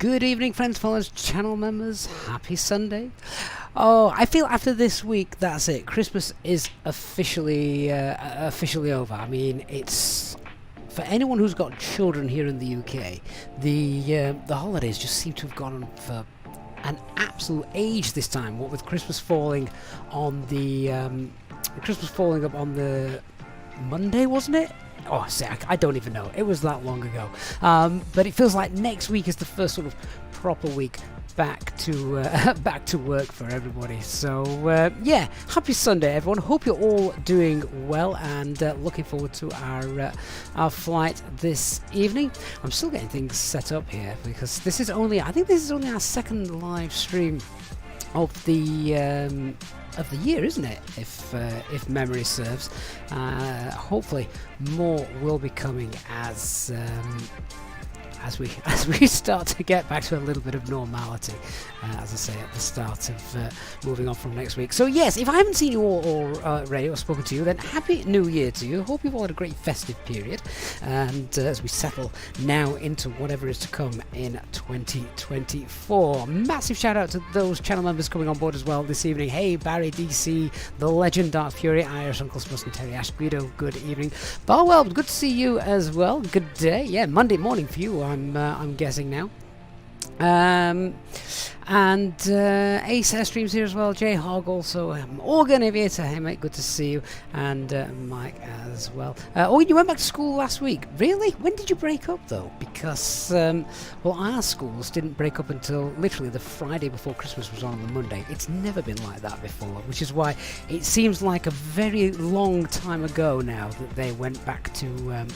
Good evening, friends, followers, channel members. Happy Sunday. Oh, I feel after this week, that's it. Christmas is officially over. I mean, it's for anyone who's got children here in the UK. The holidays just seem to have gone on for an absolute age this time. What with Christmas falling on the up on the Monday, wasn't it? Oh, see, I don't even know. It was that long ago. But it feels like next week is the first sort of proper week back to back to work for everybody. So yeah, happy Sunday, everyone. Hope you're all doing well and looking forward to our flight this evening. I'm still getting things set up here because I think this is only our second live stream of the year, isn't it? If memory serves. Hopefully more will be coming as we start to get back to a little bit of normality, as I say at the start of moving on from next week. So yes, if I haven't seen you all already or spoken to you, then Happy New Year to you. Hope you've all had a great festive period, and as we settle now into whatever is to come in 2024. Massive shout out to those channel members coming on board as well this evening. Hey, Barry, DC, The Legend, Dark Fury, Irish, Uncle Smus and Terry Ash, Guido, good evening. Barwell, good to see you as well. Good day. Yeah, Monday morning for you, I'm guessing now. And Ace Airstream's here as well. J Hog also. Organ Aviator, hey mate, good to see you. And Mike as well. Oh, you went back to school last week. Really? When did you break up though? Because well, our schools didn't break up until literally the Friday before Christmas was on the Monday. It's never been like that before, which is why it seems like a very long time ago now that they went back to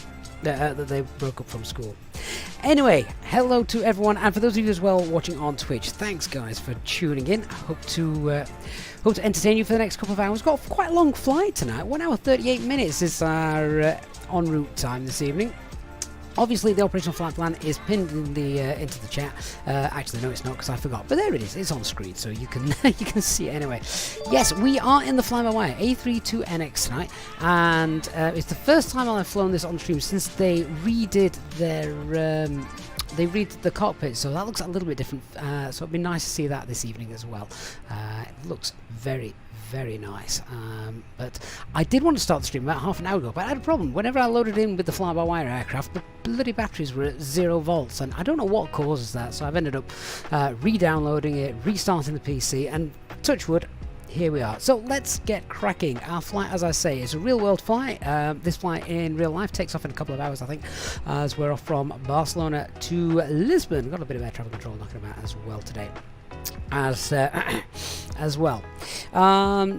that they broke up from school. Anyway, hello to everyone, and for those of you as well watching on Twitch, thanks guys for tuning in. I hope to entertain you for the next couple of hours. Got quite a long flight tonight. 1 hour 38 minutes is our en route time this evening. Obviously, the operational flight plan is pinned in the into the chat. Actually, no, it's not because I forgot. But there it is. It's on screen, so you can you can see it anyway. Yes, we are in the FlyByWire A32NX tonight, and it's the first time I've flown this on stream since they redid their the cockpit. So that looks a little bit different. So it'd be nice to see that this evening as well. It looks very nice, but I did want to start the stream about half an hour ago, but I had a problem. Whenever I loaded in with the FlyByWire aircraft, the bloody batteries were at 0 volts, and I don't know what causes that, so I've ended up re-downloading it, restarting the PC, and touch wood, here we are. So let's get cracking. Our flight, as I say, is a real world flight. This flight in real life takes off in a couple of hours, I think, as we're off from Barcelona to Lisbon. Got a bit of air traffic control knocking about as well today. As well.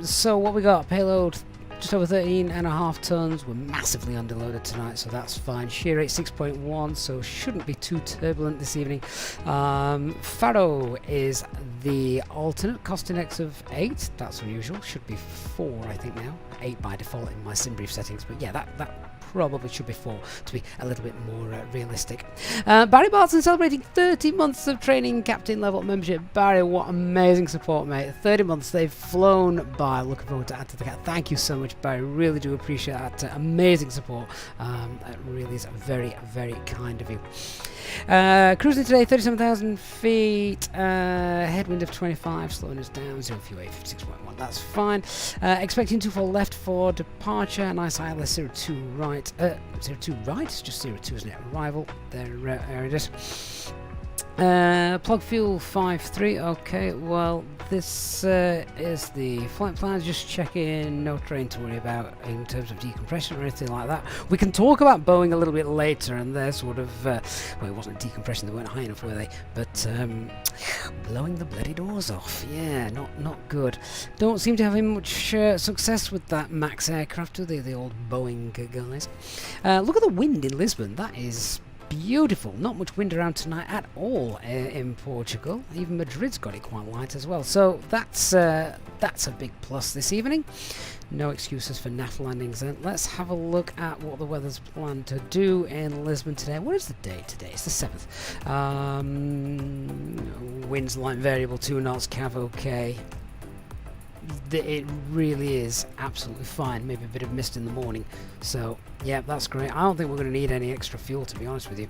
So what we got? Payload just over 13.5 tons. We're massively underloaded tonight, so that's fine. Shear rate 6.1, so shouldn't be too turbulent this evening. Faro is the alternate, cost index of 8. That's unusual. Should be 4, I think now. 8 by default in my SimBrief settings, but yeah, that probably should be 4 to be a little bit more realistic. Barry Barton celebrating 30 months of training captain level membership. Barry, what amazing support, mate. 30 months they've flown by. Looking forward to add to the cat. Thank you so much, Barry. Really do appreciate that amazing support. It really is very kind of you. Cruising today 37,000 feet, headwind of 25, slowing us down, 0 fuel 56.1, that's fine. Expecting 24 left for departure, nice ILS 02 right, 02 right, it's just 02 isn't it, arrival, there it is. Plug fuel 5.3, okay, well this is the flight plan, just checking, no terrain to worry about in terms of decompression or anything like that. We can talk about Boeing a little bit later, and they're sort of, well, it wasn't decompression, they weren't high enough, were they? But blowing the bloody doors off, yeah, not good. Don't seem to have much success with that MAX aircraft, do they, the old Boeing guys? Look at the wind in Lisbon, that is beautiful. Not much wind around tonight at all in Portugal. Even Madrid's got it quite light as well. So that's a big plus this evening. No excuses for naff landings then. Let's have a look at what the weather's planned to do in Lisbon today. What is the date today? It's the 7th. Winds light variable 2 knots, cav okay. It really is absolutely fine. Maybe a bit of mist in the morning, so yeah, that's great. I don't think we're going to need any extra fuel, to be honest with you.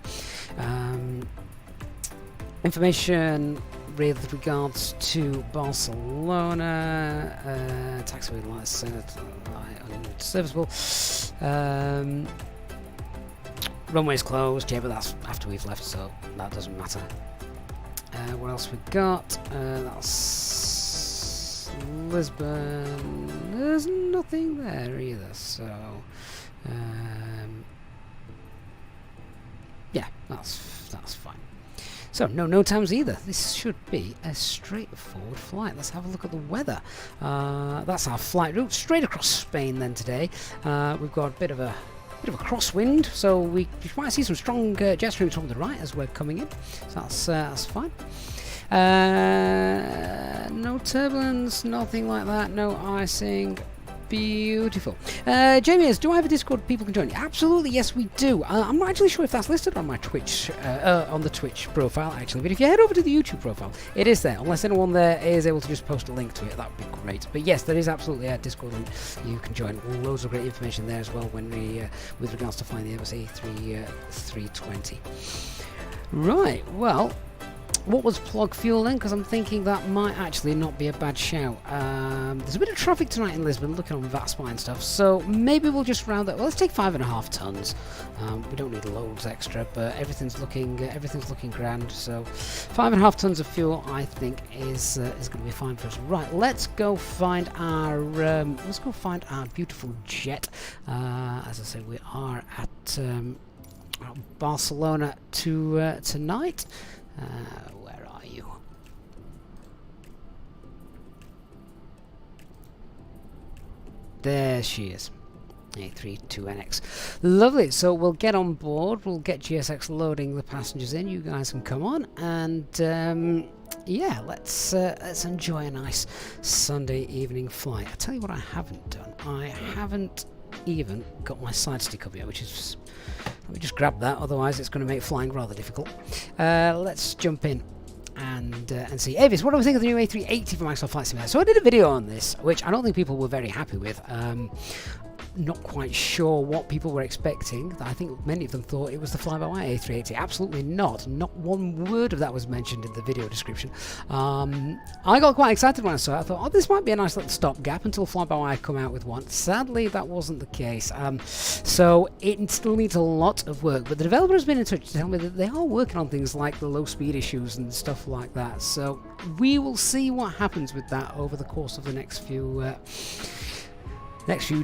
Information with regards to Barcelona, taxiway license, unserviceable. Runway's closed, yeah, but that's after we've left, so that doesn't matter. What else we got? That's Lisbon. There's nothing there either, so yeah, that's fine. So no times either. This should be a straightforward flight. Let's have a look at the weather. That's our flight route straight across Spain. Then today we've got a bit of a crosswind, so we might see some strong jet streams from the right as we're coming in. So that's fine. No turbulence, nothing like that. No icing. Beautiful. Jamie is, do I have a Discord people can join? Absolutely, yes we do. I'm not actually sure if that's listed on my Twitch, on the Twitch profile actually, but if you head over to the YouTube profile, it is there, unless anyone there is able to just post a link to it, that would be great. But yes, there is absolutely a Discord link you can join. Loads of great information there as well when we, with regards to flying the Airbus A320. Right, well, what was plug fuel then? Because I'm thinking that might actually not be a bad shout. There's a bit of traffic tonight in Lisbon, looking on VATSIM and stuff, so maybe we'll just round that. Well, let's take 5.5 tons. We don't need loads extra, but everything's looking grand. So 5.5 tons of fuel, I think, is going to be fine for us. Right, let's go find our beautiful jet. As I say, we are at Barcelona tonight. Where are you? There she is. A32NX. Lovely. So we'll get on board. We'll get GSX loading the passengers in. You guys can come on, and yeah, let's enjoy a nice Sunday evening flight. I tell you what, I haven't done. I haven't even got my side stick up yet, which is. Let me just grab that, otherwise it's going to make flying rather difficult. Let's jump in and see. Avis, what do I think of the new A380 from Microsoft Flight Simulator? So I did a video on this, which I don't think people were very happy with. Not quite sure what people were expecting. I think many of them thought it was the FlyByWire A380. Absolutely not. Not one word of that was mentioned in the video description. I got quite excited when I saw it. I thought, oh, this might be a nice little stopgap until FlyByWire come out with one. Sadly, that wasn't the case. So it still needs a lot of work. But the developer has been in touch to tell me that they are working on things like the low speed issues and stuff like that. So we will see what happens with that over the course of the next few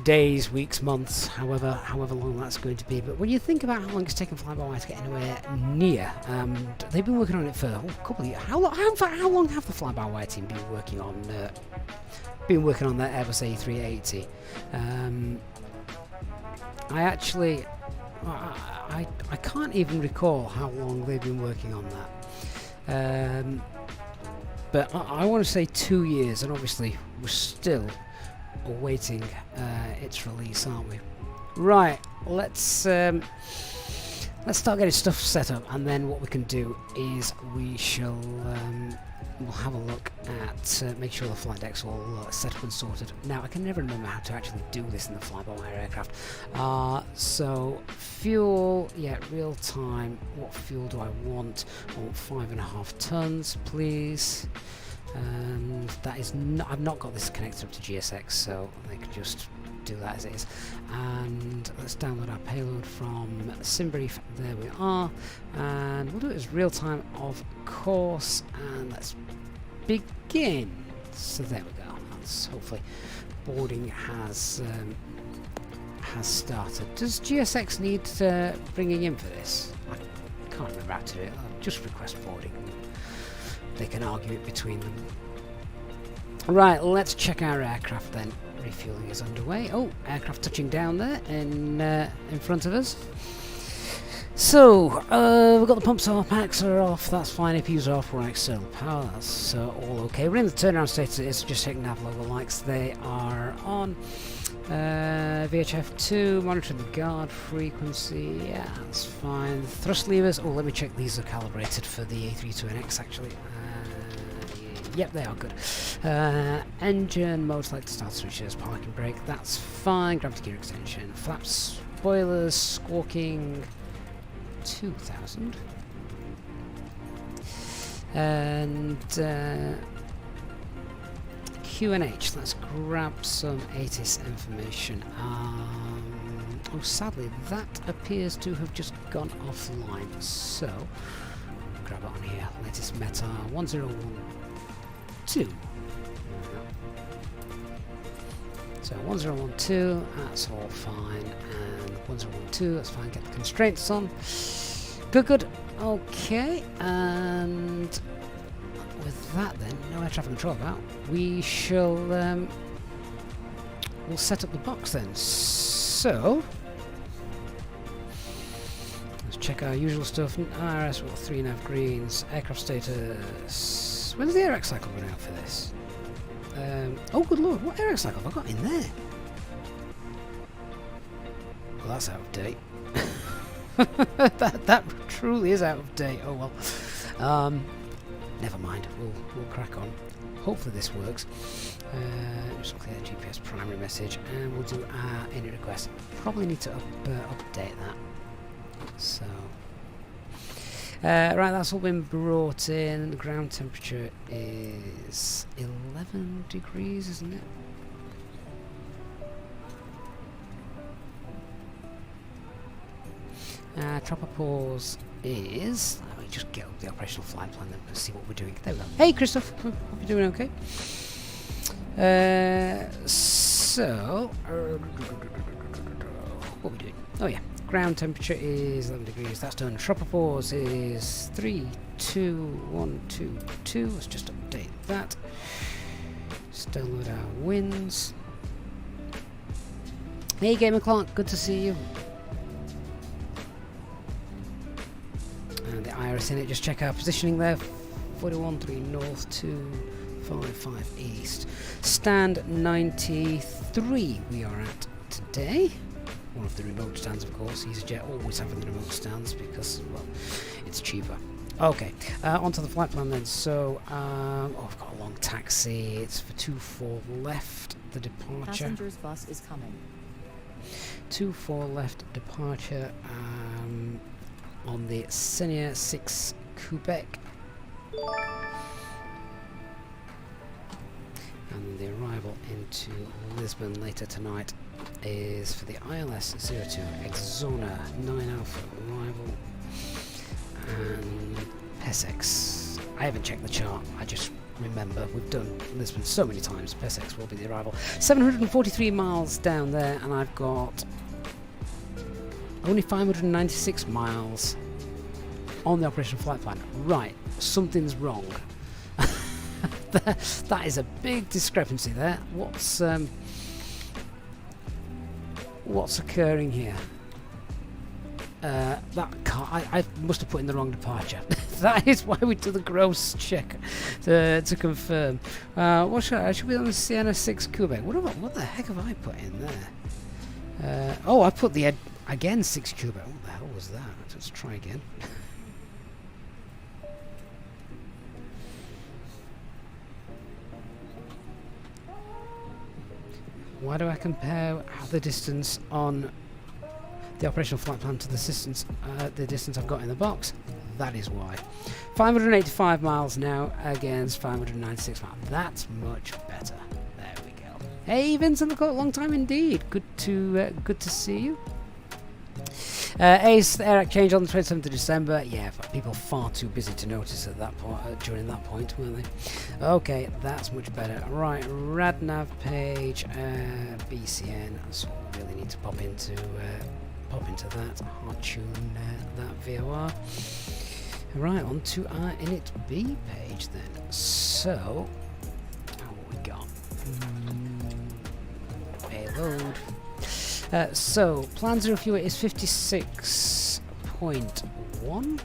days, weeks, months, however long that's going to be. But when you think about how long it's taken FlyByWire to get anywhere near, they've been working on it for a couple of years. How long have the FlyByWire team been working on their Airbus A380? I can't even recall how long they've been working on that. But I want to say 2 years, and obviously we're still awaiting its release, aren't we? Right, let's start getting stuff set up, and then what we can do is we shall we'll have a look at make sure the flight deck's all set up and sorted. Now I can never remember how to actually do this in the FlyByWire aircraft. So fuel, yeah, real time. What fuel do I want? I want 5.5 tons, please. And that is I've not got this connected up to GSX, so they can just do that as it is. And let's download our payload from SimBrief. There we are, and we'll do it as real time, of course. And let's begin. So there we go. That's hopefully boarding has started. Does GSX need bringing in for this? I can't remember how to do it. I'll just request boarding. They can argue it between them. Right, let's check our aircraft then. Refueling is underway. Oh, aircraft touching down there in front of us. So, we've got the pumps off, packs are off, that's fine, APUs are off, we're on external power, that's all okay. We're in the turnaround status, it's just checking nav logo lights, they are on. VHF2, monitoring the guard frequency, yeah, that's fine. Thrust levers, oh, let me check these are calibrated for the A320NX actually. Yep, they are good. Engine, mode select, start switches, parking brake, that's fine. Gravity gear extension, flaps, spoilers, squawking, 2000. And QNH, let's grab some ATIS information. Oh, sadly, that appears to have just gone offline. So, grab it on here. Latest meta 1012. So 1012, that's all fine. And 1012, that's fine. Get the constraints on. Good, good. Okay, and with that then, no air traffic control about. We shall we'll set up the box then. So let's check our usual stuff. IRS, well, 3.5 greens, aircraft status. When's the AirX cycle run out for this? Oh good lord, what AirX cycle have I got in there? Well, that's out of date. that truly is out of date. Oh well. Never mind. We'll crack on. Hopefully this works. Just clear the GPS primary message, and we'll do our init request. Probably need to update that. So right, that's all been brought in. The ground temperature is 11 degrees, isn't it? Tropopause is. Let me just get up the operational flight plan and see what we're doing. There we go. Hey, Christoph, hope you're doing okay. So, what are we doing? Oh yeah, ground temperature is 11 degrees. That's done. Tropopause is 32122. Let's just update that. Just download our winds. Hey, Gamer Clark, good to see you. And the iris in it, just check our positioning there. 41.3 north, 255 east. Stand 93 we are at today. One of the remote stands, of course. Easyjet always having the remote stands because, well, it's cheaper. Okay, onto the flight plan then. So, I've got a long taxi. It's for 24 left, the departure. Passengers bus is coming. 24 left, departure. On the Senior 6 Quebec, and the arrival into Lisbon later tonight is for the ILS 02 Exona 9 Alpha arrival, and PESEX. I haven't checked the chart, I just remember we've done Lisbon so many times. PESEX will be the arrival. 743 miles down there, and I've got only 596 miles on the operational flight plan. Right, something's wrong. That is a big discrepancy there. What's occurring here? That car, I must have put in the wrong departure. That is why we do the gross check to confirm. What should I should be on the Sienna 6 Quebec. What the heck have I put in there? Oh, I put the again 6 Quebec. What the hell was that? Let's try again. Why do I compare the distance on the operational flight plan to the distance I've got in the box? That is why. 585 miles now against 596 miles. That's much better. There we go. Hey, Vincent, long time indeed. Good to see you. Ace air change on the 27th of December. Yeah, people far too busy to notice at that point during that point, weren't they? Okay, that's much better. Right, RadNav page, BCN. So we really need to pop into that. Hard tune that VOR. Right, on to our init B page then. So, what we got? Payload. So, plan 0 fuel is 56.1.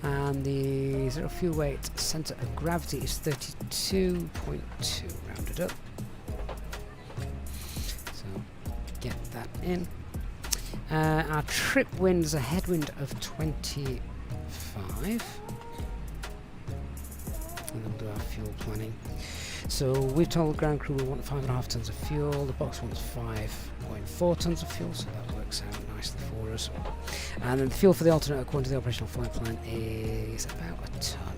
And the 0 fuel weight center of gravity is 32.2, rounded up. So, get that in. Our trip wind is a headwind of 25. And we'll do our fuel planning. So we've told the ground crew we want 5.5 tons of fuel. The box wants 5.4 tons of fuel, so that works out nicely for us. And then the fuel for the alternator according to the operational flight plan is about a ton.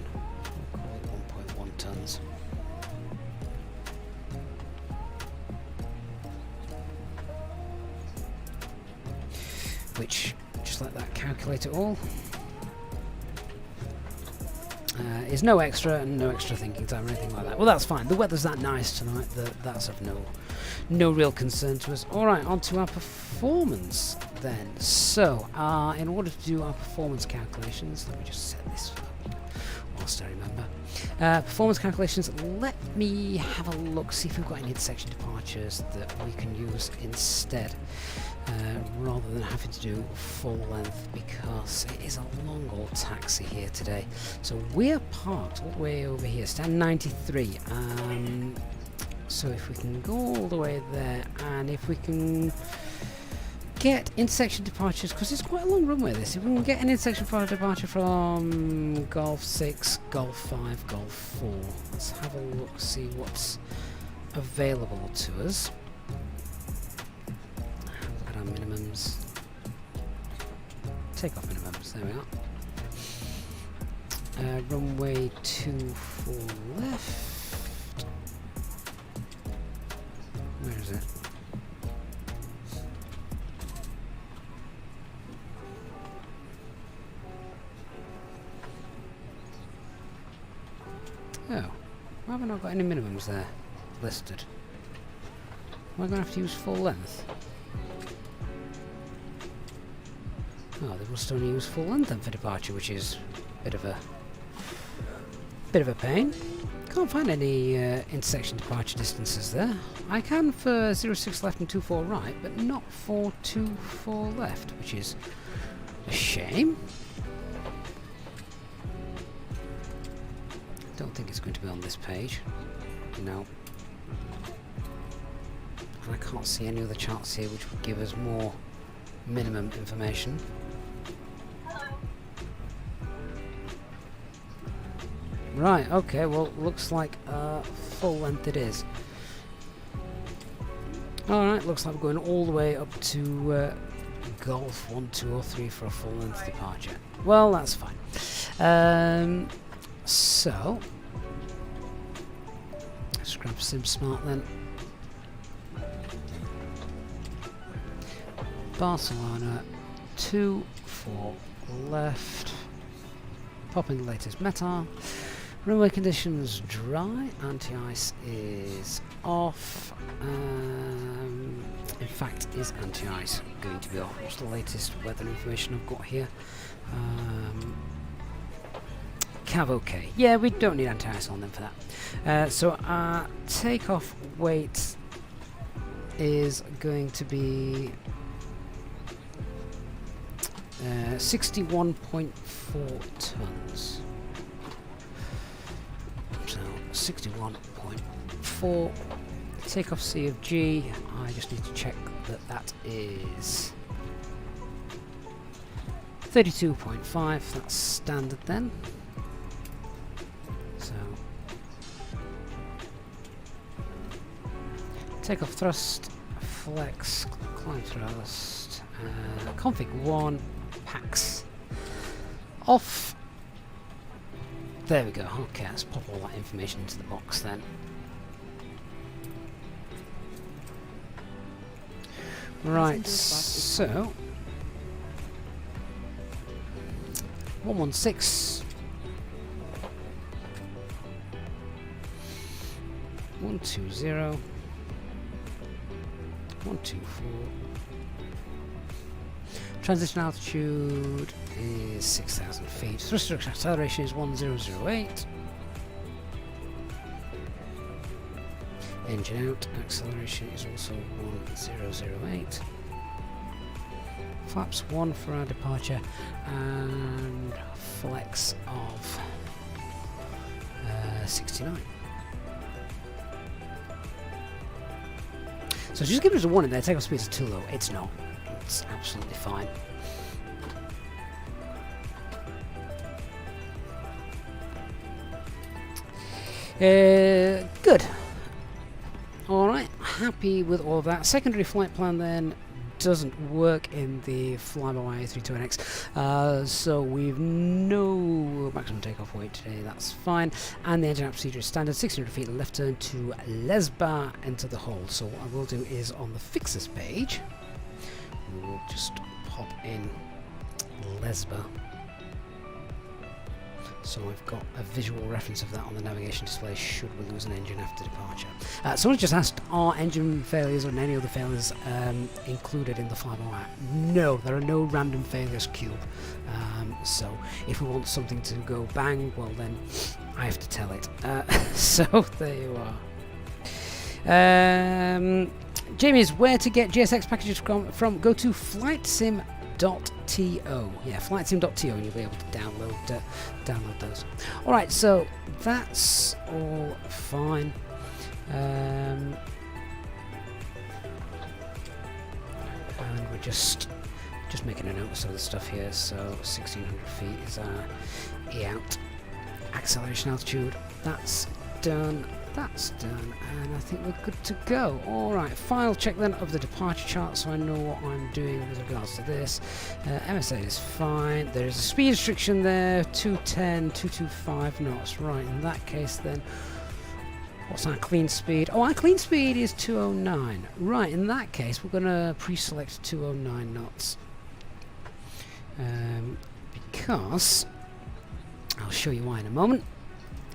We'll call it 1.1 tons. Which, just let that calculate it all, is no extra and no extra thinking time or anything like that. Well, that's fine. The weather's that nice tonight that that's of no real concern to us. All right, on to our performance then. So, in order to do our performance calculations, let me just set this up whilst I remember. Performance calculations, let me have a look, see if we've got any intersection departures that we can use instead. Rather than having to do full length, because it is a long old taxi here today. So we're parked all the way over here, stand 93. So if we can go all the way there, and if we can get intersection departures, because it's quite a long runway this, if we can get an intersection departure from Golf 6, Golf 5, Golf 4, let's have a look, see what's available to us. Minimums, takeoff minimums, there we are. Runway 24 left. Where is it? Oh, why have I not got any minimums there listed? Am I going to have to use full length? Oh, they must only use full length then for departure, which is a bit of a pain. Can't find any intersection departure distances there. I can for 06 left and 24 right, but not for 24 left, which is a shame. Don't think it's going to be on this page. No. And I can't see any other charts here which would give us more minimum information. Right, okay, well, looks like full length it is. Alright, looks like we're going all the way up to Golf 1, 2 or 3 for a full length departure. Well, that's fine. So, let's grab SimSmart then. Barcelona 2, 4 left. Pop in the latest METAR. Runway conditions dry, anti-ice is off. In fact, is anti-ice going to be off? What's the latest weather information I've got here? Cav OK. Yeah, we don't need anti-ice on them for that. So our takeoff weight is going to be 61.4 tons. So 61.4. Takeoff C of G. I just need to check that that is 32.5. That's standard then. So takeoff thrust, flex, climb thrust, config 1. Packs off. There we go. Okay, let's pop all that information into the box then. Right, so 116 120 124. Transition altitude is 6,000 feet. Thrust acceleration is 1008. Engine out. Acceleration is also 1008. Flaps 1 for our departure, and flex of 69. So just give us a warning there. Takeoff speed is too low. It's not. It's absolutely fine. Good. Alright, happy with all of that. Secondary flight plan then doesn't work in the FlyByWire A320NX, so we've no maximum takeoff weight today, that's fine, and the engine out procedure is standard, 600 feet left turn to Lisbon, enter the hold. So what I will do is on the fixes page, we'll just pop in Lisbon. So I've got a visual reference of that on the navigation display should we lose an engine after departure. Someone just asked, are engine failures or any other failures included in the FlyByWire? No, there are no random failures cube. So if we want something to go bang, well then I have to tell it. So there you are. Jamie's where to get GSX packages from, go to FlightSim.to. Yeah, FlightSim.to, and you'll be able to download those. Alright, so that's all fine. And we're just making a note of some of the stuff here. So 1600 feet is our E-out acceleration altitude. That's done. That's done, and I think we're good to go. Alright, final check then of the departure chart so I know what I'm doing with regards to this. MSA is fine. There is a speed restriction there, 210, 225 knots. Right, in that case then, what's our clean speed? Oh, our clean speed is 209. Right, in that case, we're going to pre-select 209 knots. Because, I'll show you why in a moment.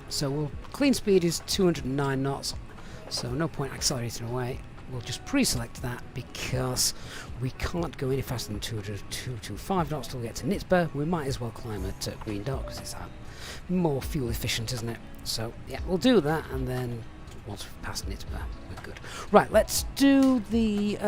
So clean speed is 209 knots, so no point accelerating away. We'll just pre-select that because we can't go any faster than 225 knots till we get to Nitsba. We might as well climb at Green Dot because it's more fuel efficient, isn't it? So yeah, we'll do that, and then once we've passed Nitsba, we're good. Right, let's do the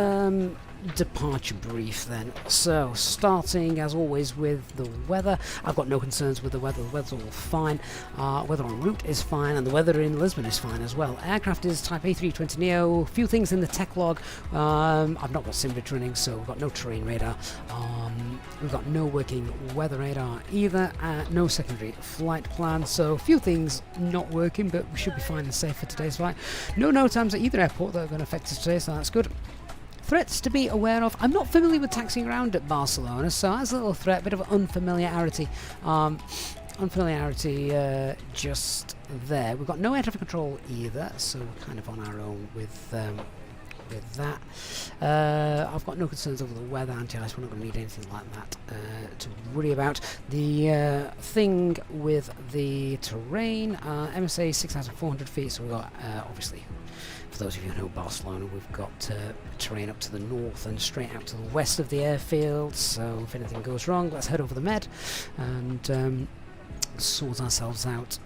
departure brief then. So starting as always with the weather. I've got no concerns with the weather. The weather's all fine. Weather en route is fine, and the weather in Lisbon is fine as well. Aircraft is type A320neo. Few things in the tech log. I've not got SIMRID running, so we've got no terrain radar. We've got no working weather radar either. No secondary flight plan, so a few things not working, but we should be fine and safe for today's flight. No times at either airport that are going to affect us today, so that's good. Threats to be aware of. I'm not familiar with taxiing around at Barcelona, so that's a little threat, bit of unfamiliarity. Just there. We've got no air traffic control either, so we're kind of on our own with that. I've got no concerns over the weather, anti-ice. We're not going to need anything like that to worry about. The thing with the terrain, MSA 6,400 feet, so we've got, obviously, for those of you who know Barcelona, we've got terrain up to the north and straight out to the west of the airfield, so if anything goes wrong, let's head over the Med and sort ourselves out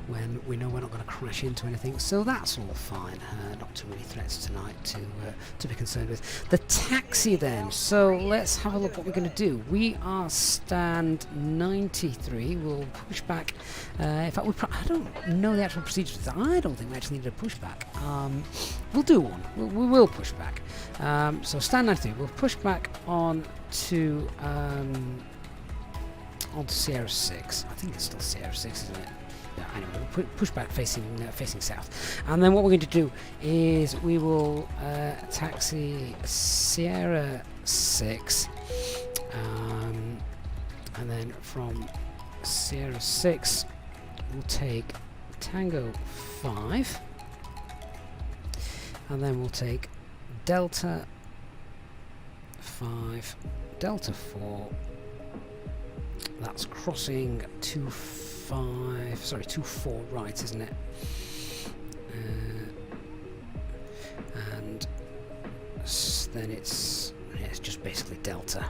when we know we're not going to crash into anything. So that's all fine. Not too many threats tonight to be concerned with. The taxi then. So let's have a look what we're going to do. We are stand 93. We'll push back. In fact, I don't know the actual procedure. I don't think we actually need a pushback. We'll do one. We will push back. So stand 93. We'll push back on to Sierra 6. I think it's still Sierra 6, isn't it? Anyway, we'll push back facing south, and then what we're going to do is we will taxi Sierra 6, and then from Sierra 6 we'll take Tango 5, and then we'll take Delta 5, Delta 4. That's crossing 2-4 right, isn't it? And then it's just basically Delta.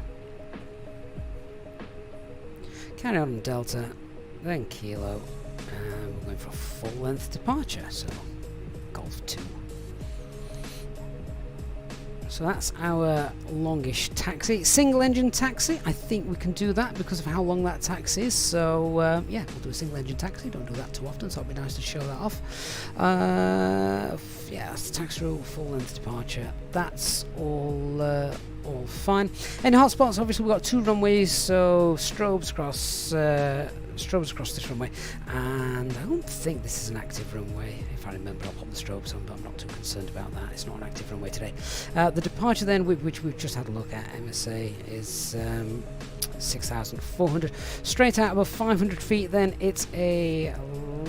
Carry on Delta, then Kilo, and we're going for a full length departure, so Golf 2. So that's our longish taxi. Single engine taxi, I think we can do that because of how long that taxi is. So yeah, we'll do a single engine taxi. Don't do that too often, so it'll be nice to show that off. Yeah, that's the taxi route, full length departure. That's all fine. And hotspots, obviously we've got 2 runways, so strobes across strobes across this runway, and I don't think this is an active runway. If I remember, I'll pop the strobes on, but I'm not too concerned about that. It's not an active runway today. The departure then, which we've just had a look at, MSA, is 6,400. Straight out above 500 feet then, it's a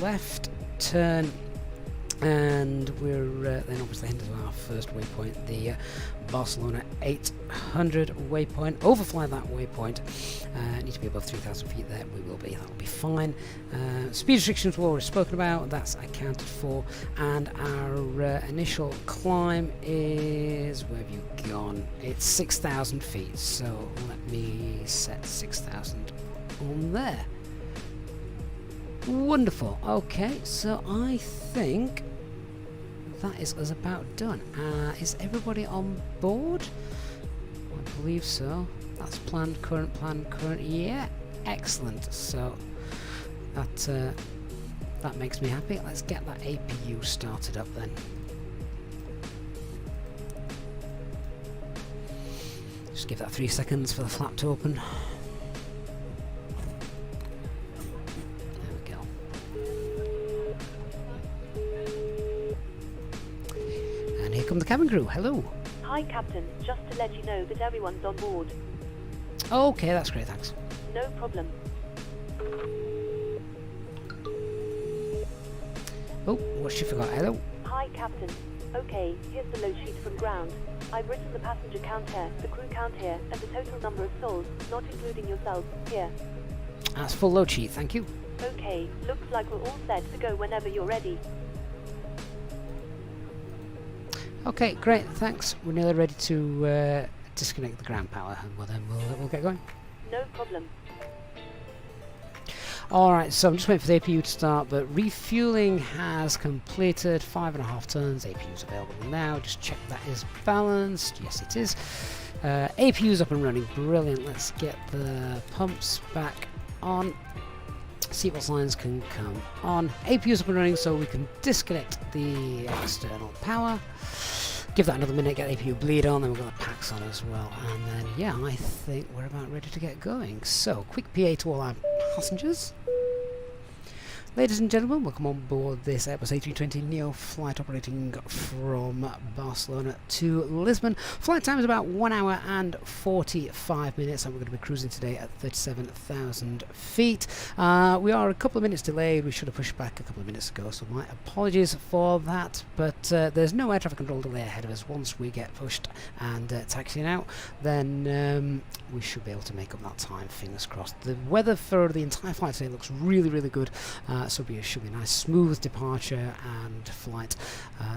left turn, and we're then obviously heading to our first waypoint, the Barcelona 800 waypoint. Overfly that waypoint. Need to be above 3,000 feet there. We will be. That will be fine. Speed restrictions we've already spoken about. That's accounted for. And our initial climb is, where have you gone? It's 6,000 feet. So let me set 6,000 on there. Wonderful. Okay, so I think that is us about done. Is everybody on board? I believe so. That's planned, current, yeah, excellent. So that makes me happy. Let's get that APU started up then. Just give that 3 seconds for the flap to open. Come the cabin crew. Hello. Hi, Captain. Just to let you know that everyone's on board. Okay, that's great. Thanks. No problem. Oh, what she forgot? Hello. Hi, Captain. Okay, here's the load sheet from ground. I've written the passenger count here, the crew count here, and the total number of souls, not including yourself, here. That's full load sheet. Thank you. Okay, looks like we're all set to go whenever you're ready. Okay, great, thanks. We're nearly ready to disconnect the ground power, and then we'll get going. No problem. Alright, so I'm just waiting for the APU to start, but refueling has completed. 5.5 tons. APU's available now. Just check that is balanced. Yes, it is. APU's up and running. Brilliant. Let's get the pumps back on. Seatbelt signs can come on. APU's up and running, so we can disconnect the external power. Give that another minute, get the APU bleed on, then we've got the packs on as well. And then, yeah, I think we're about ready to get going. So, quick PA to all our passengers. Ladies and gentlemen, welcome on board this Airbus A320neo flight operating from Barcelona to Lisbon. Flight time is about 1 hour and 45 minutes, and we're going to be cruising today at 37,000 feet. We are a couple of minutes delayed. We should have pushed back a couple of minutes ago, so my apologies for that. But there's no air traffic control delay ahead of us. Once we get pushed and taxiing out, then we should be able to make up that time, fingers crossed. The weather for the entire flight today looks really, really good. So it should be a nice smooth departure and flight.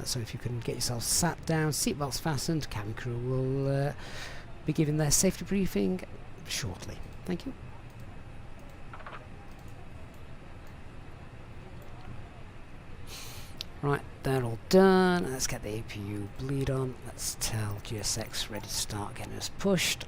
So if you can get yourself sat down, seatbelts fastened, cabin crew will be giving their safety briefing shortly. Thank you. Right, they're all done. Let's get the APU bleed on. Let's tell GSX ready to start getting us pushed.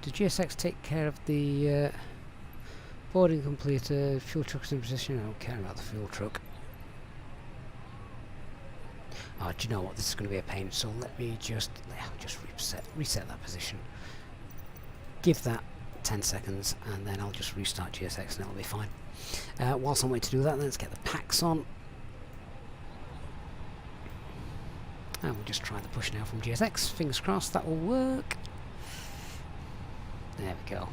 Did GSX take care of the boarding completed? Fuel truck's in position. I don't care about the fuel truck. Oh, do you know what? This is going to be a pain. So let me just reset that position. Give that 10 seconds, and then I'll just restart GSX, and it'll be fine. Whilst I'm waiting to do that, let's get the packs on. And we'll just try the push now from GSX. Fingers crossed that will work. There we go.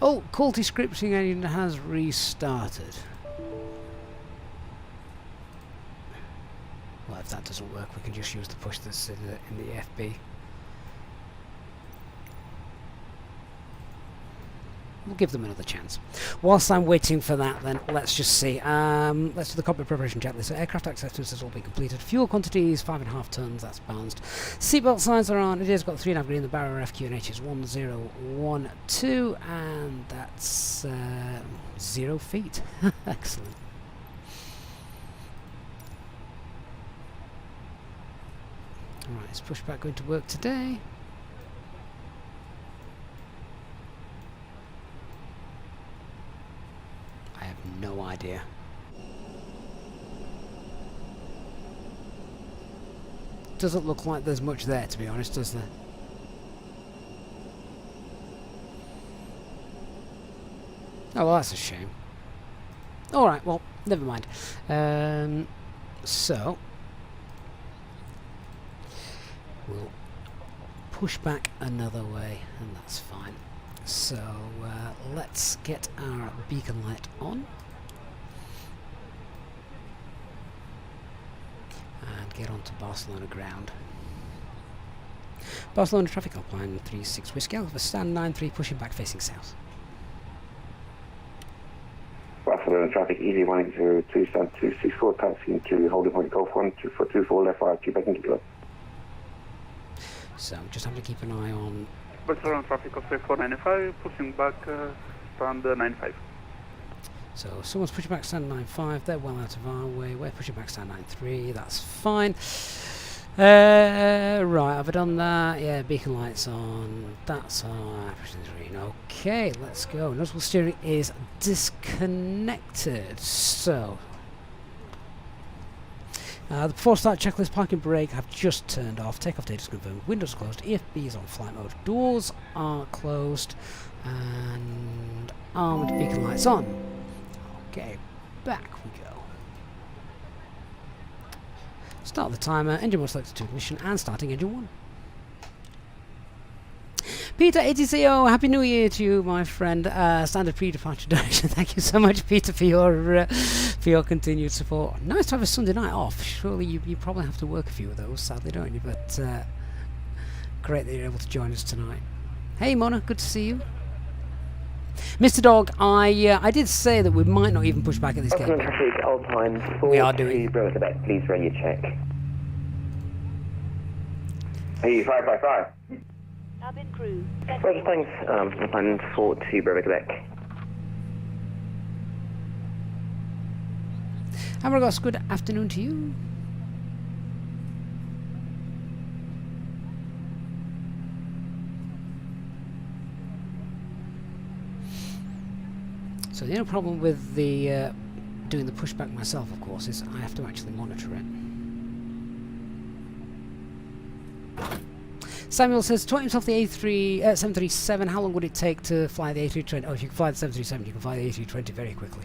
Oh, quality scripting engine has restarted. Well, if that doesn't work, we can just use the push that's in the FB. we'll give them another chance. Whilst I'm waiting for that, then let's just see. Let's do the cockpit preparation checklist. So aircraft acceptance has all been completed. Fuel quantities 5.5 tons. That's balanced. Seatbelt signs are on. It has got 3.5 green. The barrier FQNH is 1012, and that's 0 feet. Excellent. Alright, is Pushback going to work today? I have no idea. Doesn't look like there's much there, to be honest, does there? Oh, well, that's a shame. Alright, well, never mind. So we'll push back another way, and that's fine. So let's get our beacon light on and get onto Barcelona ground. Barcelona traffic, Alpine 36 Whiskey Alpha, stand 93, pushing back facing south. Barcelona traffic, easy 180, stand 264, taxiing to holding point Golf 1, 2424 left 5, Quebec and kilo. So just have to keep an eye on Barcelona traffic of 3495, pushing back stand 95. So someone's pushing back stand 95, they're well out of our way, we're pushing back stand 93, that's fine. Right, have I done that? Yeah, beacon lights on, that's on, okay, let's go. Noticeable steering is disconnected, so the before start checklist, parking brake have just turned off, takeoff data is confirmed, windows are closed, EFB is on flight mode, doors are closed, and armed beacon lights on. Okay, back we go. Start the timer, engine mode selected to ignition, and starting engine 1. Peter ATCO, Happy New Year to you, my friend. Standard pre-departure donation. Thank you so much, Peter, for your continued support. Nice to have a Sunday night off. Surely you probably have to work a few of those, sadly, don't you? But great that you're able to join us tonight. Hey, Mona, good to see you. Mr. Dog, I did say that we might not even push back at this game. We are doing. Please run your check. Hey, 555. Cabin crew. Roger, thanks. Alpine 42 Bravo Quebec. Ambergos, good afternoon to you. So the only problem with the doing the pushback myself, of course, is I have to actually monitor it. Samuel says, taught himself the 737. How long would it take to fly the A320? Oh, if you can fly the 737, you can fly the A320 very quickly.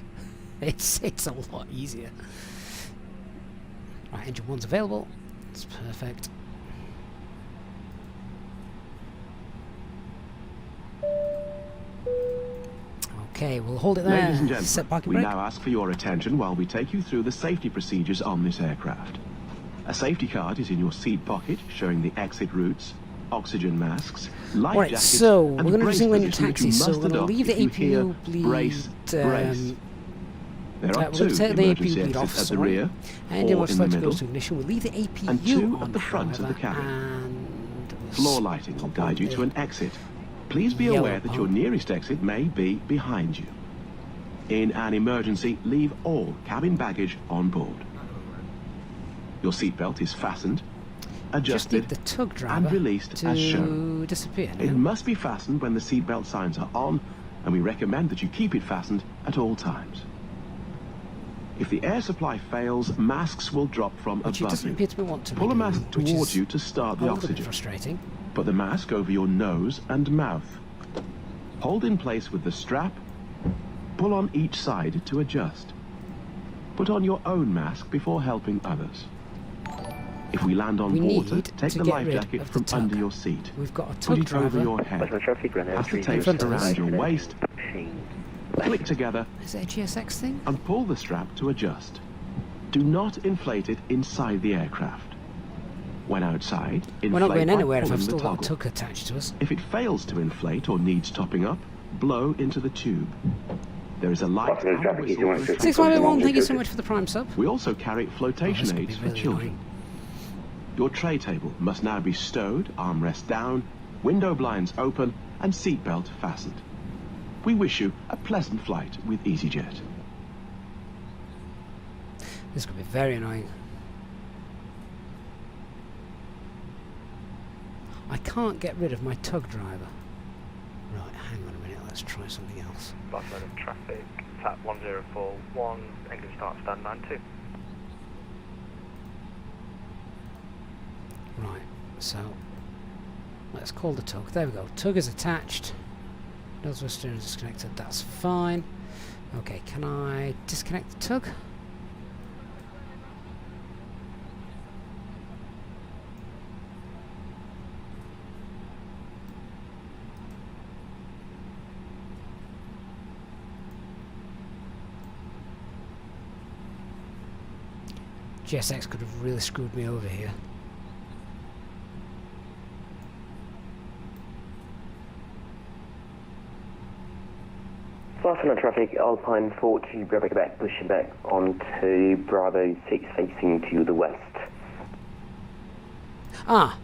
It's a lot easier. Right, engine 1's available. That's perfect. Okay, we'll hold it there. Ladies and gentlemen, set parking we brake. now ask for your attention while we take you through the safety procedures on this aircraft. A safety card is in your seat pocket showing the exit routes, oxygen masks, life Right, jackets, so and we're going to brace distinguish position that you taxis, so must we're going to adopt leave the if you hear APU bleed. brace, brace. There are we're two going to take the emergency APU bleed off, exits at the sorry. rear, Engine four was in the selected middle, goes to ignition. We'll leave the APU and two on, at the front of the cabin. And we'll Floor lighting will guide you to an exit. Please be aware that your nearest exit may be behind you. In an emergency, leave all cabin baggage on board. Your seatbelt is fastened, just need adjusted, the tug driver and released to as shown. disappear. It No? must be fastened when the seatbelt signs are on, and we recommend that you keep it fastened at all times. If the air supply fails, masks will drop from Which it above doesn't you. appear to be want to Pull a be mask doing, which towards is you to start a the little bit oxygen. frustrating. Put the mask over your nose and mouth. Hold in place with the strap. Pull on each side to adjust. Put on your own mask before helping others. If we land on We water, need take to the get life rid jacket of the from tug. under your seat. We've got a Put tug it over driver. your head. Traffic, Pass the tape front of us. around your waist. Click together Is it a GSX thing? and pull the strap to adjust. Do not inflate it inside the aircraft. When outside, inflate We're not going by anywhere if pulling I've still the got a toggle. tug attached to us. If it fails to inflate or needs topping up, blow into the tube. There is a light Barcelona and a traffic, whistle. Easy 183. 6581, thank you so much for the prime sub. We also carry flotation this could aids be for really children. annoying. Your tray table must now be stowed, armrest down, window blinds open, and seatbelt fastened. We wish you a pleasant flight with Easyjet. This could be very annoying. I can't get rid of my tug driver. Right, hang on a minute, let's try something else. Barcelona traffic, TAP 1041, engine start stand 92. Right, so let's call the tug. There we go. Tug is attached. Nose of steering is disconnected. That's fine. Okay, can I disconnect the tug? GSX could have really screwed me over here. Barcelona traffic, Alpine 40, Bravo Quebec, pushing back onto Bravo 6 facing to the west. Ah!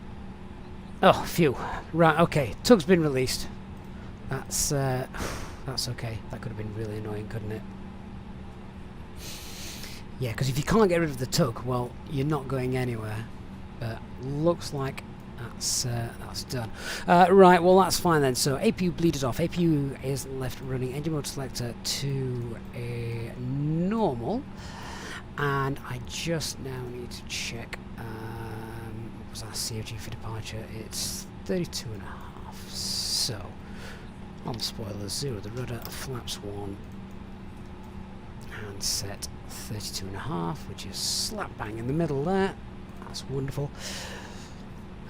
Oh, phew. Right, okay. Tug's been released. That's okay. That could have been really annoying, couldn't it? Yeah, because if you can't get rid of the tug, well, you're not going anywhere. But looks like that's done. Right, well that's fine then. So APU bleeded off. APU is left running. Engine mode selector to a normal. And I just now need to check what was our COG for departure. It's 32.5. So on spoilers, 0 the rudder, flaps 1 and set 32.5, which is slap bang in the middle there. That's wonderful.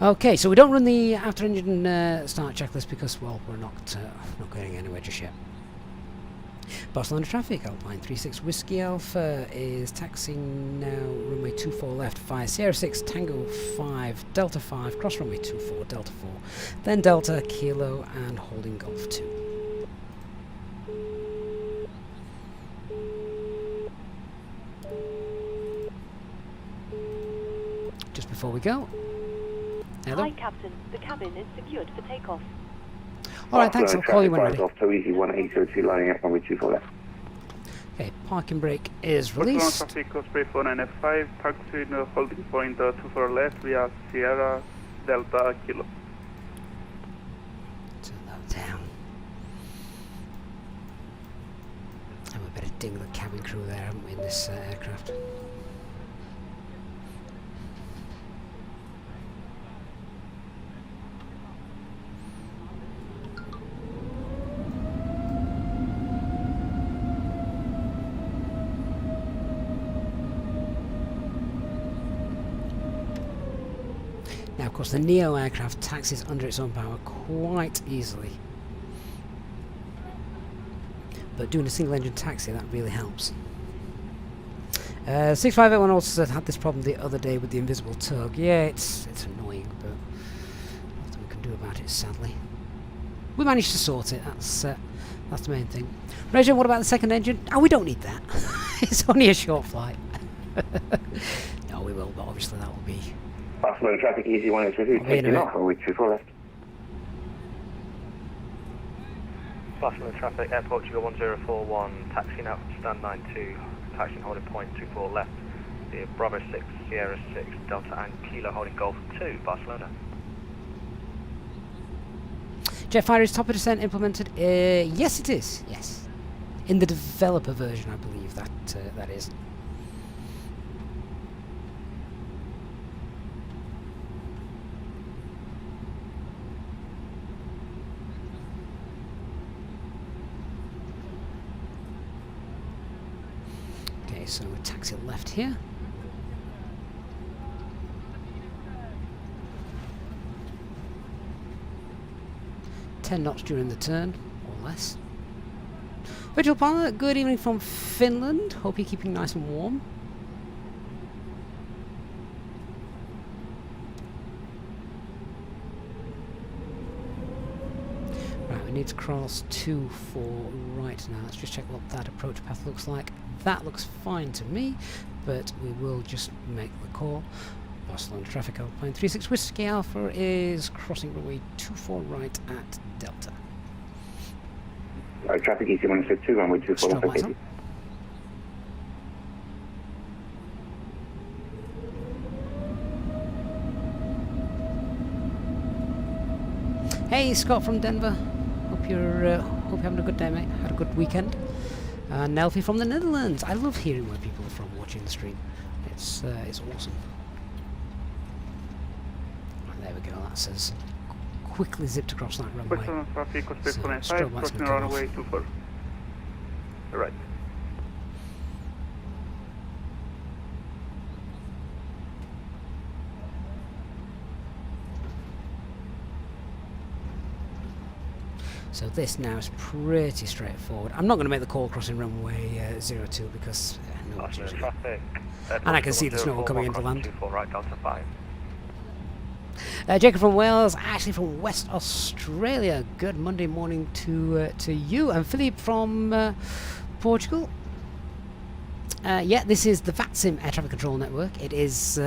Okay, so we don't run the after engine start checklist because, well, we're not going anywhere just yet. Barcelona traffic, Alpine 36 Whiskey Alpha is taxiing now runway 24 left via Sierra 6 Tango 5 Delta 5 cross runway 24 Delta 4, then Delta Kilo and holding Golf 2. Just before we go. Hello. Hi, Captain. The cabin is secured for takeoff. Alright, thanks. I'll call you when ready. Off to Easy 1802, lining up runway 24 left. Okay, parking brake is Barcelona released. traffic, Osprey 495, taxi in holding point 24 left via Sierra Delta Kilo. Turn that down. And we better ding the cabin crew there, haven't we, in this aircraft? Now, of course, the Neo aircraft taxis under its own power quite easily. But doing a single engine taxi, that really helps. 6581 also said had this problem the other day with the invisible tug. Yeah, it's annoying, but nothing we can do about it, sadly. We managed to sort it, that's the main thing. Reggie, what about the second engine? Oh, we don't need that. It's only a short flight. No, we will, but obviously that will be... Barcelona traffic, Easy 1802, taking off runway 24 left. Barcelona traffic, Air Portugal 1041, taxiing out from stand 92, taxiing holding point 24 left, via Bravo 6, Sierra 6, Delta and Kilo holding Golf 2, Barcelona. Jetfire is top of descent implemented? Yes it is, yes. In the developer version, I believe that is. Okay, so we taxi left here. $10 knots during the turn, or less. Virtual pilot, good evening from Finland. Hope you're keeping nice and warm. Right, we need to cross 24 right now. Let's just check what that approach path looks like. That looks fine to me, but we will just make the call. Barcelona traffic Alpine 36 Whiskey Alpha is crossing runway 24 right at Delta. Traffic EC162, runway 24 Stop left. lights on. Hey, Scott from Denver. Hope you're having a good day, mate. Had a good weekend. Nelfie from the Netherlands. I love hearing where people are from watching the stream. It's awesome. Right, there we go. That says quickly zipped across that runway. Barcelona traffic, Cockpit So, 495, strobe lights crossing gonna come runway off. 24. Right. So this now is pretty straightforward. I'm not going to make the call crossing runway 02 because no one's Barcelona using it. traffic. And I can see the snow coming into land. 24 right, Delta 5. Jacob from Wales, Ashley from West Australia. Good Monday morning to you, and Philippe from Portugal. Yeah, this is the VATSIM air traffic control network. It is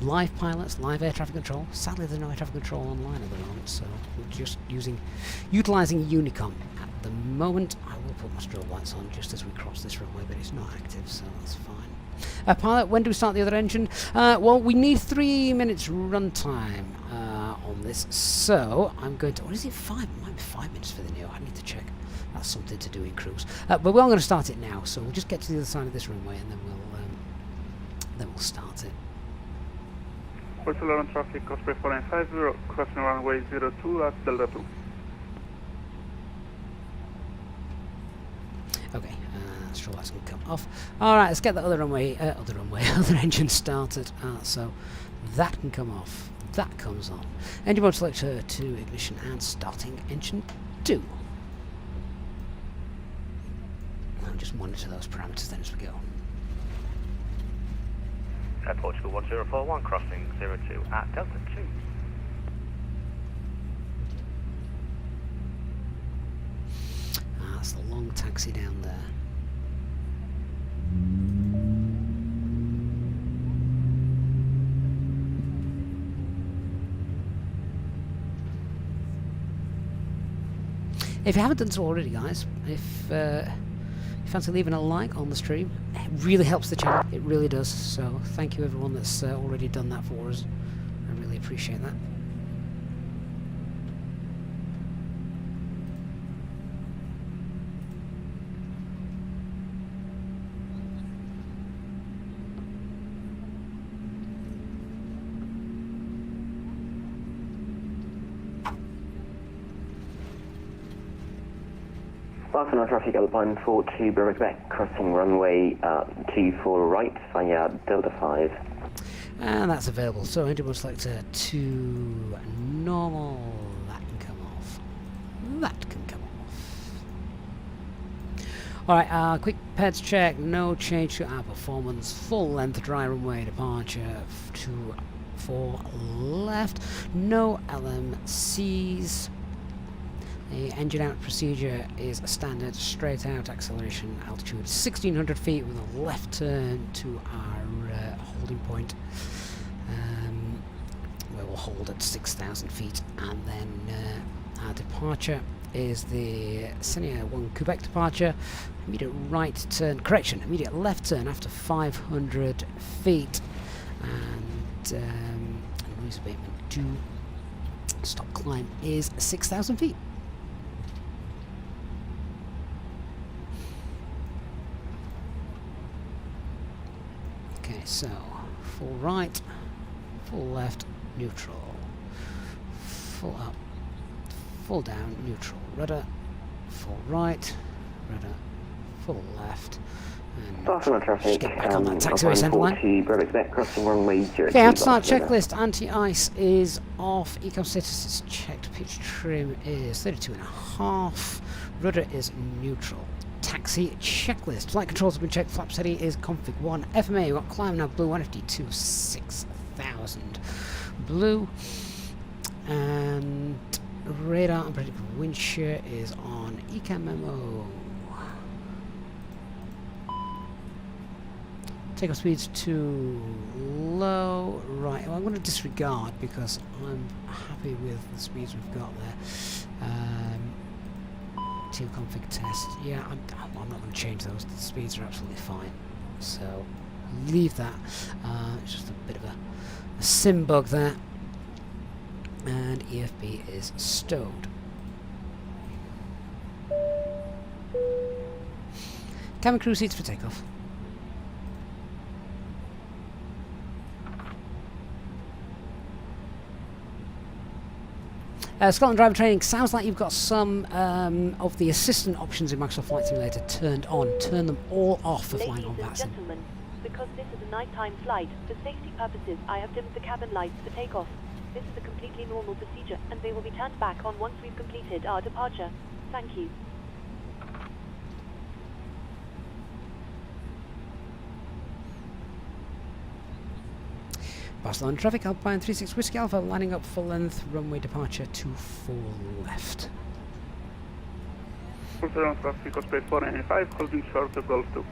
live pilots, live air traffic control. Sadly, there's no air traffic control online at the moment, so we're just utilising Unicom at the moment. I will put my strobe lights on just as we cross this runway, but it's not active, so that's fine. Pilot, when do we start the other engine? Well, we need 3 minutes runtime on this, so I'm going to... What is it? 5? It might be 5 minutes for the Neo. I need to check. That's something to do in cruise. But we're going to start it now, so we'll just get to the other side of this runway and then we'll start it. Barcelona traffic, Cockpit 495, crossing runway 02 at Delta 2. Okay, strobe lights can come off. Alright, let's get the other engine started. So that can come off. That comes on. Engine mode selector to ignition and starting engine 2. I'll just monitor those parameters then as we go. Air Portugal 1041, crossing 02 at Delta 2. That's the long taxi down there. If you haven't done so already, guys, if you fancy leaving a like on the stream, it really helps the channel. It really does. So thank you everyone that's already done that for us. I really appreciate that. Barcelona traffic Alpine 42 Bravo Quebec, crossing runway 24 right via Delta 5. And that's available. So engine mode selector to normal. That can come off. That can come off. Alright, quick peds check. No change to our performance. Full length dry runway departure to 4 left. No LMCs. The engine out procedure is a standard straight out acceleration, altitude 1600 feet with a left turn to our holding point, where we'll hold at 6,000 feet, and then our departure is the Senior 1 Quebec departure, immediate right turn, correction, immediate left turn after 500 feet, and noise abatement to stop climb is 6,000 feet. Okay, so full right, full left, neutral, full up, full down, neutral, rudder, full right, rudder, full left, and Barcelona traffic, get back on that taxiway centre line. 40 Bravo Quebec, crossing runway 02. Okay, outside checklist, anti-ice is off, econ status is checked, pitch trim is 32.5, rudder is neutral. Taxi checklist. Flight controls have been checked. Flap setting is config 1. FMA, we've got climb now blue 152 6000 blue. And radar and predictable wind shear is on. Ecam memo. Takeoff speed's too low. Right, well, I'm going to disregard because I'm happy with the speeds we've got there. Teal config test. Yeah, I'm not going to change those. The speeds are absolutely fine. So leave that. It's just a bit of a sim bug there. And EFB is stowed. Cabin crew seats for takeoff. Scotland driver training, sounds like you've got some of the assistant options in Microsoft Flight Simulator turned on. Turn them all off for flying on VATSIM. Gentlemen, because this is a nighttime flight, for safety purposes I have dimmed the cabin lights for takeoff. This is a completely normal procedure and they will be turned back on once we've completed our departure. Thank you. Barcelona traffic, Alpine 36 Whiskey Alpha, lining up full length, runway departure 24 left. Barcelona traffic, Cockpit 495, holding short of Golf 2.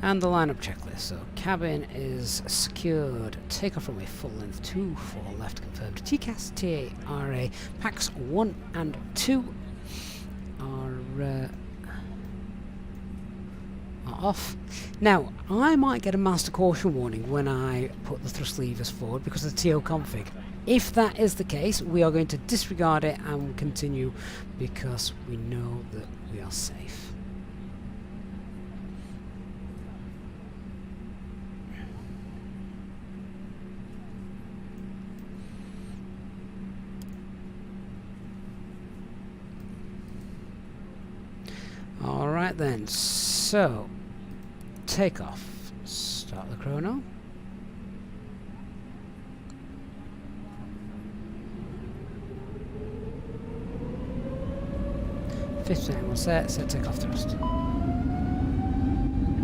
And the lineup checklist. So cabin is secured. Takeoff runway full length 24 left confirmed. TCAS, TA, RA, packs 1 and 2 are off. Now I might get a master caution warning when I put the thrust levers forward because of the TO config. If that is the case, we are going to disregard it and continue because we know that we are safe. Alright then, so takeoff. Start the chrono. Fifth one set takeoff thrust. There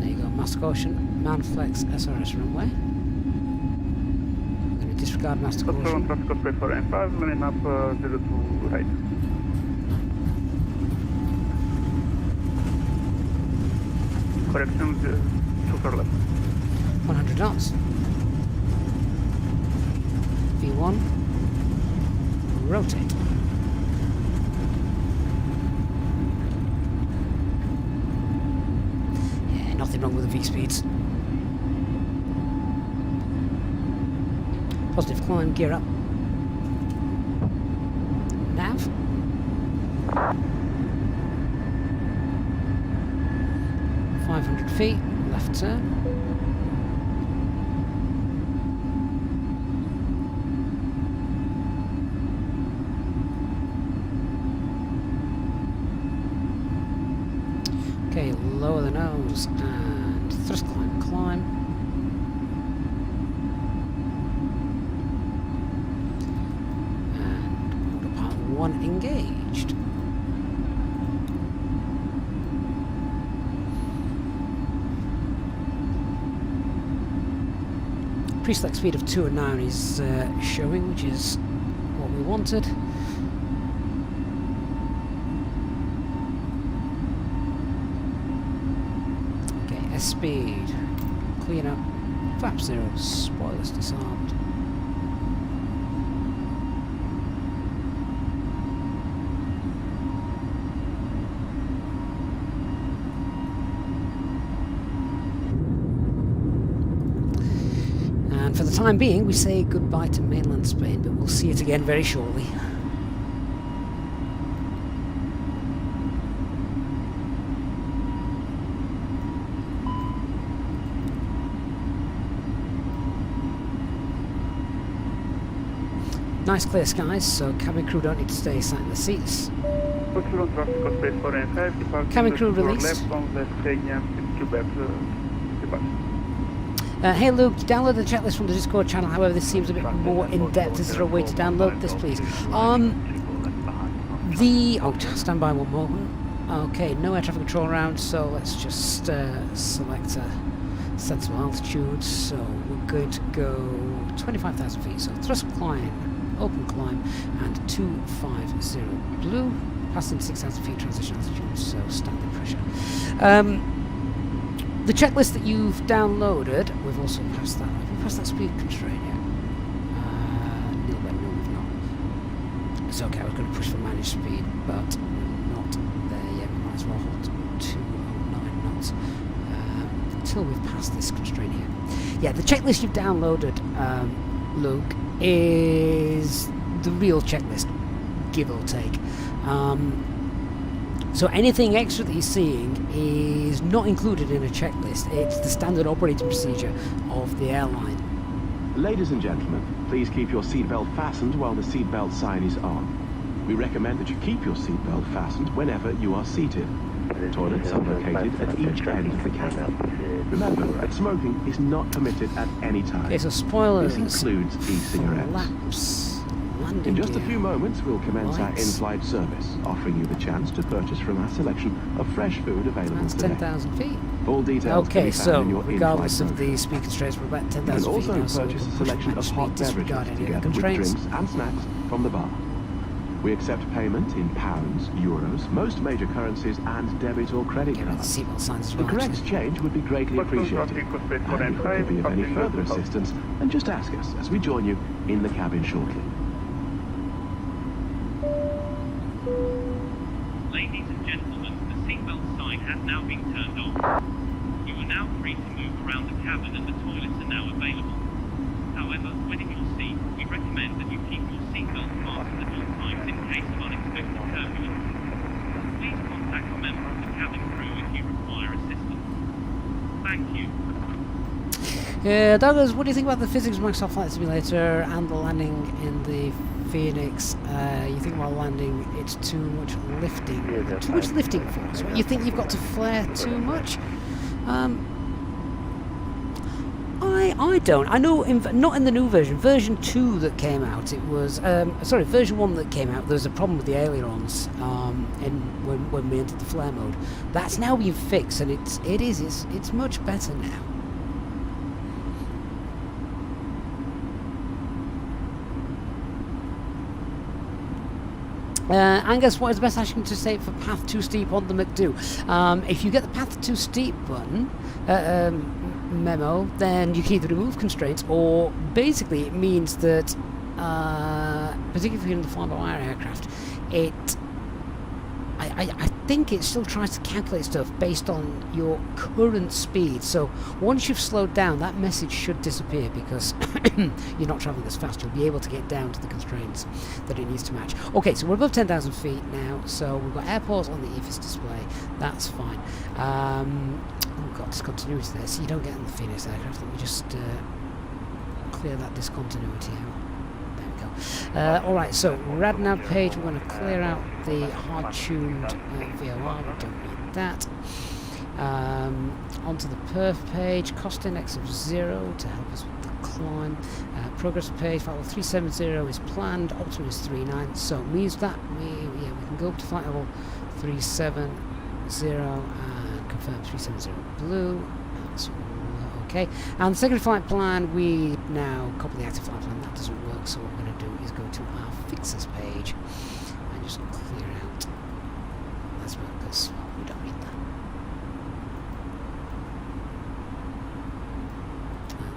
you go, master caution, man flex SRS runway. I'm going to disregard master caution. Traffic, Cockpit 495, landing up 02 right. Correction, 2 for left. 100 knots. V1. Rotate. Yeah, nothing wrong with the V speeds. Positive climb, gear up. Nav. .500 feet, left turn. Okay, lower the nose and thrust climb. And autopilot 1 engaged. Pre-select speed of 2 and 9 is showing, which is what we wanted. Okay, S speed, clean up, flap 0, spoilers disarmed. For the time being, we say goodbye to mainland Spain, but we'll see it again very shortly. Nice clear skies, so cabin crew don't need to stay sat in the seats. Cabin crew released. Left on the Quebec departure. Hey Luke, download the checklist from the Discord channel, however this seems a bit more in-depth. Is there a way to download this please? Oh, stand by one moment. Okay, no air traffic control around, so let's just select a sensible altitude. So we're going to go 25,000 feet. So thrust climb, open climb, and 250 blue. Passing 6,000 feet transition altitude, so standard pressure. The checklist that you've downloaded, we've also passed that. Have we passed that speed constraint yet? No, we've not. It's okay, I was going to push for managed speed, but we're not there yet. We might as well hold 209 knots until we've passed this constraint here. Yeah, the checklist you've downloaded, Luke, is the real checklist, give or take. So anything extra that you're seeing is not included in a checklist. It's the standard operating procedure of the airline. Ladies and gentlemen, please keep your seatbelt fastened while the seatbelt sign is on. We recommend that you keep your seatbelt fastened whenever you are seated. Toilets are located at each end of the cabin. Remember that smoking is not permitted at any time. Okay, so spoilers. This includes e-cigarettes. Flaps. In just a gear, few moments, we'll commence our lights. in-flight service, offering you the chance to purchase from our selection of fresh food available That's today. 10,000 feet. All details can Okay, be found so in your regardless in-flight of the speed constraints, we're about You 10,000 can feet also now, so purchase a we'll selection push of max hot speed, disregard beverages any of the together with constraints. drinks and snacks from the bar. We accept payment in pounds, euros, most major currencies, and debit or credit Get rid of the cards. seatbelt signs as The well. correct actually. exchange would be greatly appreciated. And if you could be of any further assistance, then just ask us as we join you in the cabin shortly. Ladies and gentlemen, the seatbelt sign has now been turned on. You are now free to move around the cabin and the toilets are now available. However, when in your seat, we recommend that you keep your seatbelt fastened at all times in case of unexpected turbulence. Please contact a member of the cabin crew if you require assistance. Thank you. Douglas, what do you think about the physics of Microsoft Flight Simulator and the landing in the Phoenix? You think while landing it's too much lifting? Too much lifting force? You think you've got to flare too much? I don't. I know, not in the new version. Version 2 that came out, it was... sorry, version 1 that came out, there was a problem with the ailerons when we entered the flare mode. That's now been fixed, and it's much better now. Angus, what is the best action to take for path too steep on the McDo? If you get the path too steep button memo, then you can either remove constraints, or basically it means that, particularly in the FlyByWire aircraft, I think it still tries to calculate stuff based on your current speed. So once you've slowed down, that message should disappear because you're not traveling as fast. You'll be able to get down to the constraints that it needs to match. Okay, so we're above 10,000 feet now, so we've got airports on the EFIS display. That's fine. We've got discontinuity there, so you don't get in the Phoenix aircraft. Let me just clear that discontinuity out. Alright, so RadNav page, we're going to clear out the hard-tuned VOR, we don't need that. Onto the perf page, cost index of 0 to help us with the climb. Progress page, flight level 370 is planned, optimum is 39, so it means that we can go up to flight level 370 and confirm 370 blue. That's okay. And the second flight plan, we now copy the active flight plan. That doesn't work, so what we're going to do is go to our fixes page and just clear out as well, because we don't need that.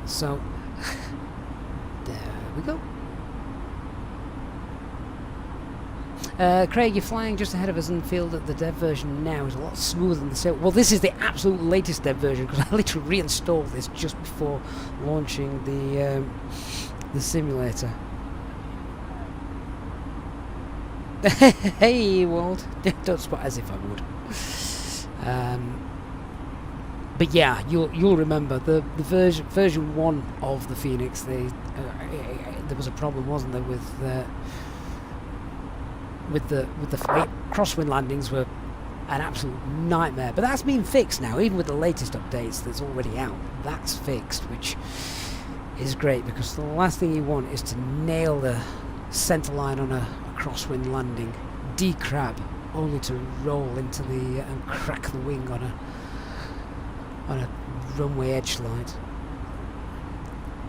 So there we go. Craig, you're flying just ahead of us and feel that the dev version now is a lot smoother than the sale. Well, this is the absolute latest dev version because I literally reinstalled this just before launching the simulator. Hey, Walt, don't spot as if I would. But yeah, you'll remember the version 1 of the Phoenix. There was a problem, wasn't there, with the crosswind landings were an absolute nightmare. But that's been fixed now, even with the latest updates that's already out. That's fixed, which is great because the last thing you want is to nail the centre line on a crosswind landing. D-crab. only to roll into the and crack the wing on a runway edge slide,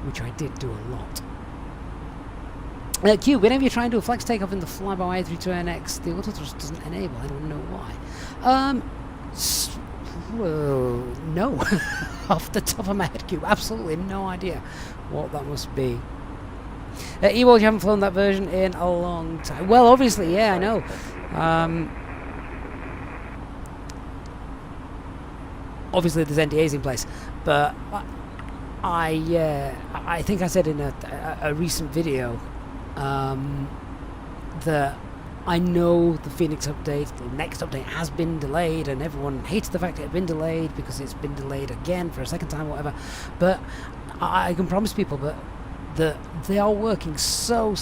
which I did do a lot. Q, whenever you try and do a flex takeoff in the FlyByWire A320NX, the auto thrust doesn't enable. I don't know why. Well, no. Off the top of my head, Q, absolutely no idea what that must be. Ewald, you haven't flown that version in a long time. Well, obviously, yeah, I know. Obviously, there's NDAs in place, but I think I said in a recent video that I know the Phoenix update, the next update has been delayed, and everyone hates the fact it had been delayed because it's been delayed again for a second time, or whatever. But I can promise people that they are working so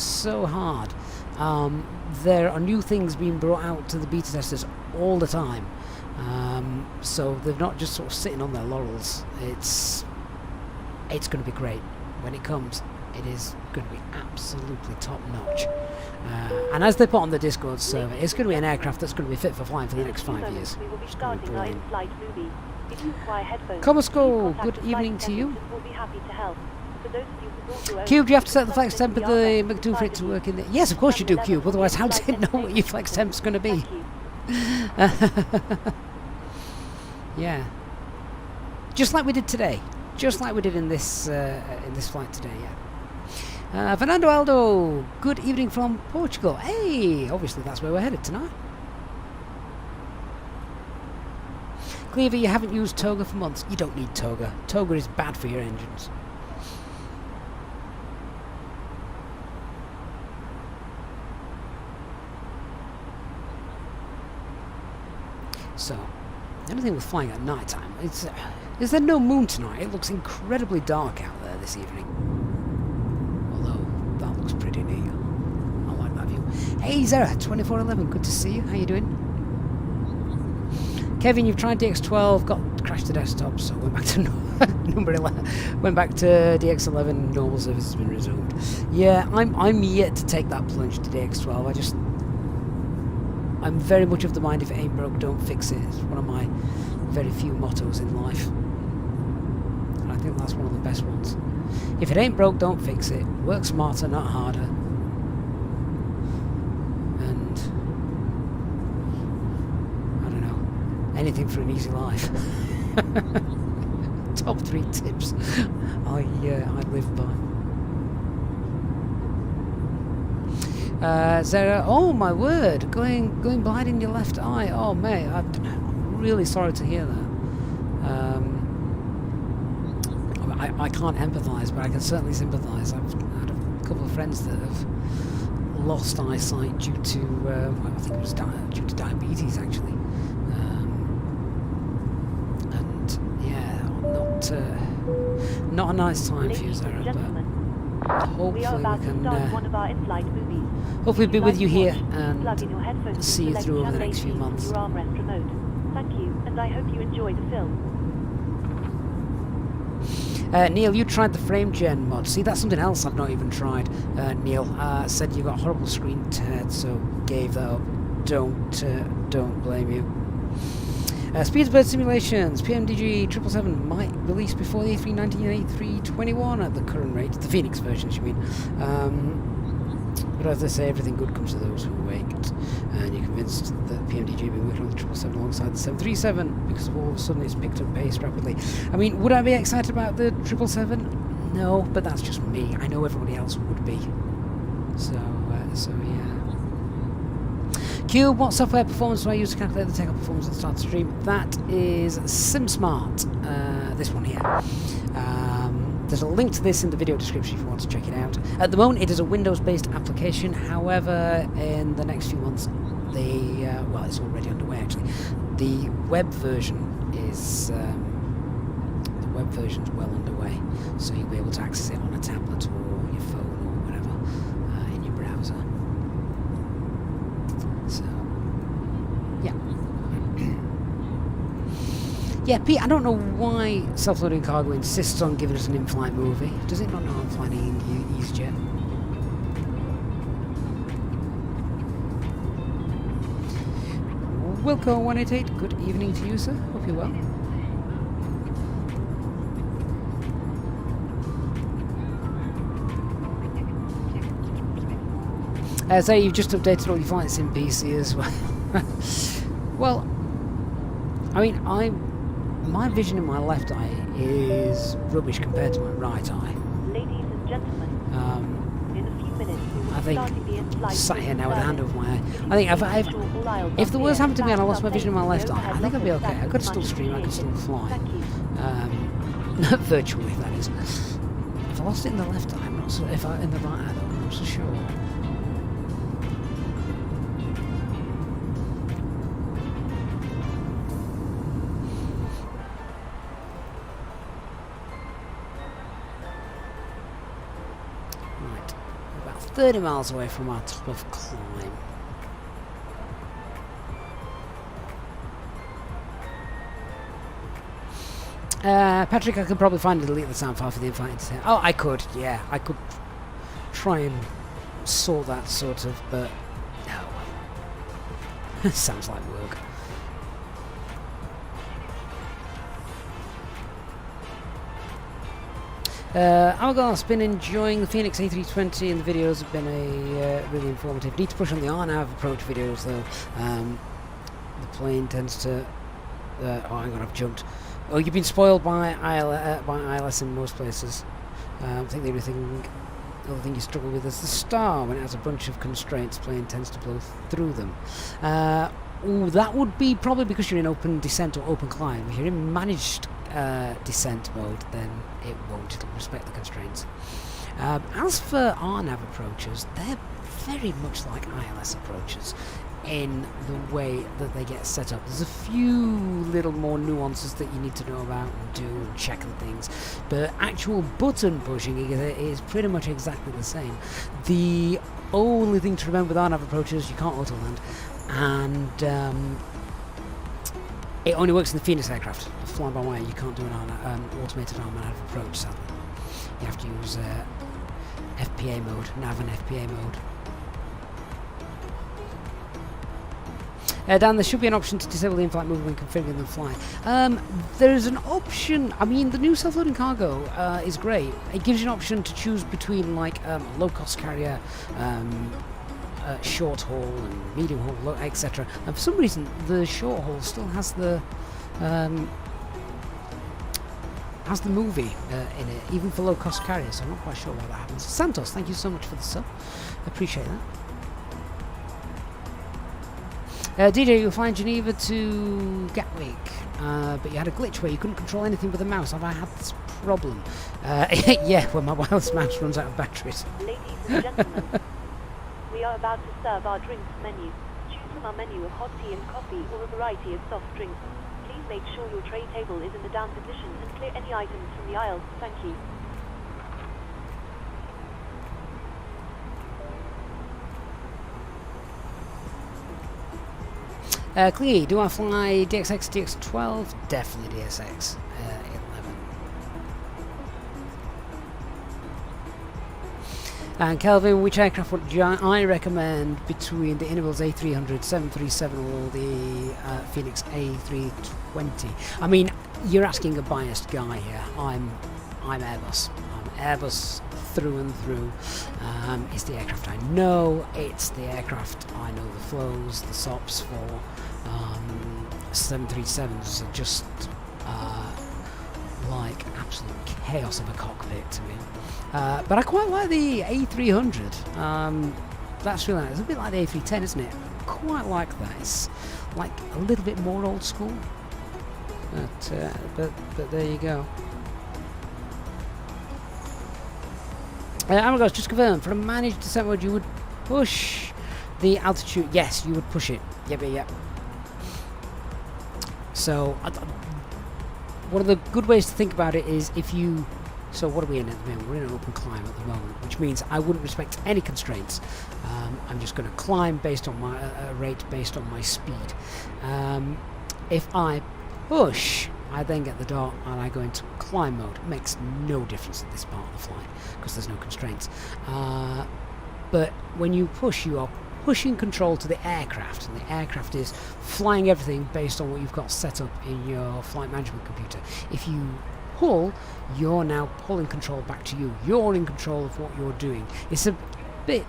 hard. There are new things being brought out to the beta testers all the time, so they're not just sort of sitting on their laurels. It's going to be great when it comes. It is going to be absolutely top notch. And as they put on the Discord server, it's going to be an aircraft that's going to be fit for flying for the next 5 years. We will be starting our in-flight movie. If you require headphones, Comasco, please good contact the evening flight to you. attendants and we'll be happy to help. For those of you who brought your own Cube, do you have to set the flex something temp of we are the ready McDo for it to to work in there? Yes, of course you do, Cube. Otherwise, how does it know what your flex temp's going to be? Thank you. Yeah. Just like we did today. Just like we did in this flight today, yeah. Fernando Aldo, good evening from Portugal. Hey, obviously that's where we're headed tonight. Cleaver, you haven't used Toga for months. You don't need Toga. Toga is bad for your engines. So, the only thing with flying at night time is there no moon tonight? It looks incredibly dark out there this evening. Although that looks pretty neat. I like that view. Hey Zara, 2411, good to see you. How you doing? Kevin, you've tried DX12, got crashed the desktop, so went back to number 11. Went back to DX11. Normal service has been resumed. Yeah, I'm yet to take that plunge to DX12. I'm very much of the mind, if it ain't broke, don't fix it. It's one of my very few mottos in life. And I think that's one of the best ones. If it ain't broke, don't fix it. Work smarter, not harder. And I don't know, anything for an easy life. Top 3 tips I live by. Zara, oh my word, going blind in your left eye. Oh mate, I'm really sorry to hear that. I can't empathise, but I can certainly sympathise. I've had a couple of friends that have lost eyesight due to, I think it was due to diabetes actually. And yeah, not a nice time for you, Zara, but hopefully we can hopefully be with you here and see you through over the next few months. Thank you, and I hope you enjoy the film. Neil, you tried the frame gen mod. See, that's something else I've not even tried. Neil said you got horrible screen teared, so gave that up. Don't blame you. Speedbird Simulations, PMDG 777 might release before the A319 and A321 at the current rate. The Phoenix versions, you mean. But as they say, everything good comes to those who wait. And you're convinced that PMDG have been working on the 777 alongside the 737 because all of a sudden it's picked up pace rapidly. I mean, would I be excited about the 777? No, but that's just me. I know everybody else would be. So yeah. Q, what software performance do I use to calculate the takeoff performance at the start of the stream? That is SimSmart, this one here. There's a link to this in the video description if you want to check it out. At the moment it is a Windows-based application, however in the next few months well, it's already underway actually. The web version is well underway, so you'll be able to access it on a tablet or your phone or whatever in your browser. So, yeah. Yeah, Pete, I don't know why Self-Loading Cargo insists on giving us an in-flight movie. Does it not know I'm flying Easyjet? Wilco 188, good evening to you, sir. Hope you're well. So you've just updated all your flights in PC as well. Well, I mean, my vision in my left eye is rubbish compared to my right eye. Ladies and gentlemen, in a few minutes we will I be think starting the in-flight sat here now with a hand service. over my eye. I think if the worst happened to me and I lost my vision in my left eye, I think I'd be okay. I could still stream, I could still fly. Thank you. Virtually, that is. If I lost it in the left eye, I'm not so. If I in the right eye, though, I'm not so sure. Right, we're about 30 miles away from our top of climb. Patrick, I could probably find and delete the sound file for the in-flight. Oh, I could, yeah. I could try and sort that sort of, but no. Sounds like work. Algar's been enjoying the Phoenix A320 and the videos have been really informative. Need to push on the RNAV approach videos though. The plane tends to... oh, hang on, I've jumped. Oh, you've been spoiled by ILS in most places. I think the other thing you struggle with is the star. When it has a bunch of constraints, plane tends to blow through them. Ooh, that would be probably because you're in open descent or open climb. If you're in managed descent mode, then it won't. It'll respect the constraints. As for RNAV approaches, they're very much like ILS approaches in the way that they get set up. There's a few little more nuances that you need to know about and do and check and things, but actual button pushing is pretty much exactly the same. The only thing to remember with RNAV approaches, you can't auto land, and it only works in the Phoenix aircraft. Fly-by-wire, you can't do an automated RNAV approach, sadly. You have to use FPA mode, nav and FPA mode. Dan, there should be an option to disable the in-flight mode when configuring the fly. There's an option. I mean, the new self-loading cargo is great. It gives you an option to choose between like low-cost carrier, short haul, and medium haul, etc. And for some reason, the short haul still has the movie in it, even for low-cost carriers. So I'm not quite sure why that happens. Santos, thank you so much for the sub. Appreciate that. DJ, you'll find Geneva to Gatwick, but you had a glitch where you couldn't control anything with a mouse. Have I had this problem? Yeah, when my wireless mouse runs out of batteries. Ladies and gentlemen, we are about to serve our drinks menu. Choose from our menu of hot tea and coffee or a variety of soft drinks. Please make sure your tray table is in the down position and clear any items from the aisles. Thank you. Clee, do I fly DXX, DX12? Definitely DSX 11. And Kelvin, which aircraft would I recommend between the intervals A300, 737 or the Phoenix A320? I mean, you're asking a biased guy here. I'm Airbus. I'm Airbus through and through. It's the aircraft I know. It's the aircraft I know the flows, the SOPs for. 737s are just like absolute chaos of a cockpit to me. But I quite like the A300. That's really nice. It's a bit like the A310, isn't it? Quite like that. It's like a little bit more old school. But there you go. Oh my gosh, just confirm, for a managed descent mode you would push the altitude. Yes, you would push it. Yep. So, one of the good ways to think about it is if you... So what are we in at the moment? We're in an open climb at the moment, which means I wouldn't respect any constraints. I'm just going to climb based on my rate, based on my speed. If I push, I then get the dot and I go into climb mode. It makes no difference at this part of the flight because there's no constraints. But when you push, you are pushing control to the aircraft, and the aircraft is flying everything based on what you've got set up in your flight management computer. If you pull, you're now pulling control back to you. You're in control of what you're doing. It's a bit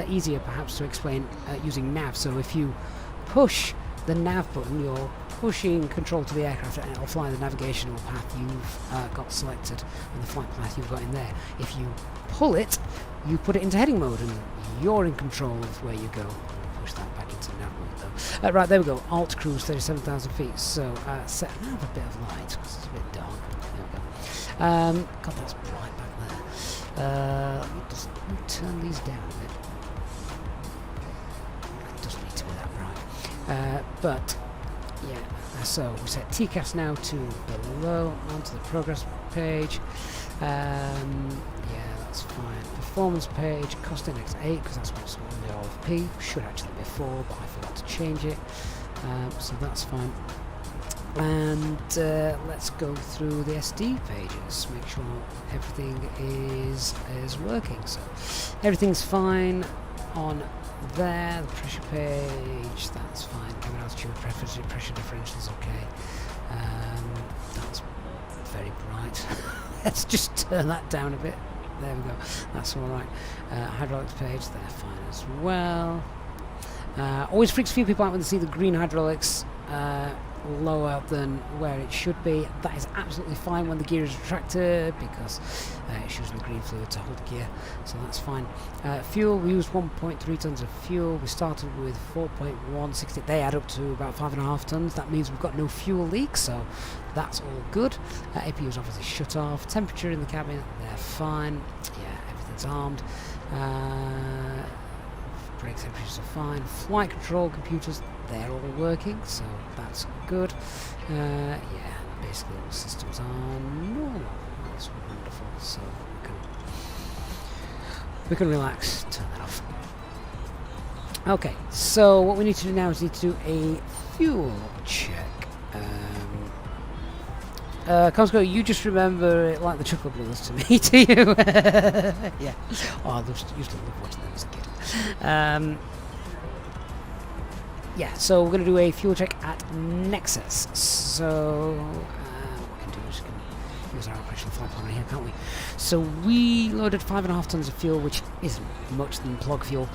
easier perhaps to explain using nav. So if you push the nav button, you're pushing control to the aircraft and it'll fly the navigational path you've got selected and the flight path you've got in there. If you pull it, you put it into heading mode and you're in control of where you go. Push that back into nav mode though. Right, there we go. Alt cruise 37,000 feet. So set have a bit of light because it's a bit dark. There we go. God, that's bright back there. Let me turn these down a bit. It doesn't need to be that bright. But yeah, so we set TCAS now to below onto the progress page. Yeah, that's fine. Performance page, cost index 8 because that's what's on the RFP. Should actually be 4, but I forgot to change it. So that's fine. And let's go through the SD pages, make sure everything is working. So everything's fine on there. The pressure page, that's fine. Cabin altitude, pressure differential is okay. That's very bright. Let's just turn that down a bit. There we go. That's all right. Hydraulics page, they're fine as well. Always freaks a few people out when they see the green hydraulics lower than where it should be. That is absolutely fine when the gear is retracted because it's using the green fluid to hold the gear, so that's fine. Fuel, we used 1.3 tons of fuel. We started with 4.160. They add up to about 5.5 tons. That means we've got no fuel leaks, so that's all good. APU is obviously shut off. Temperature in the cabin, they're fine. Yeah, everything's armed. Brake temperatures are fine. Flight control computers, they're all working, so that's good. Yeah, basically all systems are normal. That's wonderful. So we can relax. Turn that off. Okay, so what we need to do now is need to do a fuel check. Comsco, you just remember it like the Chuckle Brothers to me, do you? Yeah. Oh, I used to love watching them as a kid. Yeah, so we're going to do a fuel check at Nexus. So what we can do is we can use our operational flight planner here, can't we? So we loaded 5.5 tons of fuel, which isn't much than plug fuel.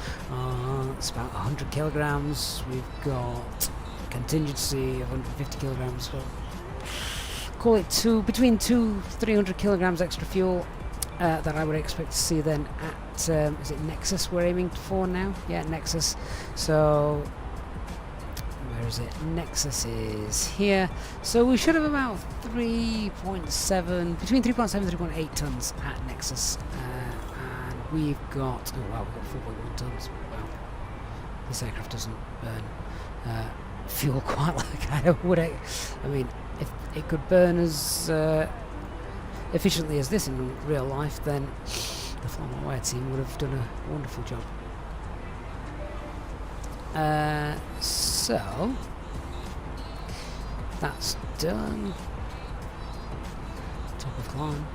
It's about 100 kilograms. We've got contingency of 150 kilograms. So call it between 200-300 kilograms extra fuel that I would expect to see then at is it Nexus we're aiming for now? Yeah, Nexus. So where is it? Nexus is here. So we should have about 3.7, between 3.7 and 3.8 tons at Nexus, and we've got we've got 4.1 tons. Wow, this aircraft doesn't burn fuel quite like I would. I mean, if it could burn as efficiently as this in real life, then the FlyByWire team would have done a wonderful job. So that's done. Top of climb.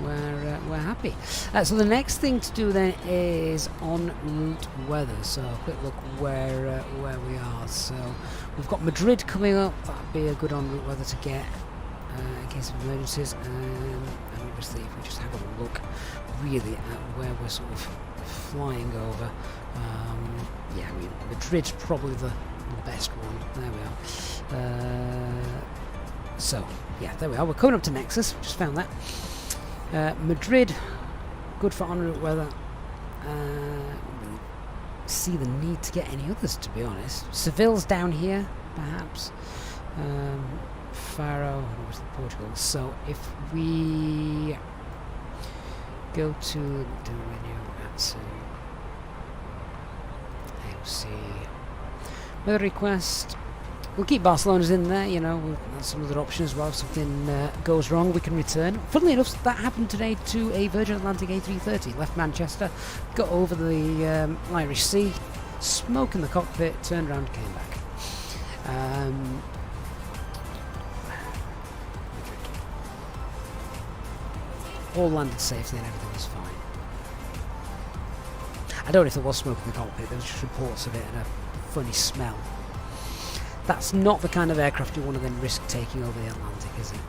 We're happy. So the next thing to do then is en route weather. So a quick look where we are. So we've got Madrid coming up. That'd be a good en route weather to get in case of emergencies. And obviously, if we just have a look really at where we're sort of flying over. Yeah, I mean Madrid's probably the best one. There we are. So yeah, there we are. We're coming up to Nexus. Just found that. Madrid, good for en route weather. Really see the need to get any others, to be honest. Seville's down here, perhaps. Faro, and obviously Portugal. So if we go to the menu at AOC weather request. We'll keep Barcelona's in there, you know, that's another option as well. If something goes wrong, we can return. Funnily enough, that happened today to a Virgin Atlantic A330. Left Manchester, got over the Irish Sea, smoke in the cockpit, turned around, came back. All landed safely and everything was fine. I don't know if there was smoke in the cockpit, there was just reports of it and a funny smell. That's not the kind of aircraft you want to then risk taking over the Atlantic, is it?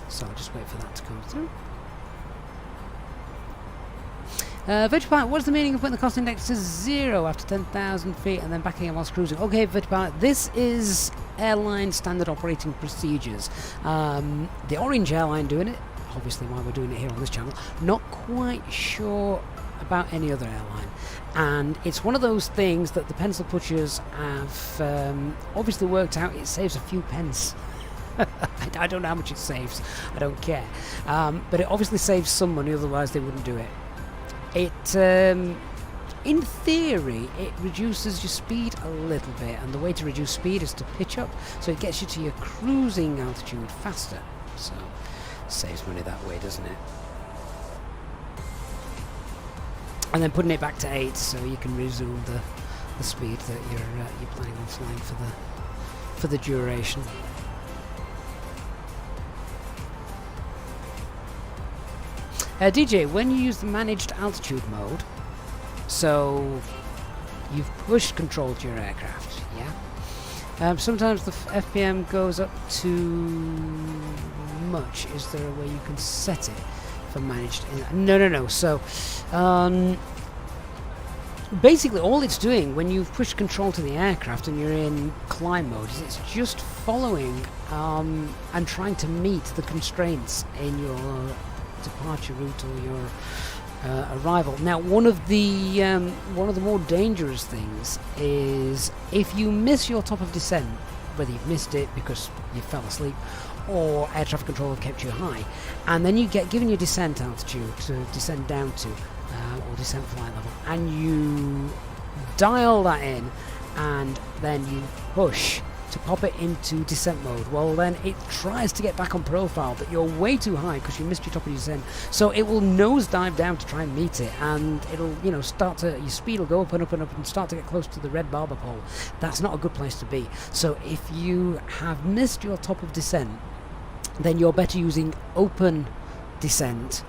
So I'll just wait for that to come through. Virtual Pilot, what's the meaning of putting the cost index to 0 after 10,000 feet and then backing up whilst cruising? Okay, Virtual Pilot, this is airline standard operating procedures. The Orange Airline doing it, obviously why we're doing it here on this channel. Not quite sure about any other airline. And it's one of those things that the pencil pushers have obviously worked out it saves a few pence. I don't know how much it saves, I don't care. But it obviously saves some money, otherwise they wouldn't do it. It, in theory, it reduces your speed a little bit, and the way to reduce speed is to pitch up, so it gets you to your cruising altitude faster. So, saves money that way, doesn't it? And then putting it back to 8, so you can resume the speed that you're planning on flying for the duration. DJ, when you use the managed altitude mode, so you've pushed control to your aircraft, yeah? Sometimes the FPM goes up too much. Is there a way you can set it for managed? No. So, basically all it's doing when you've pushed control to the aircraft and you're in climb mode is it's just following and trying to meet the constraints in your departure route or your arrival. Now, one of the more dangerous things is if you miss your top of descent, whether you've missed it because you fell asleep or air traffic control have kept you high, and then you get given your descent altitude to descend down to or descent flight level, and you dial that in and then you push to pop it into descent mode, well then it tries to get back on profile, but you're way too high because you missed your top of your descent, so it will nosedive down to try and meet it, and it'll, you know, start to, your speed will go up and up and up and start to get close to the red barber pole. That's not a good place to be. So if you have missed your top of descent, then you're better using open descent,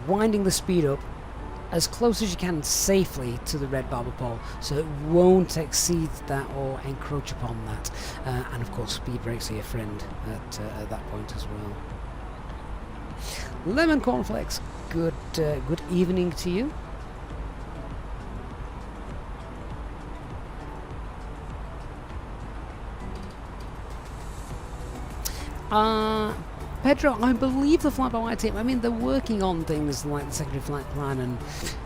winding the speed up as close as you can safely to the red barber pole, so it won't exceed that or encroach upon that. And of course, speed brakes are your friend at that point as well. Lemon Cornflakes, good evening to you. Pedro, I believe the FlyByWire team, I mean, they're working on things like the secondary flight plan and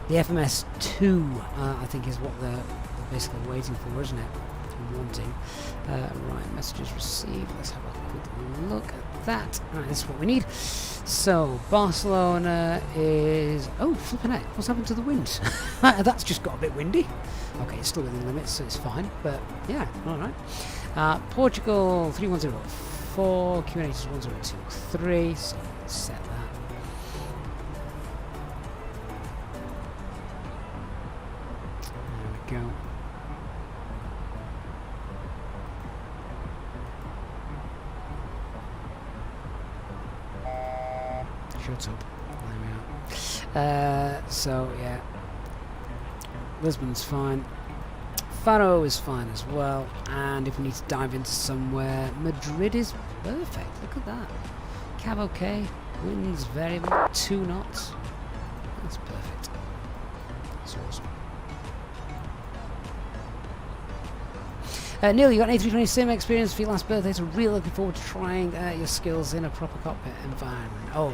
the FMS2, I think is what they're basically waiting for, isn't it? And wanting. Right, messages received. Let's have a quick look at that. Right, this is what we need. So, Barcelona is... Oh, flipping heck, what's happened to the wind? That's just got a bit windy. Okay, it's still within limits, so it's fine, but yeah, alright. Portugal, 3104. QNH is 1023, so let's set that. There we go. Shut up. There we are. So, yeah. Lisbon's fine. Faro is fine as well, and if we need to dive into somewhere, Madrid is perfect. Look at that. Cab okay, winds variable, 2 knots. That's perfect. That's awesome. Neil, you got an A320 sim experience for your last birthday, so really looking forward to trying your skills in a proper cockpit environment. Oh,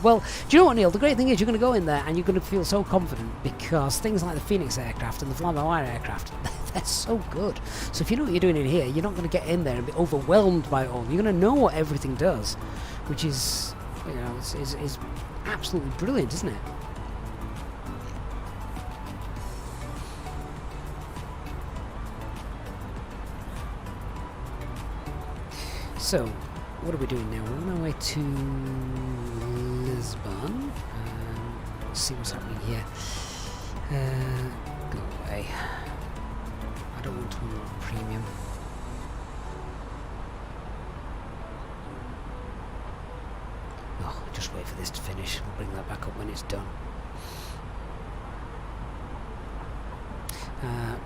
well, do you know what, Neil? The great thing is you're going to go in there and you're going to feel so confident because things like the Phoenix aircraft and the FlyByWire aircraft, they're so good. So if you know what you're doing in here, you're not going to get in there and be overwhelmed by it all. You're going to know what everything does, which is, you know, is absolutely brilliant, isn't it? So, what are we doing now? We're on our way to Lisbon. Let's see what's happening here. Go away. I don't want to unlock premium. just wait for this to finish. I'll bring that back up when it's done.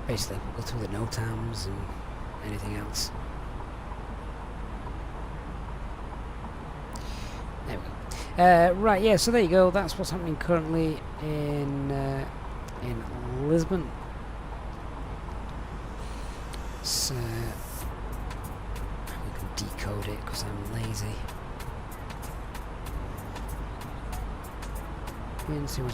Basically, we'll go through the NOTAMs and anything else. There we go. Right, yeah, so there you go. That's what's happening currently in Lisbon. So we can decode it because I'm lazy. Wind 004.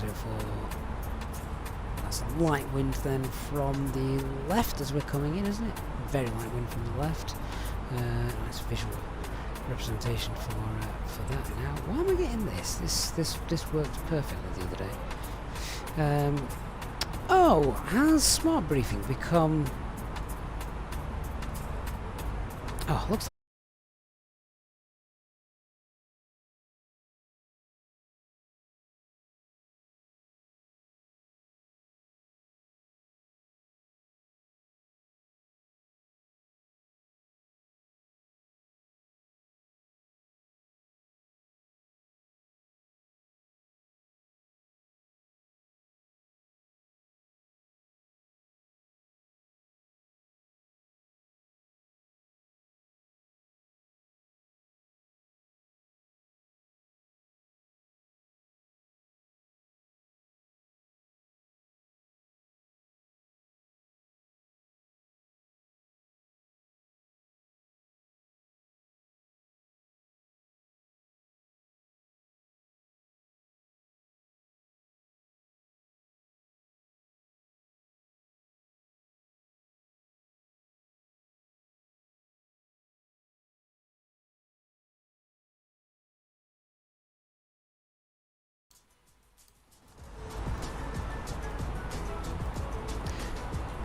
That's a light wind then from the left as we're coming in, isn't it? Very light wind from the left. Nice visual representation for that. Now, why am I getting this? This worked perfectly the other day. Oh, has Smart Briefing become? Oh, looks.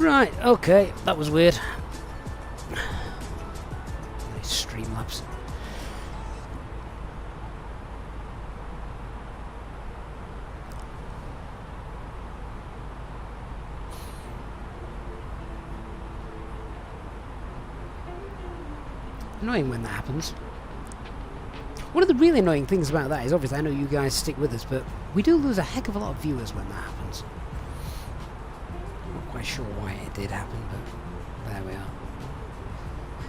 Right, okay, that was weird. Nice Streamlabs. Annoying when that happens. One of the really annoying things about that is, obviously, I know you guys stick with us, but we do lose a heck of a lot of viewers when that happens. Not quite sure why it did happen, but there we are.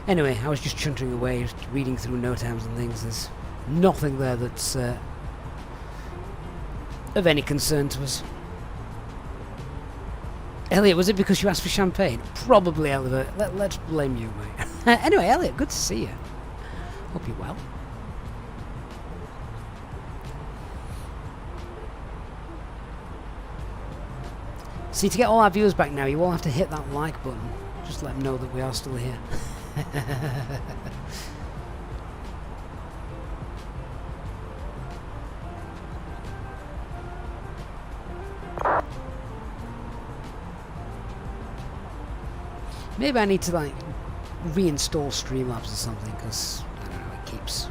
Anyway, I was just chuntering away, just reading through NOTAMs and things. There's nothing there that's of any concern to us. Elliot, was it because you asked for champagne? Probably, Elliot. Let's blame you, mate. Anyway, Elliot, good to see you. Hope you're well. See, to get all our viewers back now, you all have to hit that like button. Just let them know that we are still here. Maybe I need to, like, reinstall Streamlabs or something, because, I don't know, it keeps...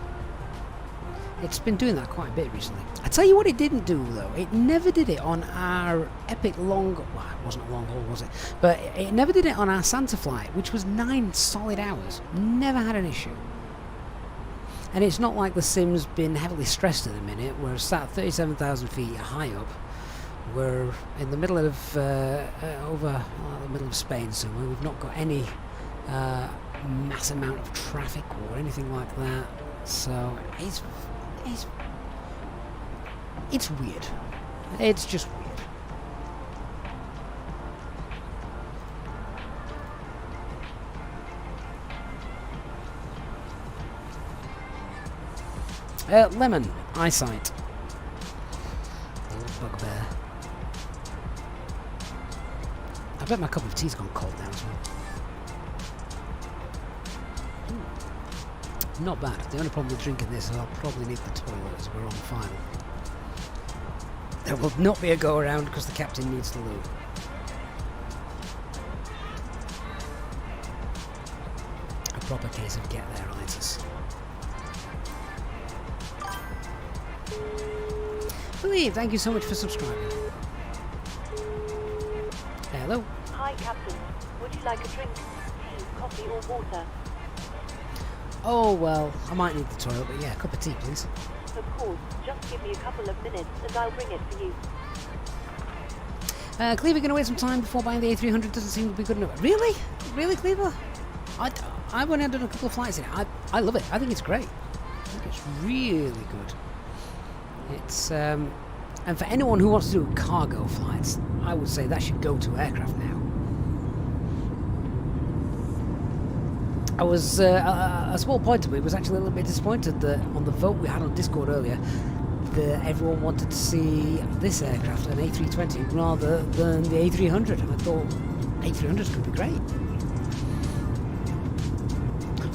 It's been doing that quite a bit recently. I tell you what it didn't do, though. It never did it on our epic long... Well, it wasn't a long haul, was it? But it never did it on our Santa flight, which was 9 solid hours. Never had an issue. And it's not like the sim's been heavily stressed at the minute. We're sat at 37,000 feet high up. We're in the middle of... over the middle of Spain somewhere. We've not got any mass amount of traffic or anything like that. So it's weird. It's just weird. Lemon, eyesight. Old bugbear. I bet my cup of tea's gone cold now as well. Not bad. The only problem with drinking this is I'll probably need the toilet as we're on final. There will not be a go around because the captain needs the loo. A proper case of get there-itis. Believe, thank you so much for subscribing. Hello. Hi, Captain. Would you like a drink, tea, coffee, or water? Oh, well, I might need the toilet, but yeah, a cup of tea, please. Of course, just give me a couple of minutes and I'll bring it for you. Cleaver, going to wait some time before buying the A300. Doesn't seem to be good enough. Really? Really, Cleaver? I've only done a couple of flights in it. I love it. I think it's great. I think it's really good. It's and for anyone who wants to do cargo flights, I would say that should go to aircraft now. I was a small point of me was actually a little bit disappointed that on the vote we had on Discord earlier, that everyone wanted to see this aircraft, an A320, rather than the A300. And I thought A300s could be great.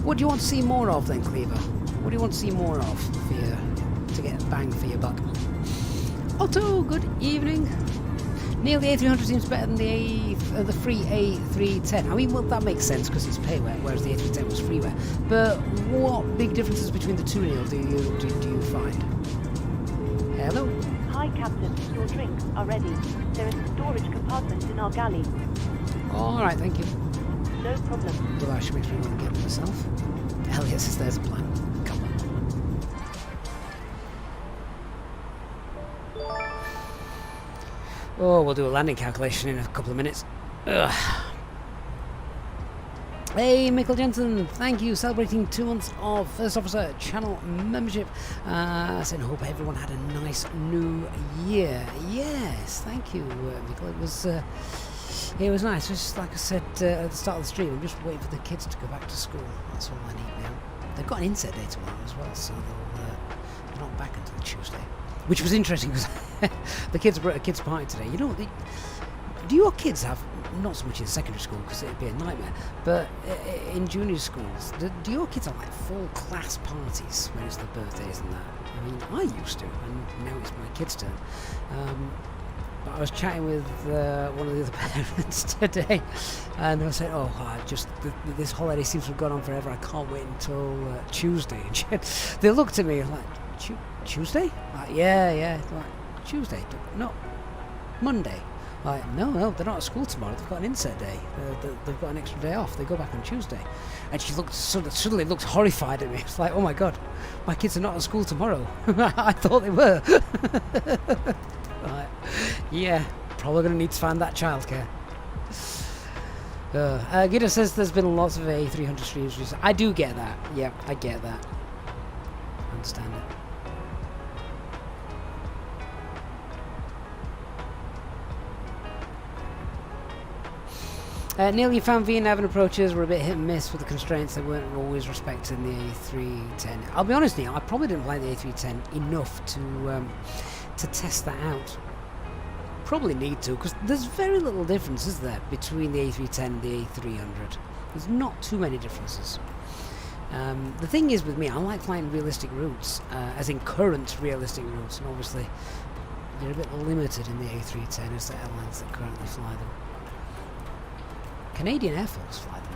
What do you want to see more of then, Cleaver? What do you want to see more of for you, to get a bang for your buck? Otto, good evening. Neil, the A300 seems better than the free A310. I mean, well, that makes sense because it's payware, whereas the A310 was freeware. But what big differences between the two, Neil, do you find? Hello? Hi, Captain. Your drinks are ready. There is a storage compartment in our galley. Alright, thank you. No problem. Well, that should make me want to get them myself. Elliot says there's a plan. Come on. Oh, we'll do a landing calculation in a couple of minutes. Ugh. Hey, Michael Jensen, thank you. Celebrating 2 months of First Officer channel membership. Saying hope everyone had a nice new year. Yes, thank you, Michael. It was nice. Just like I said at the start of the stream, I'm just waiting for the kids to go back to school. That's all I need now. They've got an inset day tomorrow as well, so they're not back until Tuesday. Which was interesting because the kids were at a kids' party today. You know, do your kids have, not so much in secondary school because it'd be a nightmare, but in junior schools, do your kids have like full class parties when it's their birthdays and that? I mean, I used to, and now it's my kids' turn. But I was chatting with one of the other parents today, and they were saying, "Oh, this holiday seems to have gone on forever. I can't wait until Tuesday." And they looked at me like, "Tuesday?" Like, yeah. Like, Tuesday? No, Monday. Like, no, they're not at school tomorrow. They've got an inset day. They've got an extra day off. They go back on Tuesday. And she suddenly looked horrified at me. It's like, oh my god, my kids are not at school tomorrow. I thought they were. Like, yeah, probably going to need to find that childcare. Gita says there's been lots of A300 streams recently. I do get that. Yeah, I get that. I understand it. Neil, you found VNAV and approaches were a bit hit and miss with the constraints. They weren't always respecting the A310. I'll be honest, Neil, I probably didn't play the A310 enough to test that out. Probably need to, because there's very little difference, is there, between the A310 and the A300. There's not too many differences. The thing is with me, I like flying realistic routes, as in current realistic routes, and obviously you're a bit limited in the A310 as the airlines that currently fly them. Canadian Air Force fly them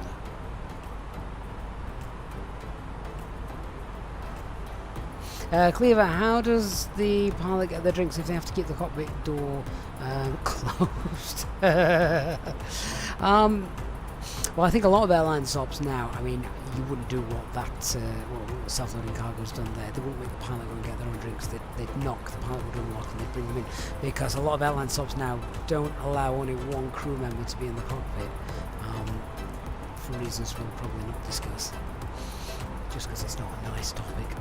though. Cleaver, how does the pilot get their drinks if they have to keep the cockpit door closed? Well, I think a lot of airline stops now, I mean, you wouldn't do what self-loading cargo's done there. They wouldn't make the pilot go and get their own drinks. They'd knock, the pilot would unlock and they'd bring them in. Because a lot of airline stops now don't allow only one crew member to be in the cockpit. For reasons we'll probably not discuss. Just because it's not a nice topic.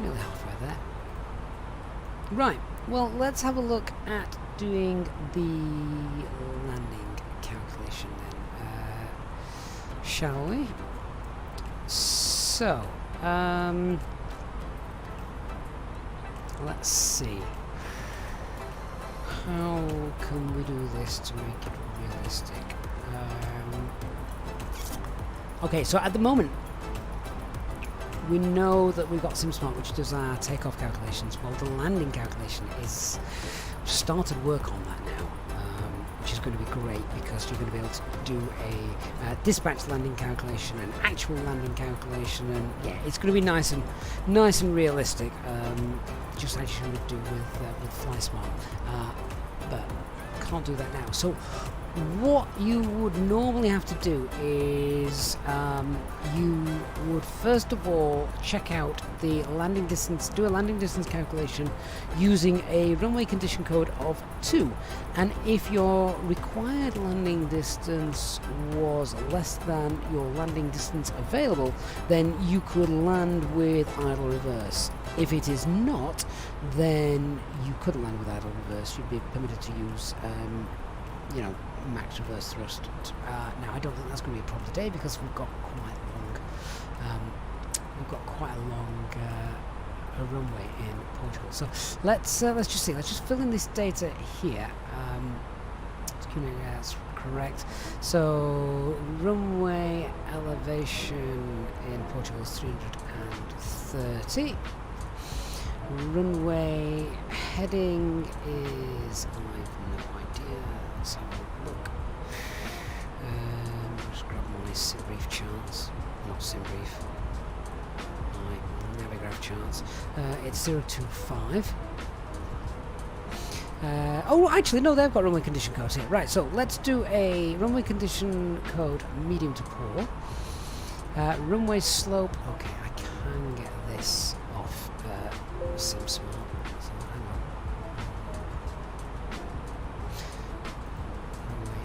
Nearly halfway there. Right, well, let's have a look at doing the landing calculation then, shall we? So, let's see. How can we do this to make it realistic? Okay, so at the moment, we know that we've got SimSmart, which does our takeoff calculations. Well, the landing calculation is started work on that now, which is going to be great because you're going to be able to do a dispatch landing calculation, an actual landing calculation, and yeah, it's going to be nice and realistic, just as you would do with FlySmart. But can't do that now. So what you would normally have to do is you would first of all check out the landing distance, do a landing distance calculation using a runway condition code of 2, and if your required landing distance was less than your landing distance available, then you could land with idle reverse. If it is not, then you couldn't land with idle reverse. You'd be permitted to use you know, max reverse thrust. Now I don't think that's going to be a problem today because we've got quite a long runway in Portugal. So let's just see. Let's just fill in this data here. That's correct. So runway elevation in Portugal is 330. Runway heading is, I've no idea. Let's have a look. Just grab my SimBrief charts. Not SimBrief. My Navigraph charts. It's 025. Oh, actually, no, they've got runway condition codes here. Right, so let's do a runway condition code medium to poor. Runway slope. Okay, I can get this off SimSmart. So hang on. Runway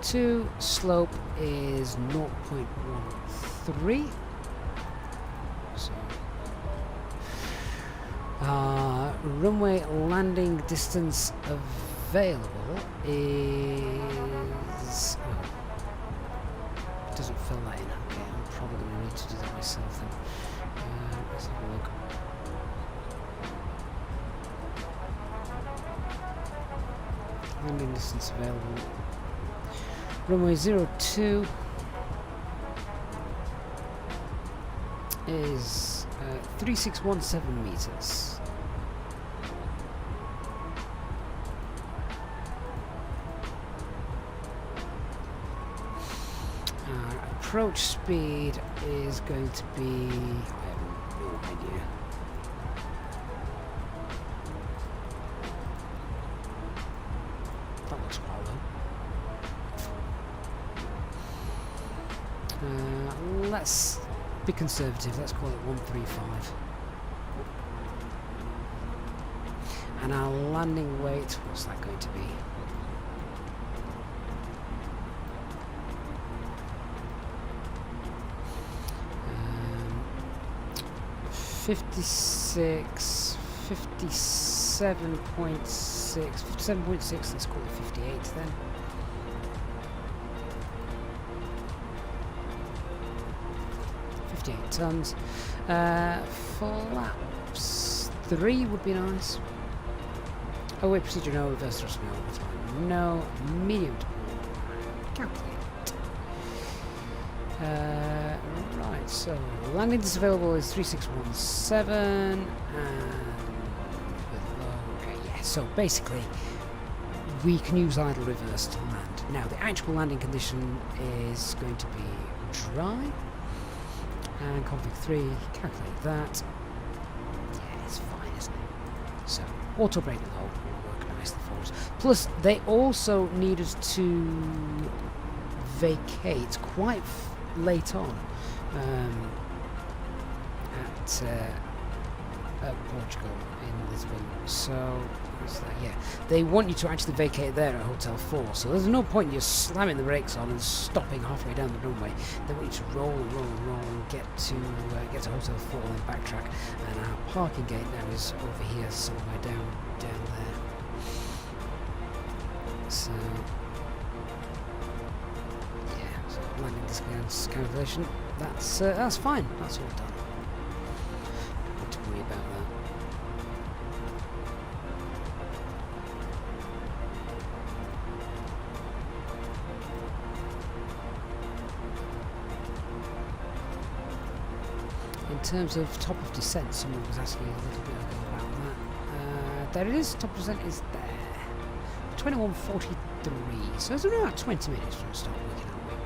02. Slope is 0.13. So runway landing distance available is... oh, it doesn't fill that in. Okay, I'm probably going to need to do that myself then. Let's have a look. Landing distance available. Runway 02 is 3617 meters. Approach speed is going to be, I have no idea. That looks quite low. Let's be conservative, let's call it 135. And our landing weight, what's that going to be? 57.6, let's call it 58 then. Tons. Flaps 3 would be nice. Oh wait, procedure no, reverse thrust no, that's fine. No, medium to calculate. Right, so landing distance available is 3617 and okay, yeah, so basically we can use idle reverse to land. Now the actual landing condition is going to be dry. And config 3, calculate that. Yeah, it's fine, isn't it? So, auto brake low will work nicely for us. Plus, they also need us to vacate quite late on at Portugal in Lisbon. So, what's that? Yeah, they want you to actually vacate there at Hotel 4. So there's no point in you slamming the brakes on and stopping halfway down the runway. They want you to roll and roll and roll and get to Hotel 4 and backtrack. And our parking gate now is over here, somewhere down there. So yeah, so landing distance calculation. That's fine. That's all done. Don't need to worry about that. In terms of top of descent, someone was asking a little bit ago about that. There it is, top of descent is there. 21:43, so it's around about 20 minutes from start working our way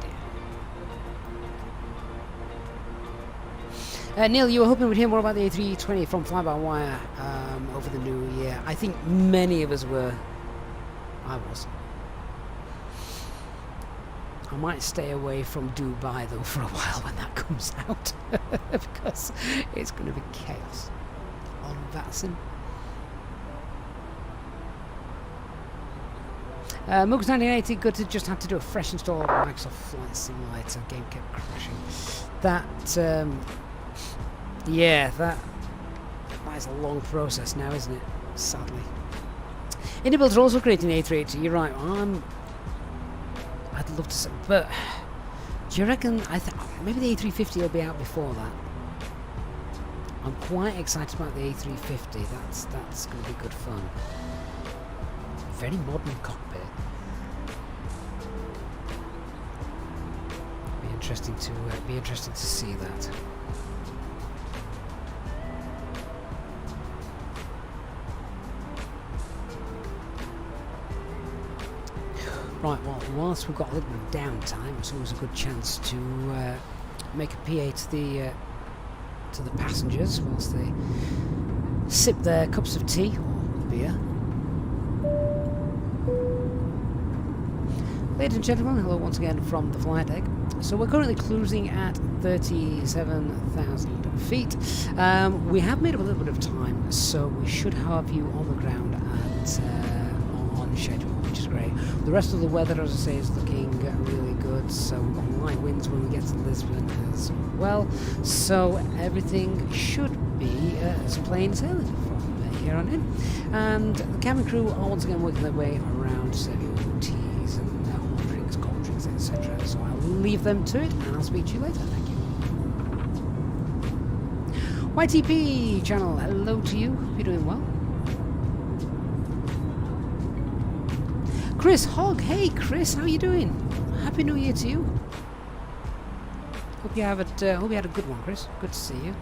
down. Neil, you were hoping we'd hear more about the A320 from FlyByWire over the new year. I think many of us were. I was. I might stay away from Dubai though for a while when that comes out because it's going to be chaos on VATSIM. Moogs 1980, good to just have to do a fresh install of Microsoft Flight Simulator. Game kept crashing. That, yeah, that is a long process now, isn't it? Sadly. Indie Builds are also creating A380. You're right. I'd love to say, but do you reckon? Maybe the A350 will be out before that. I'm quite excited about the A350. That's going to be good fun. Very modern cockpit. Be interesting to see that. Right, well, whilst we've got a little bit of downtime, it's always a good chance to make a PA to the passengers whilst they sip their cups of tea or beer. Ladies and gentlemen, hello once again from the flight deck. So we're currently cruising at 37,000 feet. We have made up a little bit of time, so we should have you on the ground at on schedule, which is great. The rest of the weather, as I say, is looking really good. So we've got light winds when we get to Lisbon as well. So everything should be some plain sailing from here on in. And the cabin crew are once again working their way around serving teas and hot drinks, cold drinks, etc. So I'll leave them to it, and I'll speak to you later. Thank you. YTP channel, hello to you. Hope you're doing well. Chris Hogg, hey Chris, how you doing? Happy New Year to you. Hope you had a good one, Chris. Good to see you.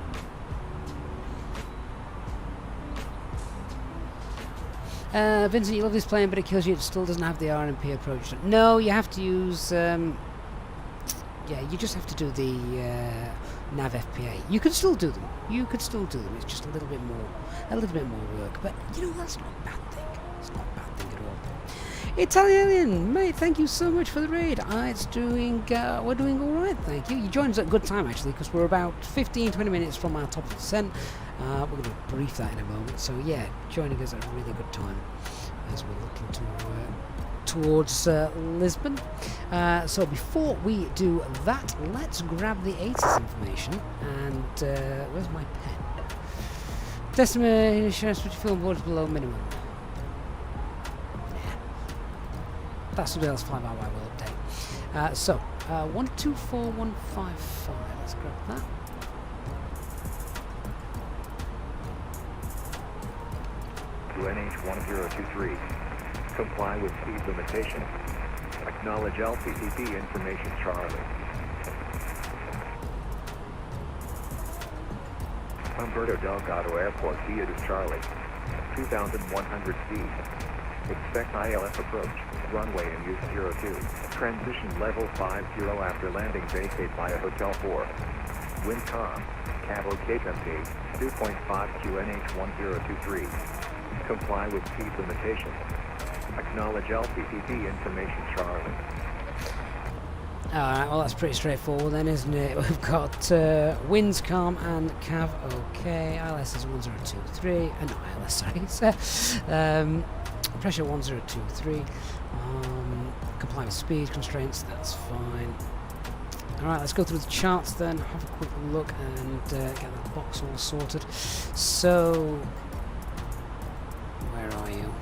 Vincent, you love this plane, but it kills you. It still doesn't have the RMP approach. No, you have to use. Yeah, you just have to do the nav FPA. You could still do them. It's just a little bit more work. But you know, that's not a bad thing. It's not a bad thing at all. Italian, mate, thank you so much for the raid. It's doing. We're doing all right, thank you. You joined us at a good time actually, because we're about 15-20 minutes from our top of descent. We're going to brief that in a moment. So yeah, joining us at a really good time as we're looking towards Lisbon. So before we do that, let's grab the ATIS information. And where's my pen? Destination fuel on board is below minimum. Yeah. That's something else FlyByWire will update. So 124155. Let's grab that. NH1023. Comply with speed limitation. Acknowledge LPCP information, Charlie. Humberto Delgado Airport, via to Charlie. 2,100 feet. Expect ILS approach. Runway and use 02. Transition level 50 after landing. Vacate via Hotel 4. Wind calm. Cabo Cape MD. 2.5 QNH1023. Comply with speed limitation. Acknowledge LPCP information, Charlie. Alright, well that's pretty straightforward then, isn't it? We've got winds calm and cav okay. ILS is 1023, not ILS, sorry. Pressure 1023. Comply with speed constraints, that's fine. Alright, let's go through the charts then, have a quick look and get that box all sorted. So, where are you?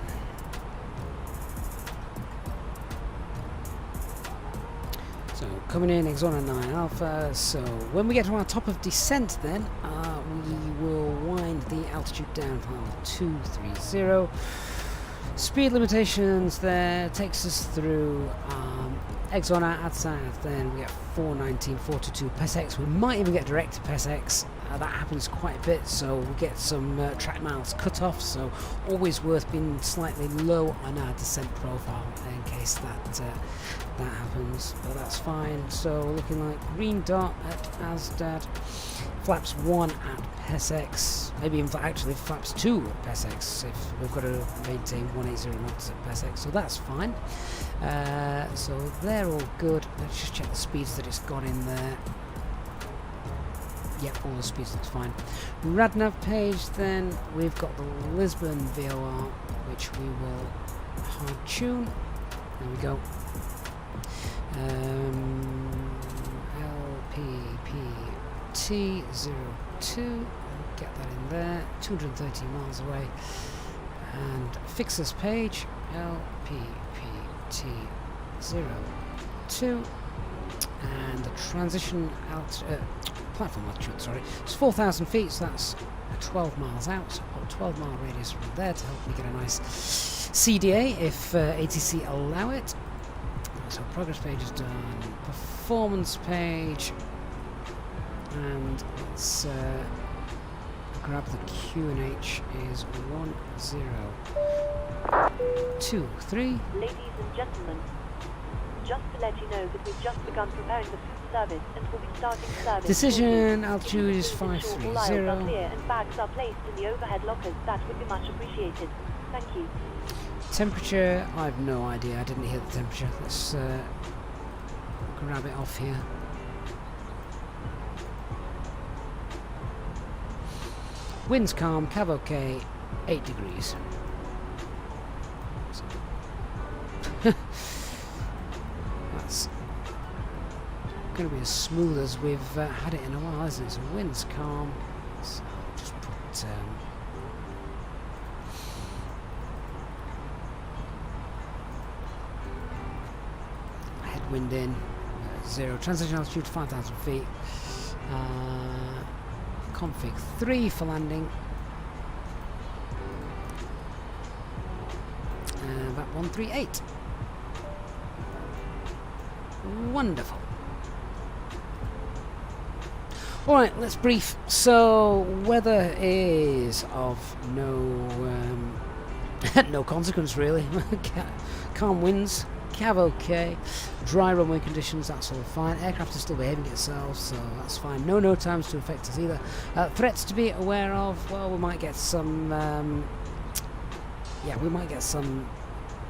So coming in Exona 9 Alpha. So when we get to our top of descent then we will wind the altitude down to 230. Speed limitations there takes us through Exona at south, then we get 419, 422 PSX. We might even get direct to PSX. That happens quite a bit, so we get some track miles cut off, so always worth being slightly low on our descent profile in case that happens, but that's fine. So looking like green dot at Asdad, flaps 1 at PSX, maybe even actually flaps 2 at PSX if we've got to maintain 180 knots at PSX, so that's fine. So they're all good. Let's just check the speeds that it's got in there. Yep, all the speeds looks fine. Radnav page, then we've got the Lisbon VOR, which we will hard tune. There we go. LPPT02, get that in there. 230 miles away. And fixes page, LPPT02, and the transition platform altitude, sorry, it's 4,000 feet, so that's 12 miles out, so I've got a 12-mile radius from there to help me get a nice CDA if ATC allow it. So progress page is done, performance page, and let's grab the QNH is 1023. Ladies and gentlemen, just to let you know that we've just begun preparing the food service and will be starting service. Decision altitude is 530. All aisles are clear and bags are placed in the overhead lockers. That would be much appreciated. Thank you. Temperature, I have no idea. I didn't hear the temperature. Let's grab it off here. Wind's calm, cav okay, 8 degrees. That's going to be as smooth as we've had it in a while, isn't it? So wind's calm. So I'll just put headwind in, 0. Transition altitude 5,000 feet. Config 3 for landing. About 138. Wonderful. Alright, let's brief. So, weather is of no no consequence really. Calm winds, cav okay, dry runway conditions, that's all fine. Aircraft is still behaving itself, so that's fine. No times to affect us either. Threats to be aware of, well, we might get some we might get some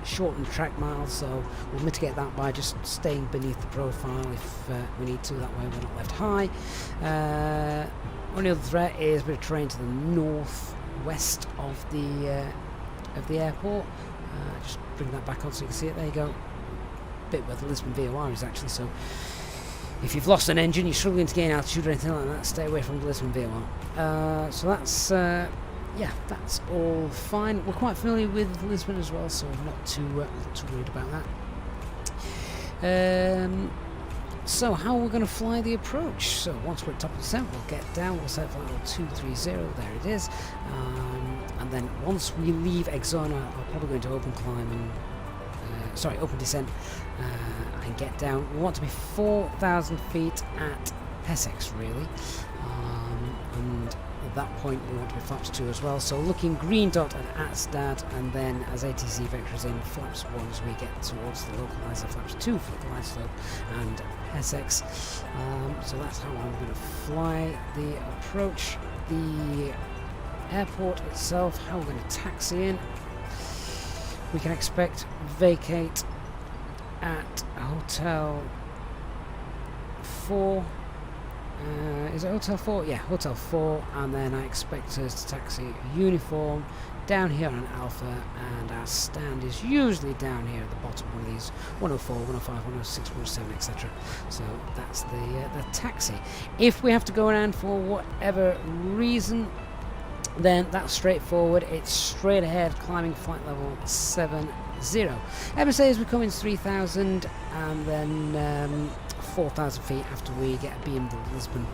shortened track miles, so we'll mitigate that by just staying beneath the profile if we need to, that way we're not left high. Only other threat is a bit of terrain to the northwest of the airport. Just bring that back on so you can see it, there you go. Bit where the Lisbon VOR is actually, so if you've lost an engine, you're struggling to gain altitude or anything like that, stay away from the Lisbon VOR. So that's yeah, that's all fine. We're quite familiar with Lisbon as well, so I'm not too worried about that. So how are we going to fly the approach? So once we're at top of descent, we'll get down, we'll set flight level 230, there it is. And then once we leave Exona, I'll probably go into open climb and open descent and get down. We want to be 4,000 feet at PSX really, and at that point we want to be flaps 2 as well, so looking green dot at ATSTAD, and then as ATC vectors in flaps 1 as we get towards the localizer, flaps 2 for the glide slope and PSX. So that's how I'm going to fly the approach. The airport itself, how we're going to taxi in, we can expect vacate at Hotel 4. Is it Hotel 4? Yeah, Hotel 4, and then I expect us to taxi uniform down here on Alpha, and our stand is usually down here at the bottom, one of these 104, 105, 106, 107, etc. So that's the taxi. If we have to go around for whatever reason, then that's straightforward. It's straight ahead, climbing flight level 70. MSA as we come in 3,000, and then 4,000 feet after we get a beam the Lisbon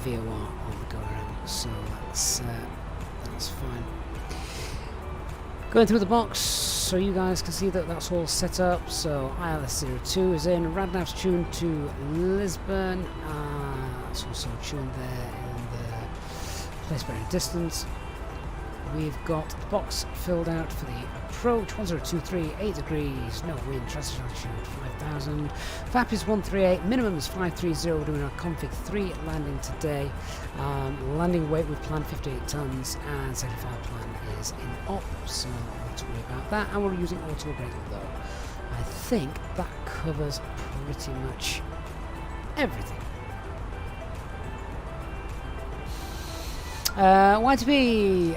VOR on the go around. So that's fine. Going through the box. so you guys can see that that's all set up. So ILS02 is in, Radnav's tuned to Lisbon, that's also tuned there in the place bearing distance. We've got the box filled out for the approach, 1023, 8 degrees, no wind, transition altitude 5000, FAP is 138, minimum is 530, we're doing our config 3 landing today. Landing weight we've planned 58 tons and 75 plan is in op, so not to worry about that, and we're using auto brake though. I think that covers pretty much everything. Y2B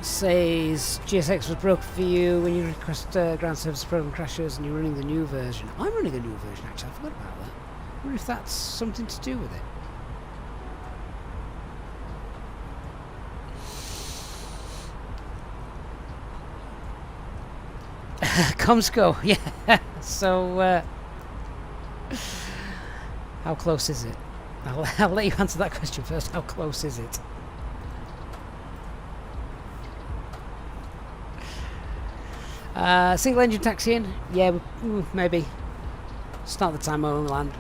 says GSX was broken for you when you request ground service program crashes and you're running the new version. I'm running a new version actually, I forgot about that. I wonder if that's something to do with it. Comsco, yeah. So, how close is it? I'll let you answer that question first. How close is it? Single engine taxiing? Yeah, maybe. Start the timer on the land.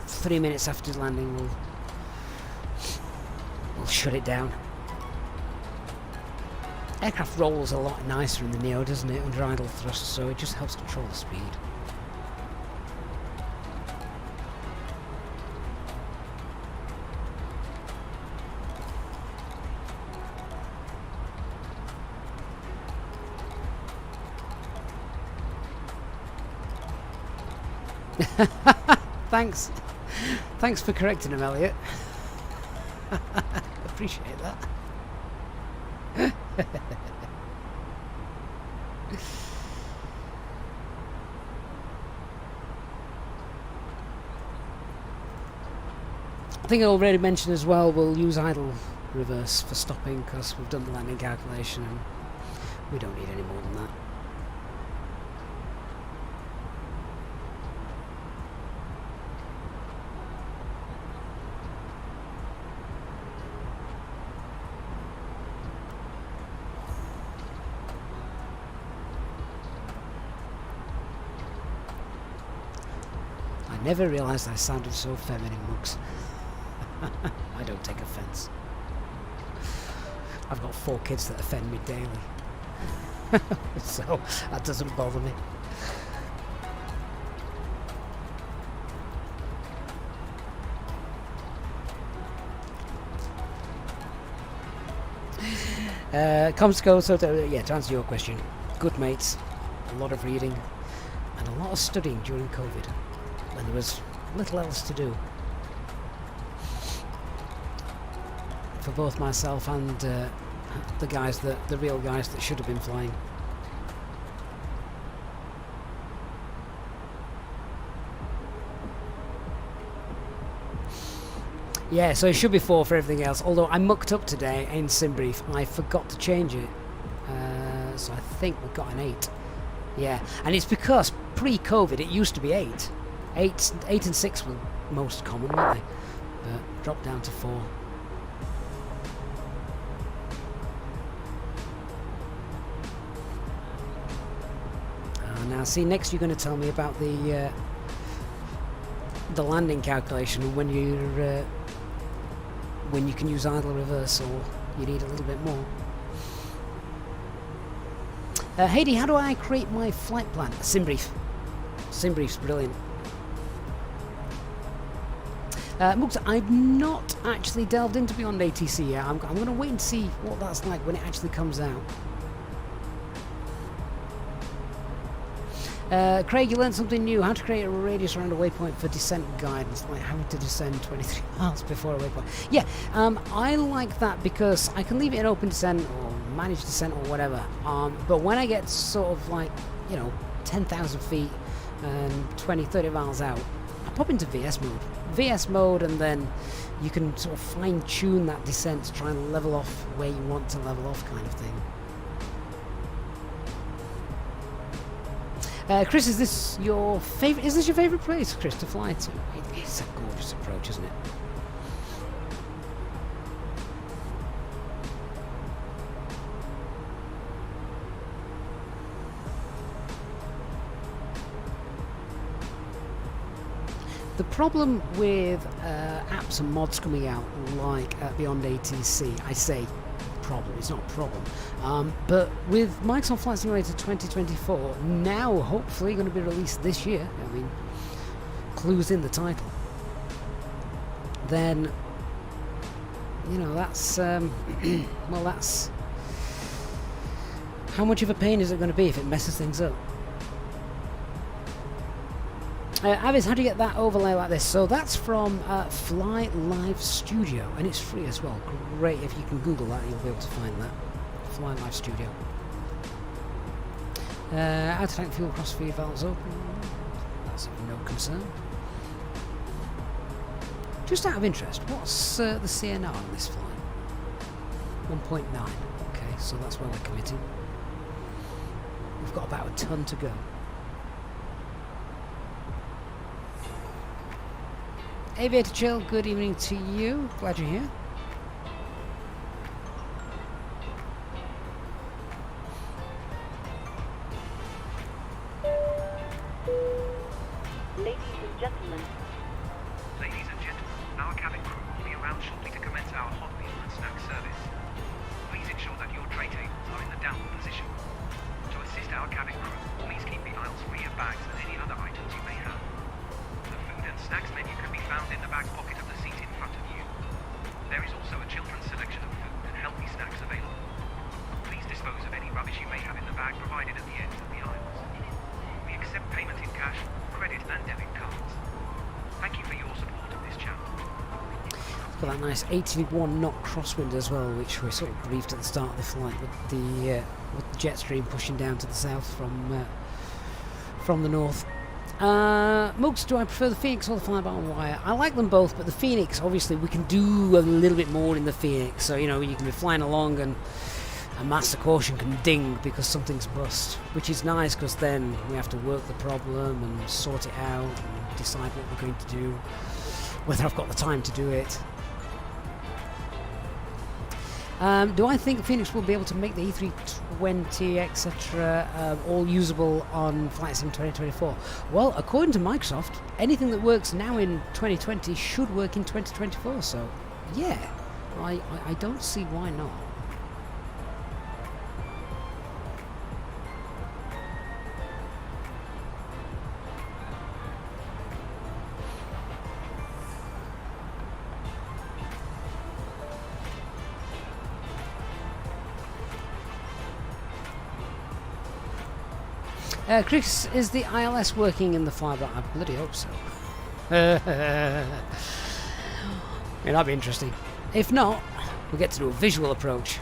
3 minutes after landing, we'll shut it down. Aircraft rolls a lot nicer in the Neo, doesn't it, under idle thrust, so it just helps control the speed. Thanks for correcting him, Elliot. Appreciate that. I think I already mentioned as well we'll use idle reverse for stopping because we've done the landing calculation and we don't need any more than that. I never realised I sounded so feminine, Mugs. I don't take offence. I've got 4 kids that offend me daily. So that doesn't bother me. Comsco, so yeah, to answer your question, good mates, a lot of reading and a lot of studying during COVID when there was little else to do for both myself and the guys the real guys that should have been flying. Yeah, so it should be 4 for everything else, although I mucked up today in SimBrief. I forgot to change it, so I think we've got an 8. Yeah, and it's because pre-COVID it used to be 8. 8 and 6 were most common, weren't they? But dropped down to 4. Now, see, next you're going to tell me about the landing calculation and when you're when you can use idle reverse or you need a little bit more. Heidi, how do I create my flight plan? SimBrief. SimBrief's brilliant. Mugs, I've not actually delved into Beyond ATC yet. I'm going to wait and see what that's like when it actually comes out. Craig, you learned something new. How to create a radius around a waypoint for descent guidance, like having to descend 23 miles before a waypoint. Yeah, I like that because I can leave it in open descent or manage descent or whatever. But when I get sort of like, 10,000 feet and 20, 30 miles out, I pop into VS mode. VS mode, and then you can sort of fine tune that descent to try and level off where you want to level off, kind of thing. Chris, is this your favourite? Is this your favourite place, Chris, to fly to? It's a gorgeous approach, isn't it? the problem with apps and mods coming out like Beyond ATC, I say problem, it's not a problem, but with Microsoft Flight Simulator 2024 now hopefully going to be released this year, I mean, clues in the title, then, you know, that's, well, that's, how much of a pain is it going to be if it messes things up? Avis, how do you get that overlay like this? So that's from Fly Live Studio, and it's free as well. Great, if you can Google that, you'll be able to find that. Fly Live Studio. Out of tank fuel cross feed valves open. That's of no concern. Just out of interest, what's the CNR on this flight? 1.9. Okay, so that's where we're committing. We've got about a ton to go. Aviator Chill, good evening to you. Glad you're here. Ladies and gentlemen. Ladies and gentlemen, our cabin crew will be around shortly to commence our hot meal and snack service. Please ensure that your tray tables are in the downward position. To assist our cabin crew, please keep the aisles free of bags and any other items you may have. The food and snacks menu can be found in the back pocket of the seat in front of you. There is also a children's selection of food and healthy snacks available. Please dispose of any rubbish you may have in the bag provided at the ends of the aisles. We accept payment in cash, credit and debit cards. Thank you for your support of this channel. Got that nice 81 knot crosswind as well, which we sort of briefed at the start of the flight with the jet stream pushing down to the south from the north. Mugs, do I prefer the Phoenix or the FlyByWire? I like them both, but the Phoenix, obviously, we can do a little bit more in the Phoenix. So, you know, you can be flying along and a master caution can ding because something's bust, which is nice because then we have to work the problem and sort it out and decide what we're going to do, whether I've got the time to do it. Do I think Phoenix will be able to make the A320, etc. All usable on Flight Sim 2024? Well, according to Microsoft, anything that works now in 2020 should work in 2024, so yeah, I don't see why not. Chris, is the ILS working in the FlyBy? I bloody hope so. Yeah, that'd be interesting. If not, we'll get to do a visual approach.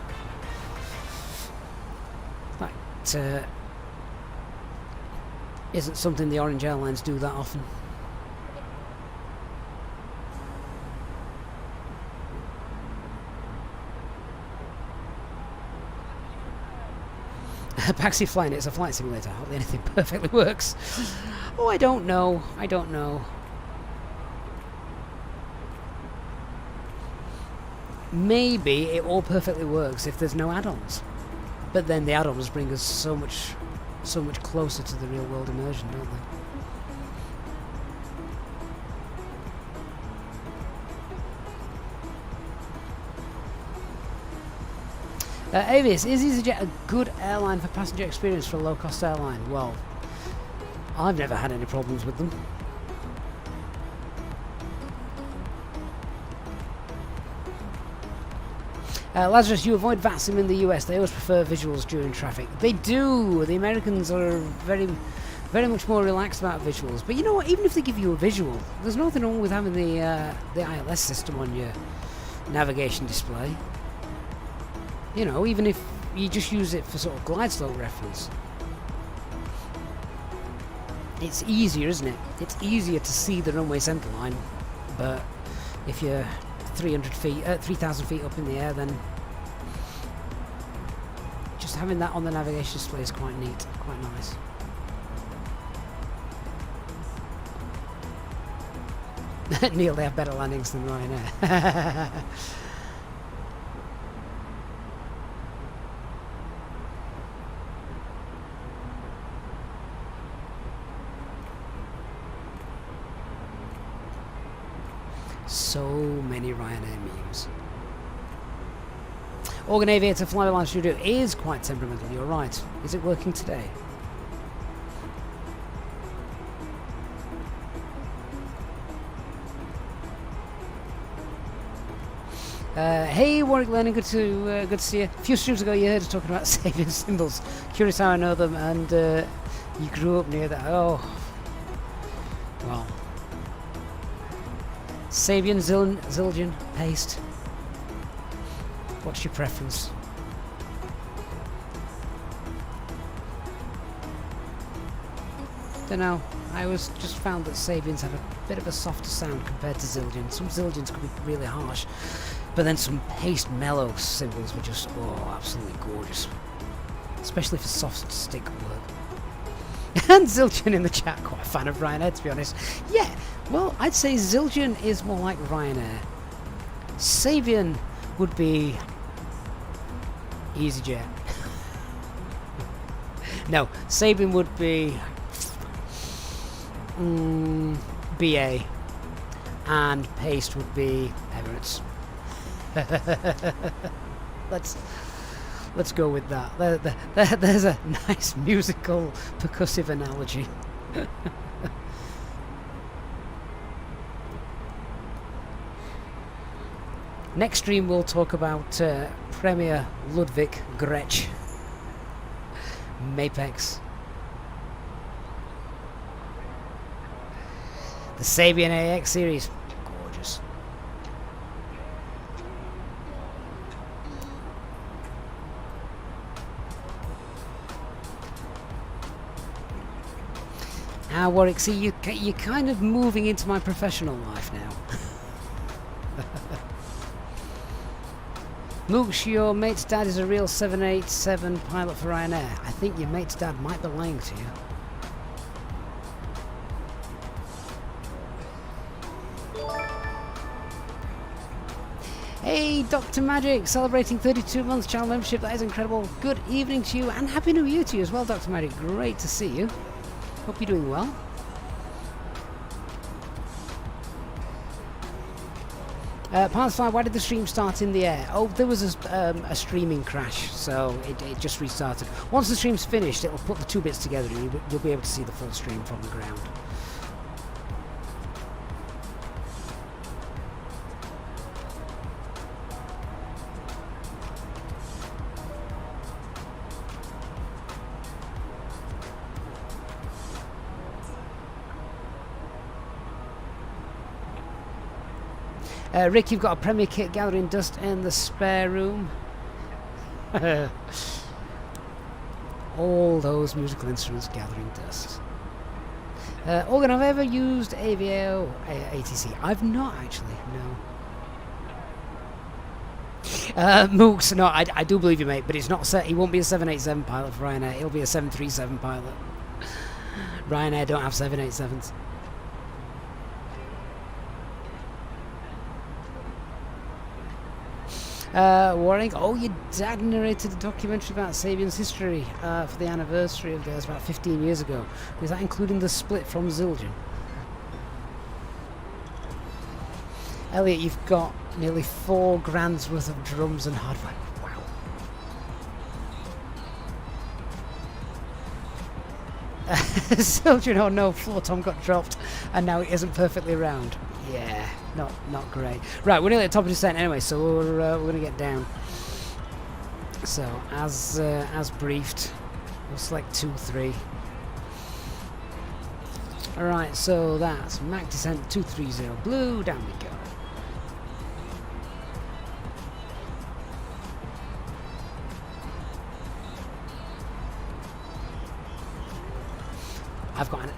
That isn't something the Orange Airlines do that often. Paxi flying, it's a flight simulator. Hardly anything perfectly works. Oh, I don't know. I don't know. Maybe it all perfectly works if there's no add-ons. But then the add-ons bring us so much closer to the real world immersion, don't they? Avis, is EasyJet a good airline for passenger experience for a low-cost airline? Well, I've never had any problems with them. Lazarus, you avoid VATSIM in the US. They always prefer visuals during traffic. They do. The Americans are very much more relaxed about visuals. But you know what? Even if they give you a visual, there's nothing wrong with having the ILS system on your navigation display. You know, even if you just use it for sort of glide slope reference. It's easier, isn't it? It's easier to see the runway centerline, but if you're 3,000 feet up in the air, then just having that on the navigation display is quite neat, quite nice. Neil, they have better landings than Ryanair. So many Ryanair memes. Organ Aviator FlyByWire Studio is quite temperamental, you're right. Is it working today? Hey Warwick Learning, good to see you. A few streams ago you heard us talking about Sabian symbols. Curious how I know them, and you grew up near that. Oh, well. Sabian, Zildjian, paste. What's your preference? Don't know. I always just found that Sabians have a bit of a softer sound compared to Zildjian. Some Zildjians could be really harsh, but then some paste mellow symbols were just, oh, absolutely gorgeous. Especially for soft stick work. And Zildjian in the chat, quite a fan of Ryanair, to be honest. Yeah, well, I'd say Zildjian is more like Ryanair. Sabian would be Easyjet. No, Sabian would be BA, and paste would be Emirates. Let's go with that. There's a nice musical percussive analogy. Next stream we'll talk about Premier Ludwig Gretsch, Mapex, the Sabian AX series, gorgeous. Warwick, see, you're kind of moving into my professional life now. Mooks, your mate's dad is a real 787 pilot for Ryanair. I think your mate's dad might be lying to you. Hey, Dr. Magic, celebrating 32 months channel membership. That is incredible. Good evening to you, and Happy New Year to you as well, Dr. Magic. Great to see you. Hope you're doing well. Pansfly, why did the stream start in the air? Oh, there was a streaming crash, so it just restarted. Once the stream's finished, it'll put the two bits together and you'll be able to see the full stream from the ground. Rick, you've got a Premier kit gathering dust in the spare room. All those musical instruments gathering dust. Organ, have I ever used AVO ATC? I've not actually, no. Mooks, no, I do believe you, mate, but it's not set. He won't be a 787 pilot for Ryanair. He'll be a 737 pilot. Ryanair don't have 787s. Warwick, oh, your dad narrated a documentary about Sabian's history for the anniversary of theirs about 15 years ago. Was that including the split from Zildjian? Elliot, you've got nearly 4 grand's worth of drums and hardware. Wow. Zildjian, oh no, floor tom got dropped and now it isn't perfectly round. Yeah, not great. Right, we're nearly at the top of the descent anyway, so we're going to get down. So, as briefed, we'll select 2-3. Alright, so that's Mac descent 230 blue, down we go.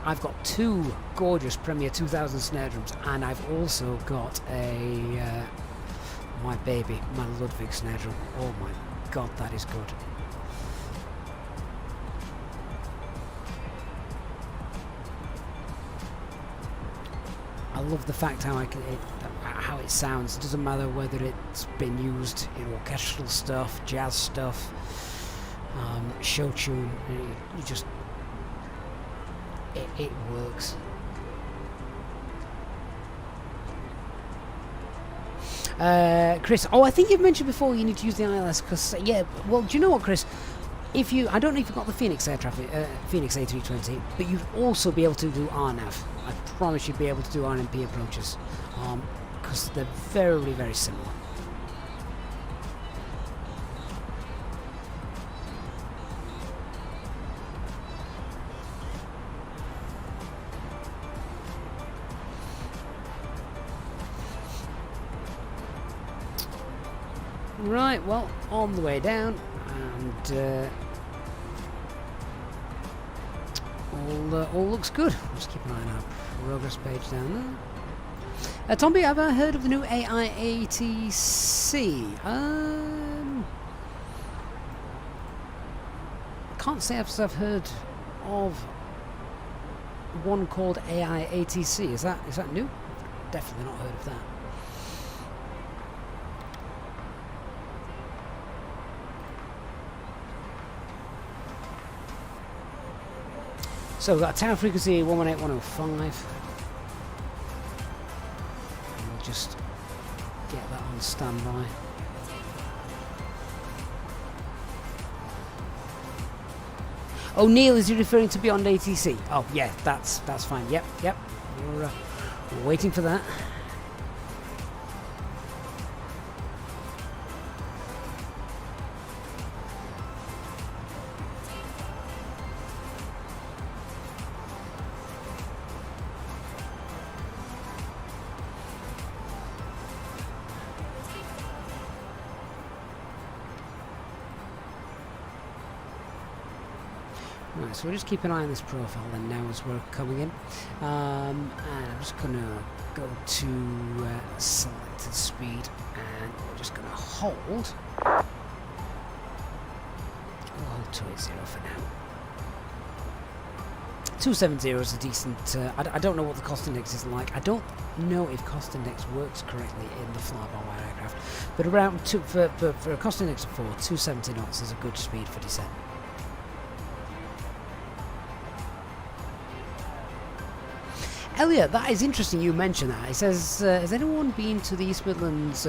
I've got 2 gorgeous Premier 2000 snare drums, and I've also got a my baby, my Ludwig snare drum. Oh my god, that is good. I love the fact how how it sounds. It doesn't matter whether it's been used in orchestral stuff, jazz stuff, show tune. You just it works. Chris, oh, I think you've mentioned before you need to use the ILS because, yeah, well, do you know what, Chris? If you, I don't know if you've got the Phoenix air traffic, Phoenix A320, but you'd also be able to do RNAV. I promise you'd be able to do RNP approaches because they're very, very similar. Right, well, on the way down, and all looks good. Just keep an eye on our progress page down there. Tomby, have I heard of the new AIATC? Can't say I've heard of one called AIATC. Is that new? Definitely not heard of that. So we've got a tower frequency 118105. And we'll just get that on standby. Oh, Neil, is he referring to beyond ATC? Oh, yeah, that's fine. Yep. We're waiting for that. Right, so we'll just keep an eye on this profile then now as we're coming in. And I'm just going to go to selected speed and we're just going to hold. We'll hold 280 for now. 270 is a decent, I don't know what the cost index is like. I don't know if cost index works correctly in the fly-by-wire aircraft, but around for a cost index of 4, 270 knots is a good speed for descent. Elliot, that is interesting you mentioned that. It says, has anyone been to the East Midlands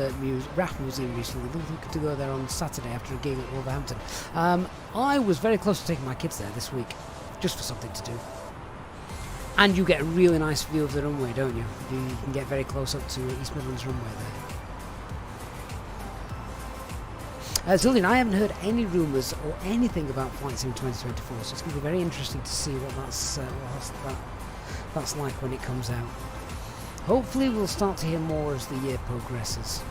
RAF Museum recently? Looking to go there on Saturday after a gig at Wolverhampton. I was very close to taking my kids there this week, just for something to do. And you get a really nice view of the runway, don't you? You can get very close up to East Midlands runway there. Zillion, I haven't heard any rumours or anything about Flight Sim 2024, so it's going to be very interesting to see what that's like when it comes out. Hopefully we'll start to hear more as the year progresses.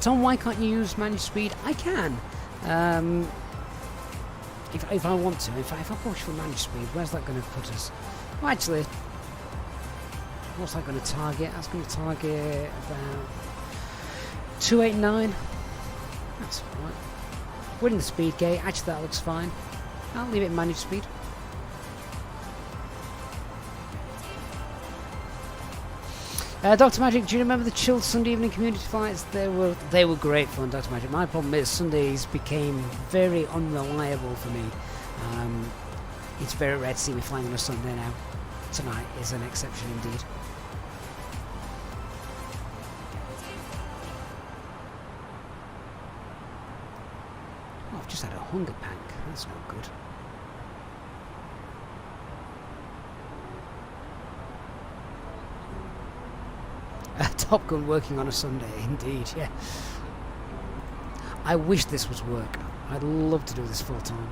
Tom, why can't you use managed speed? I can. If I want to. If I push for managed speed, where's that going to put us? Well, actually, what's that going to target? That's going to target about 289. That's alright. We're in the speed gate. Actually, that looks fine. I'll leave it managed speed. Dr. Magic, do you remember the chilled Sunday evening community flights? They were great fun, Dr. Magic. My problem is Sundays became very unreliable for me. It's very rare to see me flying on a Sunday now. Tonight is an exception indeed. Oh, I've just had a hunger pang. That's not good. Top Gun working on a Sunday, indeed, yeah. I wish this was work. I'd love to do this full time.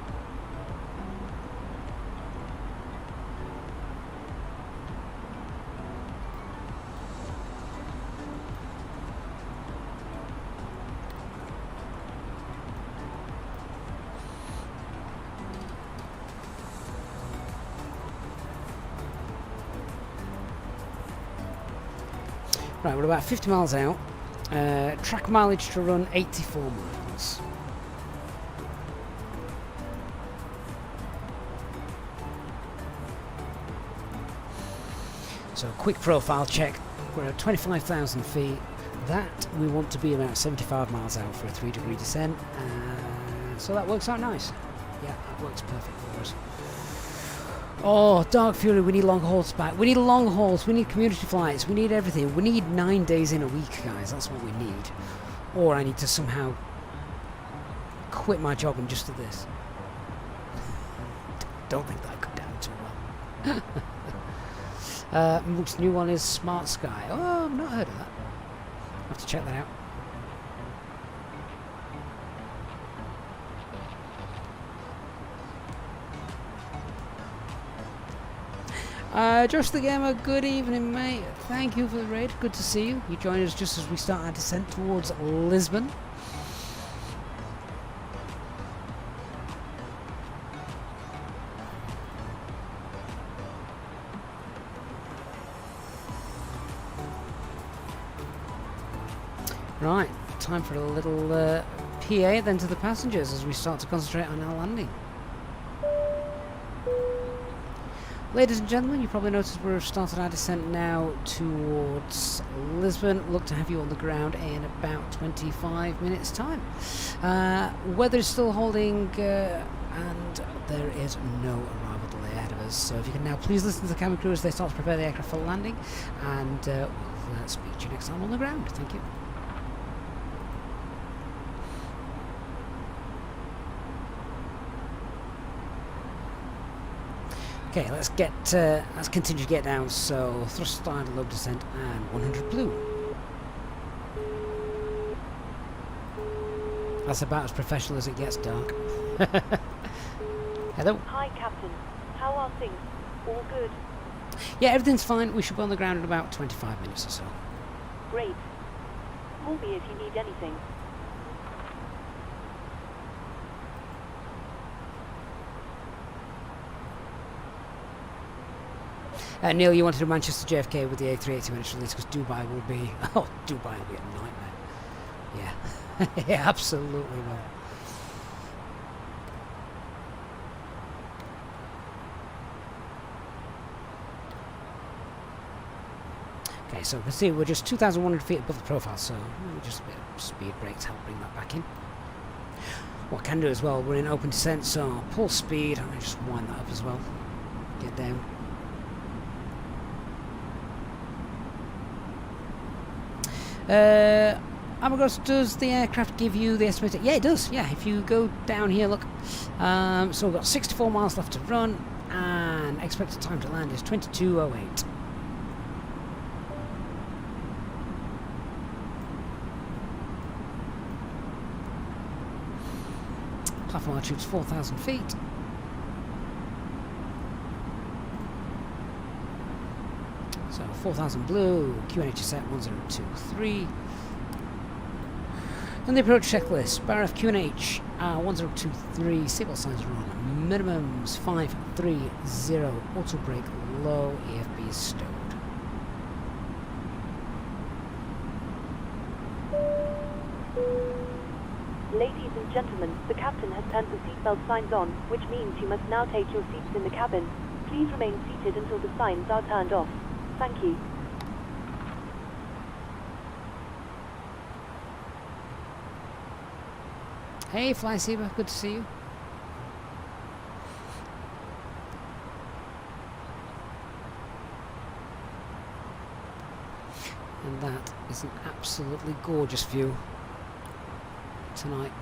Right, we're about 50 miles out. Track mileage to run 84 miles. So, quick profile check. We're at 25,000 feet. That we want to be about 75 miles out for a 3-degree descent. So that works out nice. Yeah, that works perfect for us. Oh, Dark Fury, we need long hauls back. We need long hauls, we need community flights, we need everything. We need 9 days in a week, guys. That's what we need. Or I need to somehow quit my job and just do this. Don't think that could go down too well. Mook's new one is Smart Sky. Oh, I've not heard of that. I'll have to check that out. Josh the Gamer, good evening, mate. Thank you for the raid. Good to see you. You joined us just as we start our descent towards Lisbon. Right, time for a little PA then to the passengers as we start to concentrate on our landing. Ladies and gentlemen, you probably noticed we've started our descent now towards Lisbon. Look to have you on the ground in about 25 minutes time. Weather is still holding and there is no arrival delay ahead of us. So if you can now please listen to the cabin crew as they start to prepare the aircraft for landing, and we'll speak to you next time on the ground. Thank you. Okay, let's continue to get down. So thrust start, low descent, and 100 blue. That's about as professional as it gets, Dark. Hello. Hi, Captain. How are things? All good? Yeah, everything's fine. We should be on the ground in about 25 minutes or so. Great. Call me if you need anything. Neil, you wanted to Manchester JFK with the A380NX release because Dubai will be... Oh, Dubai will be a nightmare. Yeah. Yeah, absolutely will. Okay, so you can see we're just 2,100 feet above the profile, so just a bit of speed brakes help bring that back in. What I can do as well, we're in open descent, so I'll pull speed, and just wind that up as well. Get down. Amagos, does the aircraft give you the estimated? Yeah, it does. Yeah, if you go down here, look. So we've got 64 miles left to run, and expected time to land is 22:08. Platform altitude's 4,000 feet. So 4,000 blue, QNH is set 1023. And the approach checklist, BARF QNH 1023, seatbelt signs are on, minimums 530, auto brake low, EFB is stowed. Ladies and gentlemen, the captain has turned the seatbelt signs on, which means you must now take your seats in the cabin. Please remain seated until the signs are turned off. Thank you. Hey, FlySeaber, good to see you. And that is an absolutely gorgeous view tonight.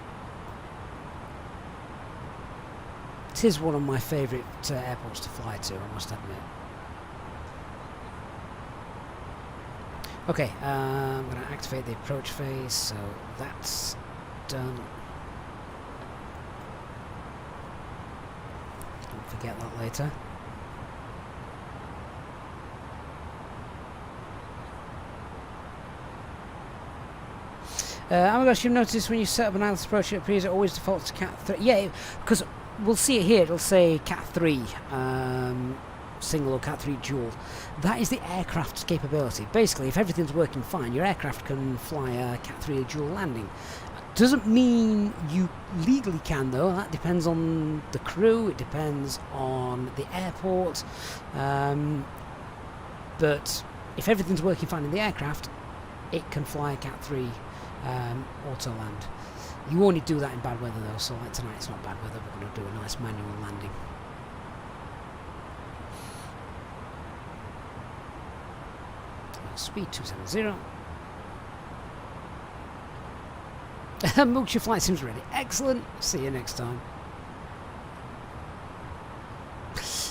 It is one of my favourite airports to fly to, I must admit. Okay, I'm going to activate the approach phase, so that's done. Don't forget that later. Oh my gosh, you've noticed when you set up an IELTS approach, it appears it always defaults to Cat 3. Yeah, because we'll see it here, it'll say Cat 3. Single or Cat 3 dual. That is the aircraft's capability. Basically, if everything's working fine, your aircraft can fly a Cat 3 dual landing. Doesn't mean you legally can, though. That depends on the crew, it depends on the airport. But if everything's working fine in the aircraft, it can fly a Cat 3 auto land. You only do that in bad weather though, so like tonight it's not bad weather, we're going to do a nice manual landing. Speed 270. Mooks, your flight sim's ready. Excellent. See you next time.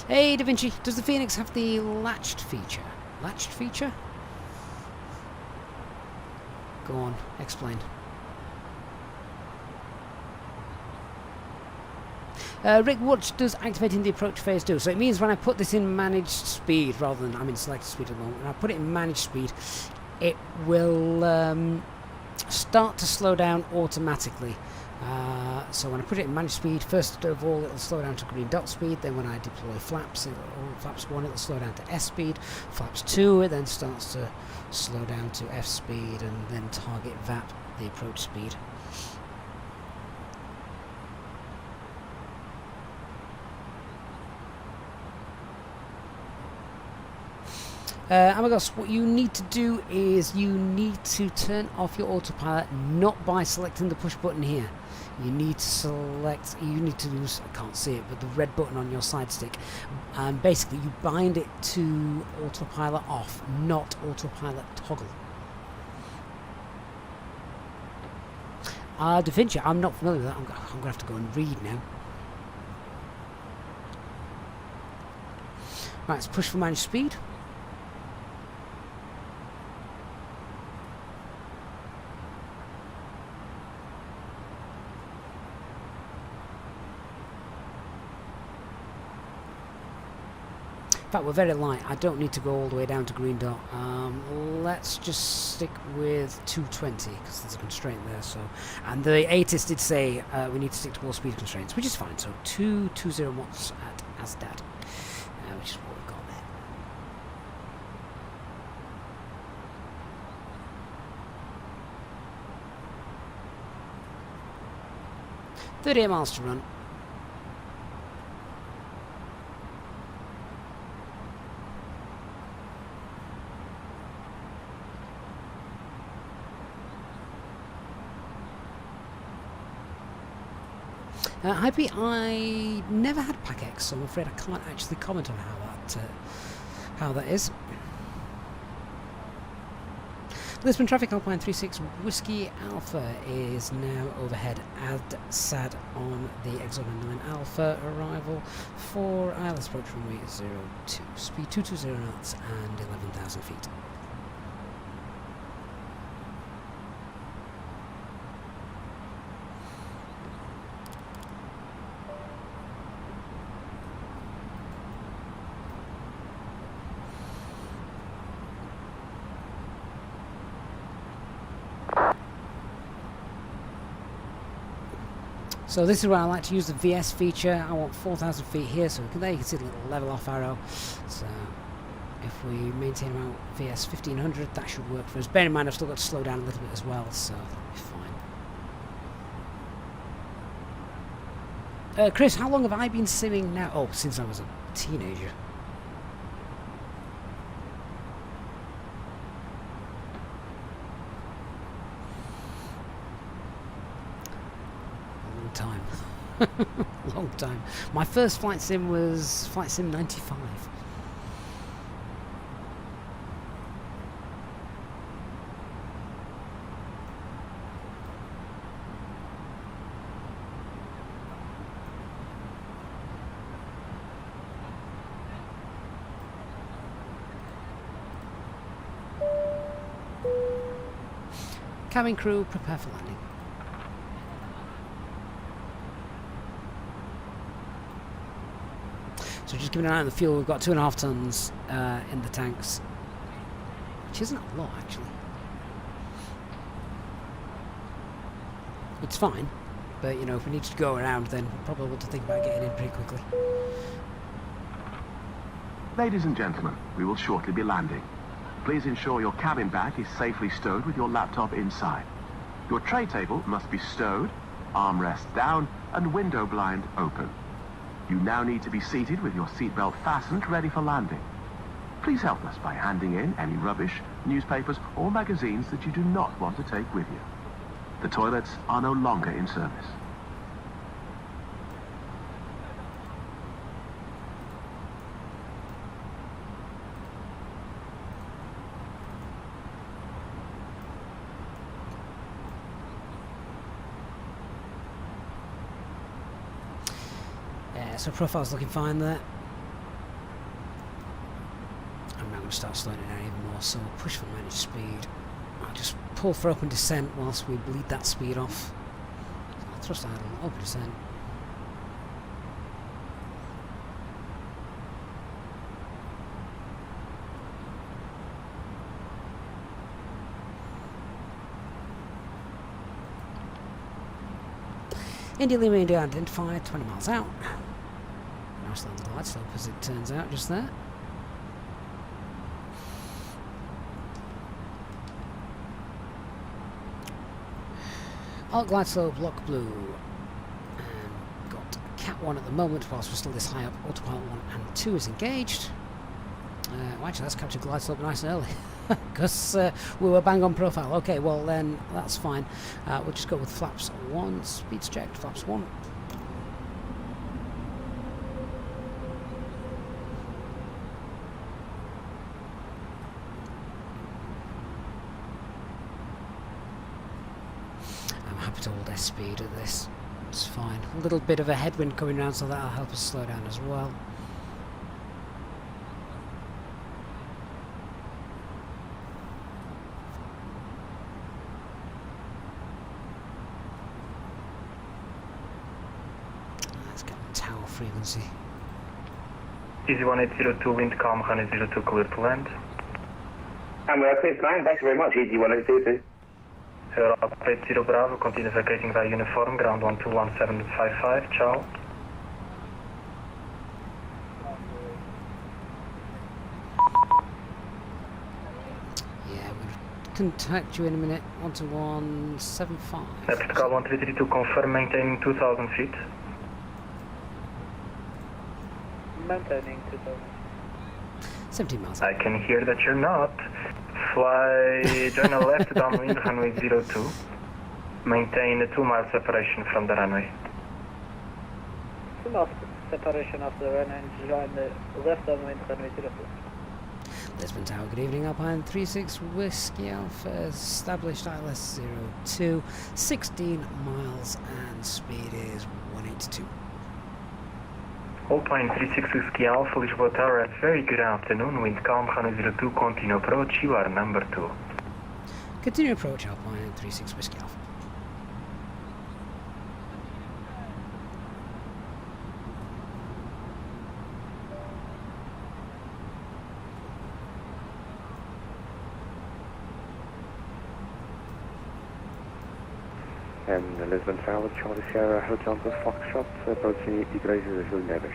Hey, Da Vinci, does the Phoenix have the latched feature? Latched feature? Go on, explain. Rick, what does activating the approach phase do? So it means when I put this in managed speed, rather than I'm in selected speed at the moment, when I put it in managed speed, it will start to slow down automatically. So when I put it in managed speed, first of all it'll slow down to green dot speed, then when I deploy flaps, flaps 1 it'll slow down to S speed, flaps 2 it then starts to slow down to F speed, and then target VAP, the approach speed. Amigos, what you need to do is you need to turn off your autopilot, not by selecting the push button here. You need to select, you need to use, I can't see it, but the red button on your side stick. And basically you bind it to autopilot off, not autopilot toggle. Da Vinci, I'm not familiar with that. I'm going to have to go and read now. Right, let's push for managed speed. In fact, we're very light. I don't need to go all the way down to green dot. Let's just stick with 220 because there's a constraint there. So, and the ATIS did say we need to stick to all speed constraints, which is fine. So 220 knots at ASDAT, which is what we've got there. 38 miles to run. Hi Pete, I never had Pack X, so I'm afraid I can't actually comment on how that is. Lisbon traffic, Alpine 36 Whiskey Alpha is now overhead. ADSAD on the Exoner 9 Alpha arrival for ILS approach runway 02, speed 220 knots and 11,000 feet. So this is where I like to use the VS feature. I want 4,000 feet here, so there you can see the little level off arrow. So if we maintain about VS 1500, that should work for us. Bear in mind I've still got to slow down a little bit as well, so that'll be fine. Chris, how long have I been simming now? Oh, since I was a teenager. Long time. My first flight sim was Flight Sim 95. Cabin crew, prepare for landing. So just giving an eye on the fuel, we've got 2.5 tons in the tanks, which isn't a lot actually. It's fine, but you know, if we need to go around, then we'll probably want to think about getting in pretty quickly. Ladies and gentlemen, we will shortly be landing. Please ensure your cabin bag is safely stowed with your laptop inside. Your tray table must be stowed, armrest down, and window blind open. You now need to be seated with your seatbelt fastened, ready for landing. Please help us by handing in any rubbish, newspapers, or magazines that you do not want to take with you. The toilets are no longer in service. So profile's looking fine there. I'm now going to start slowing it down even more, so push for managed speed. I'll just pull for open descent whilst we bleed that speed off. So I'll thrust idle, open descent. India Lima India identified, 20 miles out. Nice long glide slope as it turns out just there. Alt glide slope, lock blue. And got Cat 1 at the moment whilst we're still this high up. Autopilot 1 and 2 is engaged. Well, actually, let's capture glide slope nice and early. Because we were bang on profile. Okay, well then that's fine. We'll just go with flaps 1. Speeds checked, flaps 1. I'm happy to hold S speed at this. It's fine. A little bit of a headwind coming around, so that'll help us slow down as well. Frequency. Easy 1802, wind calm, 102 clear to land. And we're clear to land, thank you very much, Easy 1802. Europe 80 Bravo, continue vacating via uniform, ground 121755, ciao. Yeah, we'll contact you in a minute, 12175. Epic call 1332, confirm maintaining 2000 feet. Maintaining 2000. 17 miles. I can hear that you're not. Fly journal left downwind runway 02. Maintain a 2 mile separation from the runway. 2 miles separation of the runway and join the left downwind runway 02. Lisbon Tower, good evening. Alpine 36 Whiskey Alpha, established ILS 02, 16 miles and speed is 182. Alpine 36 Whiskey Alpha, Lisbon Tower, very good afternoon, wind calm, 102, continue approach, you are number 2. Continue approach, Alpine 36 Whiskey Alpha. And the Lisbon Tower, Charlie Sierra, Hotel Foxtrot, approaching Igreja de Rio Neves.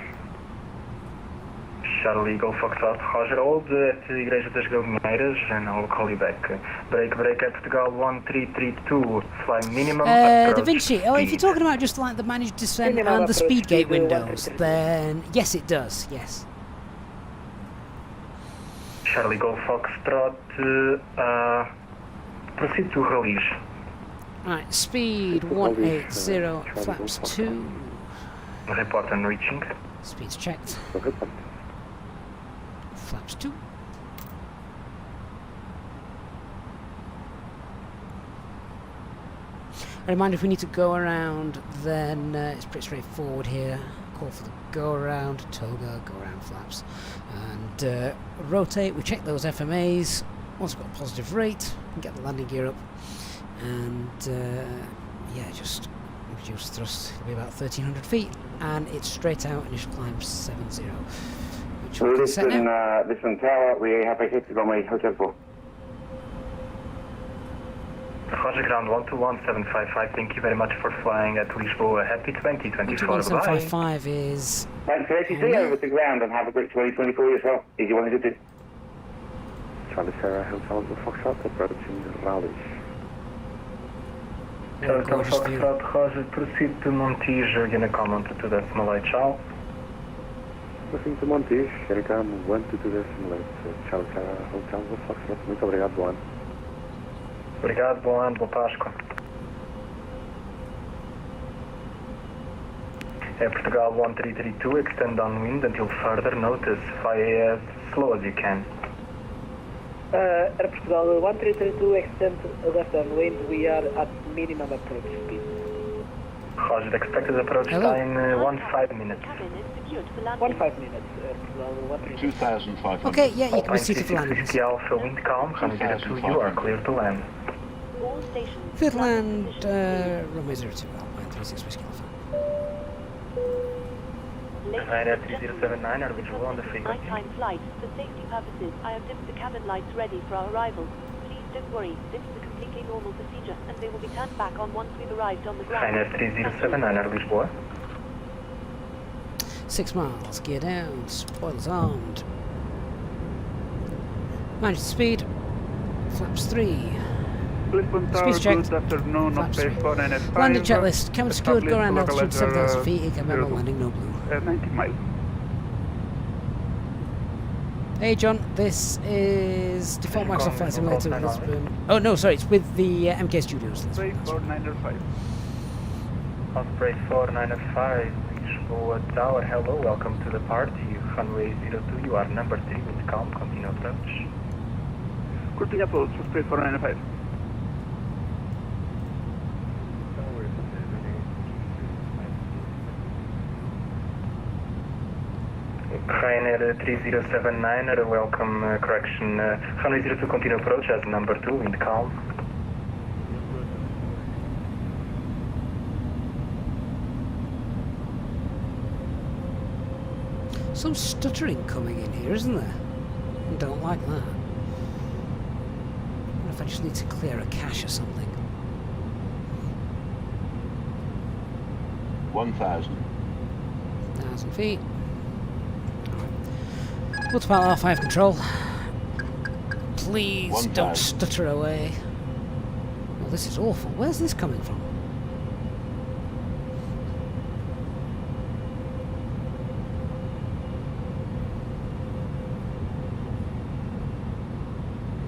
Charlie Eagle Foxtrot, Roger, hold at Igreja das Galinheiras, and I'll call you back. Break at Portugal 1332, fly minimum Da Vinci, if you're talking about just like the managed descent Minimum and the approach speed gate speed, windows, then yes it does, yes. Charlie Eagle Foxtrot, proceed to release. Right, speed 180, flaps 2. Report and reaching. Speed's checked. Flaps 2. A reminder, if we need to go around, then it's pretty straightforward here. Call for the go around, toga, go around flaps, and rotate. We check those FMAs. Once we've got a positive rate, we get the landing gear up. And yeah, just reduce thrust. It'll be about 1300 feet, and it's straight out. Initial climb 70. Which we can set now. Lisbon Tower, we have a hit on my Hotel 4. Roger, ground 121755, thank you very much for flying at Lisbon. Happy 2024. 12175 is. Thanks for ATC, over to ground, and have a great 2024 yourself. Easy 182. Charlie Sierra, Hotel Foxtrot, approaching Raleigh. Hotel Foxtrot, Roger, proceed to Montijo, Unicom 122.8, ciao. Proceed to Montijo, Unicom 122.8, Charlie Sierra, Hotel Foxtrot, muito obrigado, boa ano. Obrigado, bom ano, boa Páscoa. Portugal 1332, extend downwind until further notice. Fly as slow as you can. Air Portugal 1332, extend left downwind. We are at minimum approach speed. Roger, expected approach Hello. time 15 minutes. Cabin is secured for landing. 15 minutes, Air Portugal 1332. 2,500. Okay, yeah, you can be Alpine seated for landing. 60 Alpha, wind calm, Honey 02, you are clear to land. All stations. Clear to landing land, position. runway 02, Alpine 36 Whiskey Alpha. Ryanair 3079 are visual on the frequency. Nighttime flight. For safety purposes, I have dimmed the cabin lights ready for our arrival. Please don't worry, this is a completely normal procedure, and they will be turned back on once we've arrived on the ground. Ryanair 3079 are visual. 6 miles, gear down, spoilers armed. Manage the speed. Flaps 3. Lisbon Tower, Speed's checked. good afternoon, Flaps base 3. 495. Landing checklist. Cabin secured, go around Established altitude local 7,000 letter, feet. ECA memo, 0 landing no blue. 90 miles. Hey John, this is default Microsoft Flight Simulator with Lisbon. Oh no, sorry, it's with the MK Studios. Base 495. Osprey 495, Lisboa Tower, hello, welcome to the party. Runway 02, you are number 3 with calm, continue approach. Cruising approach, Osprey 495. Ryanair 3079, welcome, correction. Runway 02, continue approach as number 2, wind calm. Some stuttering coming in here, isn't there? I don't like that. I wonder if I just need to clear a cache or something. 1,000. 1,000 feet. Autopilot R5 control. Please 1,000. don't stutter away. Well, this is awful. Where's this coming from?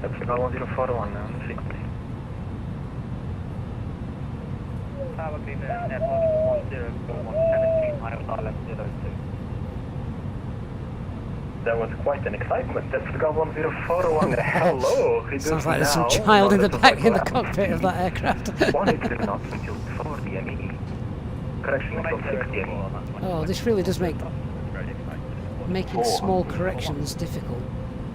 Portugal 1041 on the frequency. Tower clean airport 1017 miles island 02. That was quite an excitement. That's Portugal 1041. Hello. Sounds like there's some child in the back in the cockpit of that aircraft. 180 knots until 4 DME. Correction until 6 DME. Oh, this really does make making small corrections difficult.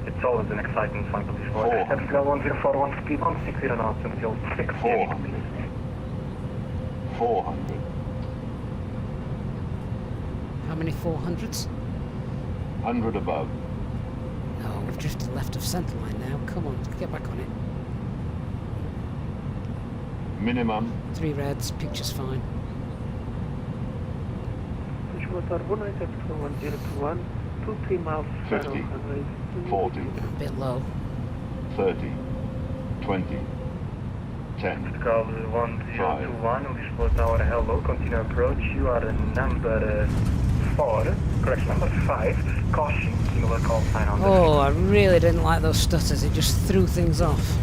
It's always an exciting point of this voice. That's Portugal 1041, speed 160 knots until 6 DME. 400. How many 400s? 100 above. No, we've drifted left of centre line now. Come on, get back on it. Minimum. 3 reds, picture's fine. Bridgewater 1971021, 23 miles. 50. 40. A bit low. 30. 20. 10. Portugal 1021, Lisboa Tower, hello, continue approach. You are number 4, correction number 5. Caution, singular call sign on the Oh, I really didn't like those stutters. It just threw things off.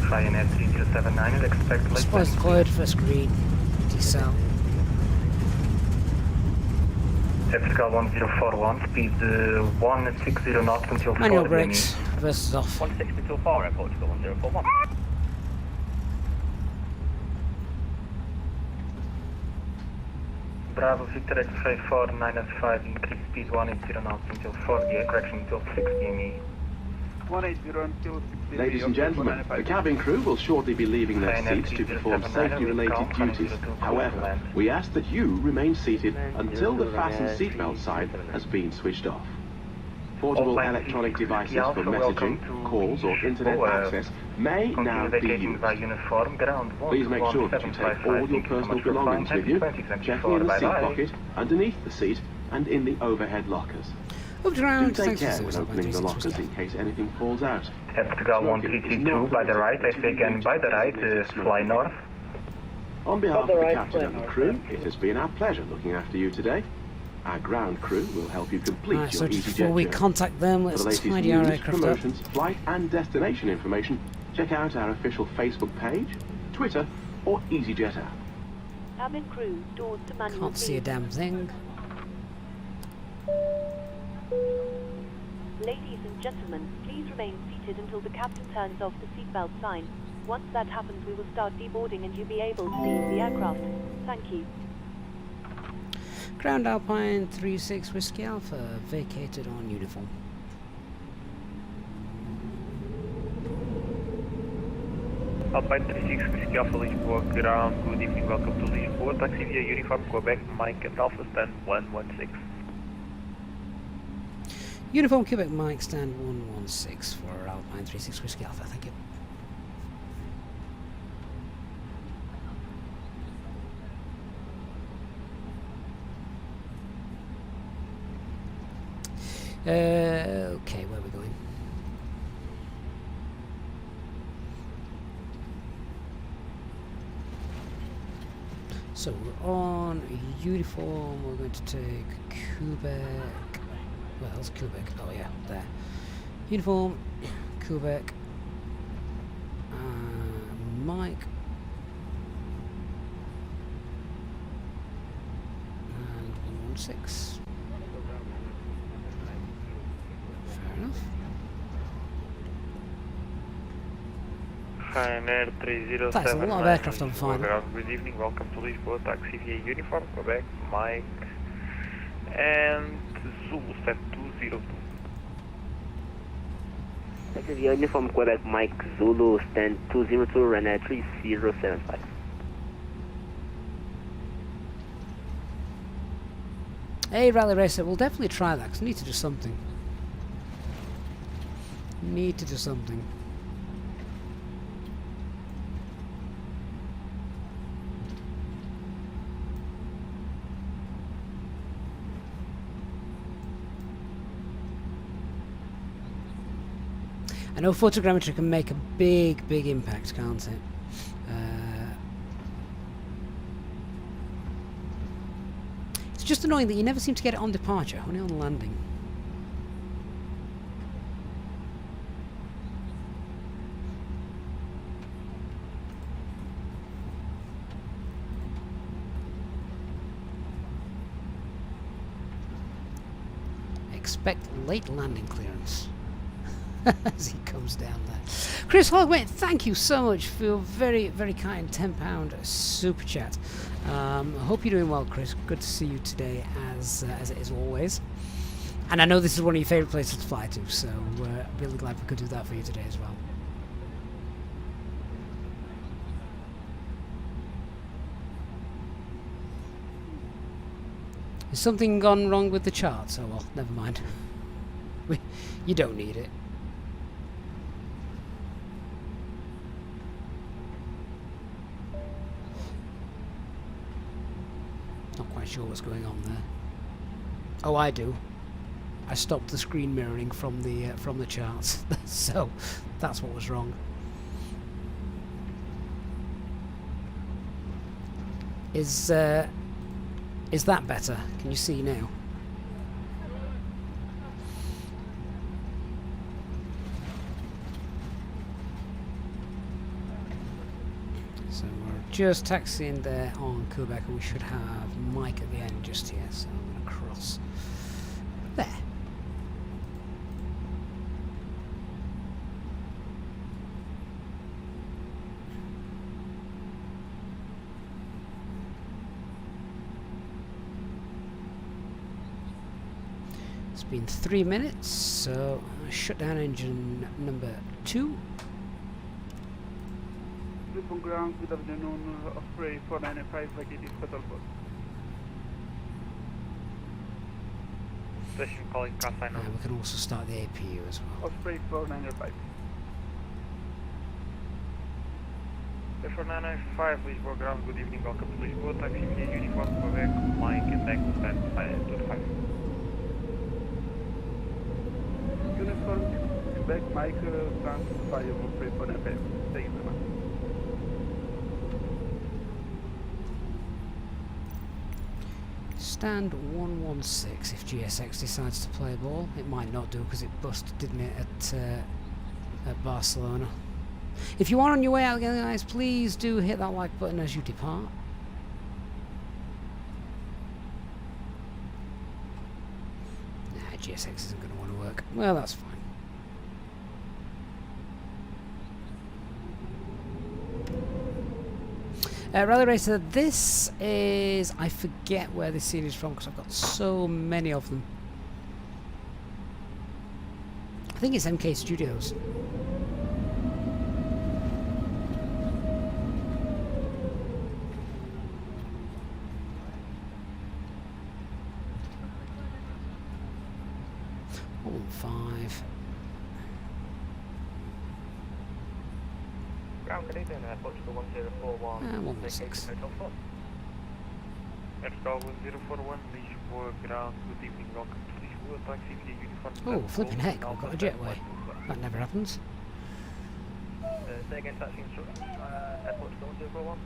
Ryanair 3079, expect late Spoilers deployed, first green. Decel. Portugal 1041, speed 160 knots until 4 Manual DME. brakes. Reverse off. 160 till 4 airport to go 1041. Bravo Victor X-ray 495, increase speed 180 knots until 4 DME, correction until 6 DME. 180 until 60. Ladies and gentlemen, the cabin crew will shortly be leaving their seats to perform safety-related duties. However, we ask that you remain seated until the fasten seatbelt sign has been switched off. Portable electronic devices for messaging, calls or internet access may now be used. Please make sure that you take all your personal belongings with you, checking in the seat pocket, underneath the seat and in the overhead lockers. Up to ground. Do take care when opening the lockers in case anything falls out. Portugal 1332, by the right, I say again, by the right, fly north. On behalf of the captain and the crew, it has been our pleasure looking after you today. Our ground crew will help you complete Right, your so just Easyjet before we journey. contact them, For let's the latest tidy our news, aircraft up. promotions, flight and destination information, check out our official Facebook page, Twitter or Easyjet app. Cabin crew, doors to manual. Can't see a damn thing. Ladies and gentlemen, please remain seated until the captain turns off the seatbelt sign. Once that happens, we will start deboarding and you'll be able to leave the aircraft. Thank you. Ground Alpine 36 Whiskey Alpha vacated on uniform. Alpine 36 Whiskey Alpha Lisbon, ground, good evening, welcome to Lisbon, taxi via uniform, Quebec, Mike and Alpha stand 116. Uniform Quebec Mike stand 116 for Alpine 36 Whiskey Alpha, thank you. Okay, where are we going? So we're on uniform, we're going to take Quebec. Where else Quebec? Oh yeah, there. Uniform, Quebec, Mike, and 116. Fair enough. Ryanair 307. That's a lot of aircraft on fire. Good evening, welcome to Lisbon, taxi via uniform, Quebec, Mike and Zulu set 202. Taxi via uniform, Quebec, Mike, Zulu stand 202, Ryanair 3075. Hey Rally Racer, we'll definitely try that because I need to do something. Need to do something. I know photogrammetry can make a big, big impact, can't it? It's just annoying that you never seem to get it on departure, only on landing. Expect late landing clearance. As he comes down there. Chris Hogway, thank you so much for your very, very kind £10 super chat. I hope you're doing well, Chris. Good to see you today, as it is always. And I know this is one of your favourite places to fly to, so really glad we could do that for you today as well. Has something gone wrong with the charts? Oh well, never mind. You don't need it. Not quite sure what's going on there. Oh, I do. I stopped the screen mirroring from the charts, so that's what was wrong. Is that better? Can you see now? So we're just taxiing there on Quebec, and we should have Mike at the end just here. So I'm going to cross there. It's been 3 minutes, so shutdown engine number 2. Lisbon ground, good afternoon, Osprey 495, vacated Petalbot. Station calling cross sign on. We can also start the APU as well. Osprey 495. 495, Lisbon ground, good evening, welcome to Lisbon, taxi via uniform, Quebec, Mike and Echo stand 525. Uniform, Quebec, Mike, transfer Osprey 495. Thank you very much. Stand 116 if GSX decides to play ball. It might not do because it busted, didn't it, at Barcelona. If you are on your way out, guys, please do hit that like button as you depart. GSX isn't going to want to work. Well, that's fine. Rally Racer, this is... I forget where this scene is from because I've got so many of them. I think it's MK Studios. Ground Canadian Airport to 1041. 116. Aircraft 1041, Lisbon, ground, good evening, welcome to Lisbon, taxi via uniform. Oh, flipping heck, we've got a jetway. That never happens. Say again, taxi instructions, Airport to 1041.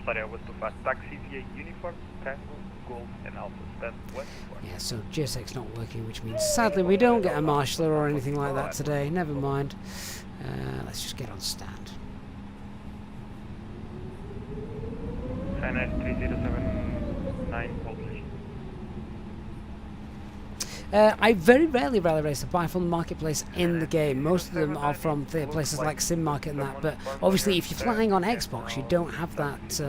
Sorry, I was too fast. Taxi via uniform, Tango, Golf, and Alpha, stand west. Yeah, so GSX not working, which means sadly we don't get a marshaller or anything like that today. Never mind. Let's just get on stand. China 3079, hold position. I very rarely rally race a buy from the marketplace in the game. Most of them are from places like Sim Market and that, but obviously if you're flying on Xbox you don't have that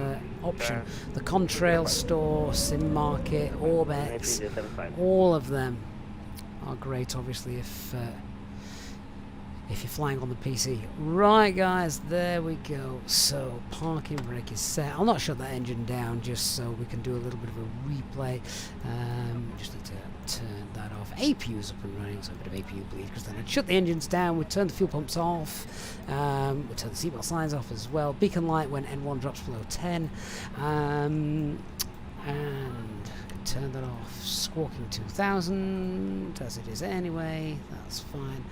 option. The Contrail store, Sim Market, Orbx, all of them are great obviously if you're flying on the PC. Right guys, there we go. So parking brake is set. I'll not shut that engine down just so we can do a little bit of a replay. Just need to turn that off. APU's up and running, so a bit of APU bleed because then I'd shut the engines down, we'd turn the fuel pumps off, we'd turn the seatbelt signs off as well. Beacon light when N1 drops below 10. And turn that off. Squawking 2000 as it is anyway, that's fine.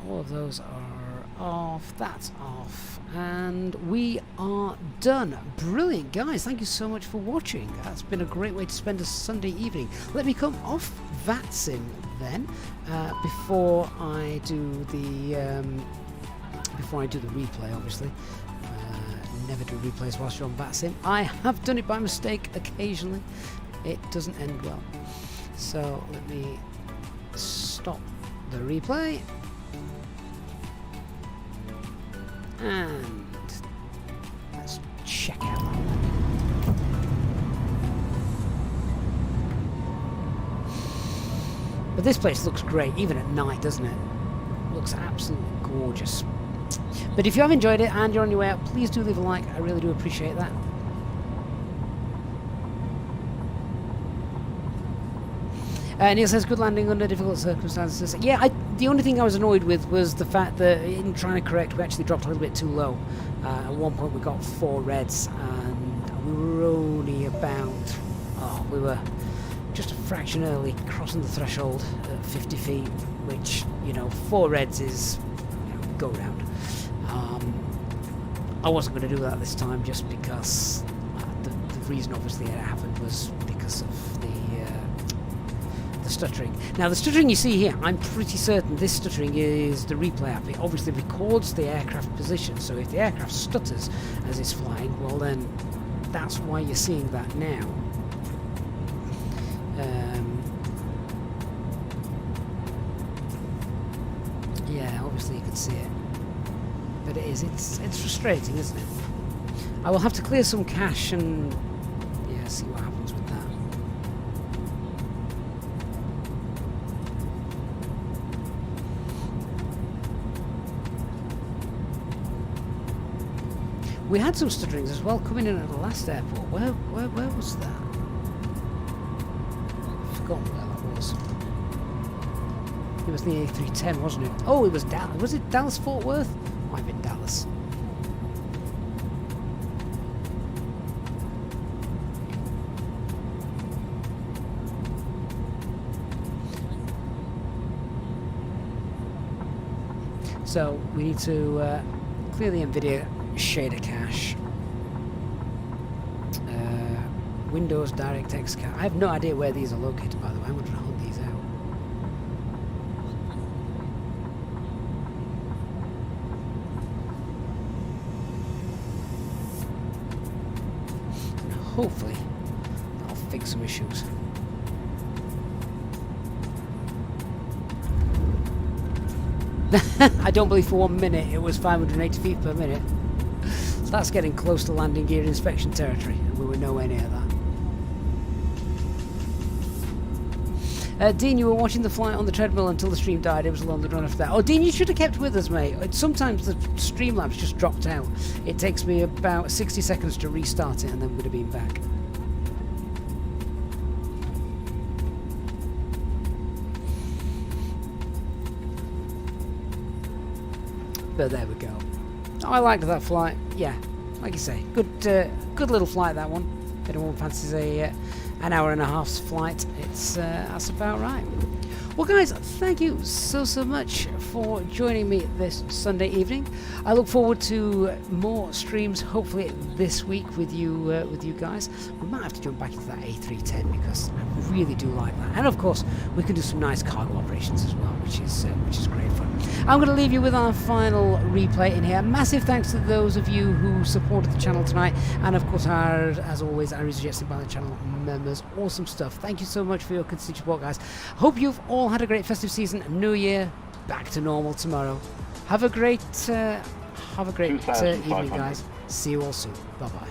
All of those are off, that's off, and we are done. Brilliant guys, thank you so much for watching. That's been a great way to spend a Sunday evening. Let me come off VATSIM then before I do the replay obviously. Never do replays whilst you're on VATSIM. I have done it by mistake occasionally. It doesn't end well. So let me stop the replay. And let's check out that one. But this place looks great, even at night, doesn't it? Looks absolutely gorgeous. But if you have enjoyed it and you're on your way out, please do leave a like. I really do appreciate that. Neil says, good landing under difficult circumstances. Yeah, the only thing I was annoyed with was the fact that in trying to correct, we actually dropped a little bit too low. At one point we got 4 reds and we were only about, we were just a fraction early crossing the threshold at 50 feet, which, 4 reds is, go round. I wasn't going to do that this time just because the reason obviously it happened was because of the stuttering. Now the stuttering you see here, I'm pretty certain this stuttering is the replay app. It obviously records the aircraft position, so if the aircraft stutters as it's flying, well then that's why you're seeing that now. Yeah, obviously you can see it. But it's frustrating, isn't it? I will have to clear some cache and see what happens with that. We had some stutterings as well coming in at the last airport. Where was that? I've forgotten where that was. It was the A310, wasn't it? Oh, it was Dallas. Was it Dallas Fort Worth? Might have been Dallas. So we need to clear the NVIDIA shader cache. Windows DirectX cache. I have no idea where these are located, by the way. I'm going to hold these out. And hopefully that'll fix some issues. I don't believe for 1 minute it was 580 feet per minute. So that's getting close to landing gear inspection territory, and we were nowhere near that. Dean, you were watching the flight on the treadmill until the stream died. It was a long run after that. Oh, Dean, you should have kept with us, mate. Sometimes the Streamlabs just dropped out. It takes me about 60 seconds to restart it, and then we'd have been back. But there we go. I liked that flight. Yeah, like you say, good little flight, that one. If anyone fancies an hour and a half's flight, that's about right. Well, guys, thank you so much for joining me this Sunday evening. I look forward to more streams, hopefully this week with you guys. We might have to jump back into that A310 because I really do like that. And of course, we can do some nice cargo operations as well, which is great fun. I'm going to leave you with our final replay in here. Massive thanks to those of you who supported the channel tonight, and of course, as always, our Easyjet by the channel members. Awesome stuff. Thank you so much for your continued support, guys. Hope you've all had a great festive season. New Year, back to normal tomorrow. Have a great evening, guys. See you all soon. Bye bye.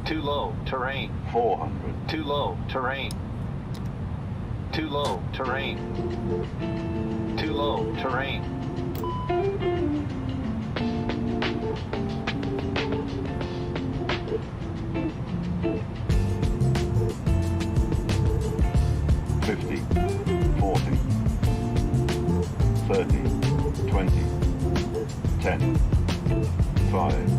Too low, terrain. 400. Too low, terrain. Too low, terrain. Too low, terrain. $50, $40, $30, $20, $10, $5.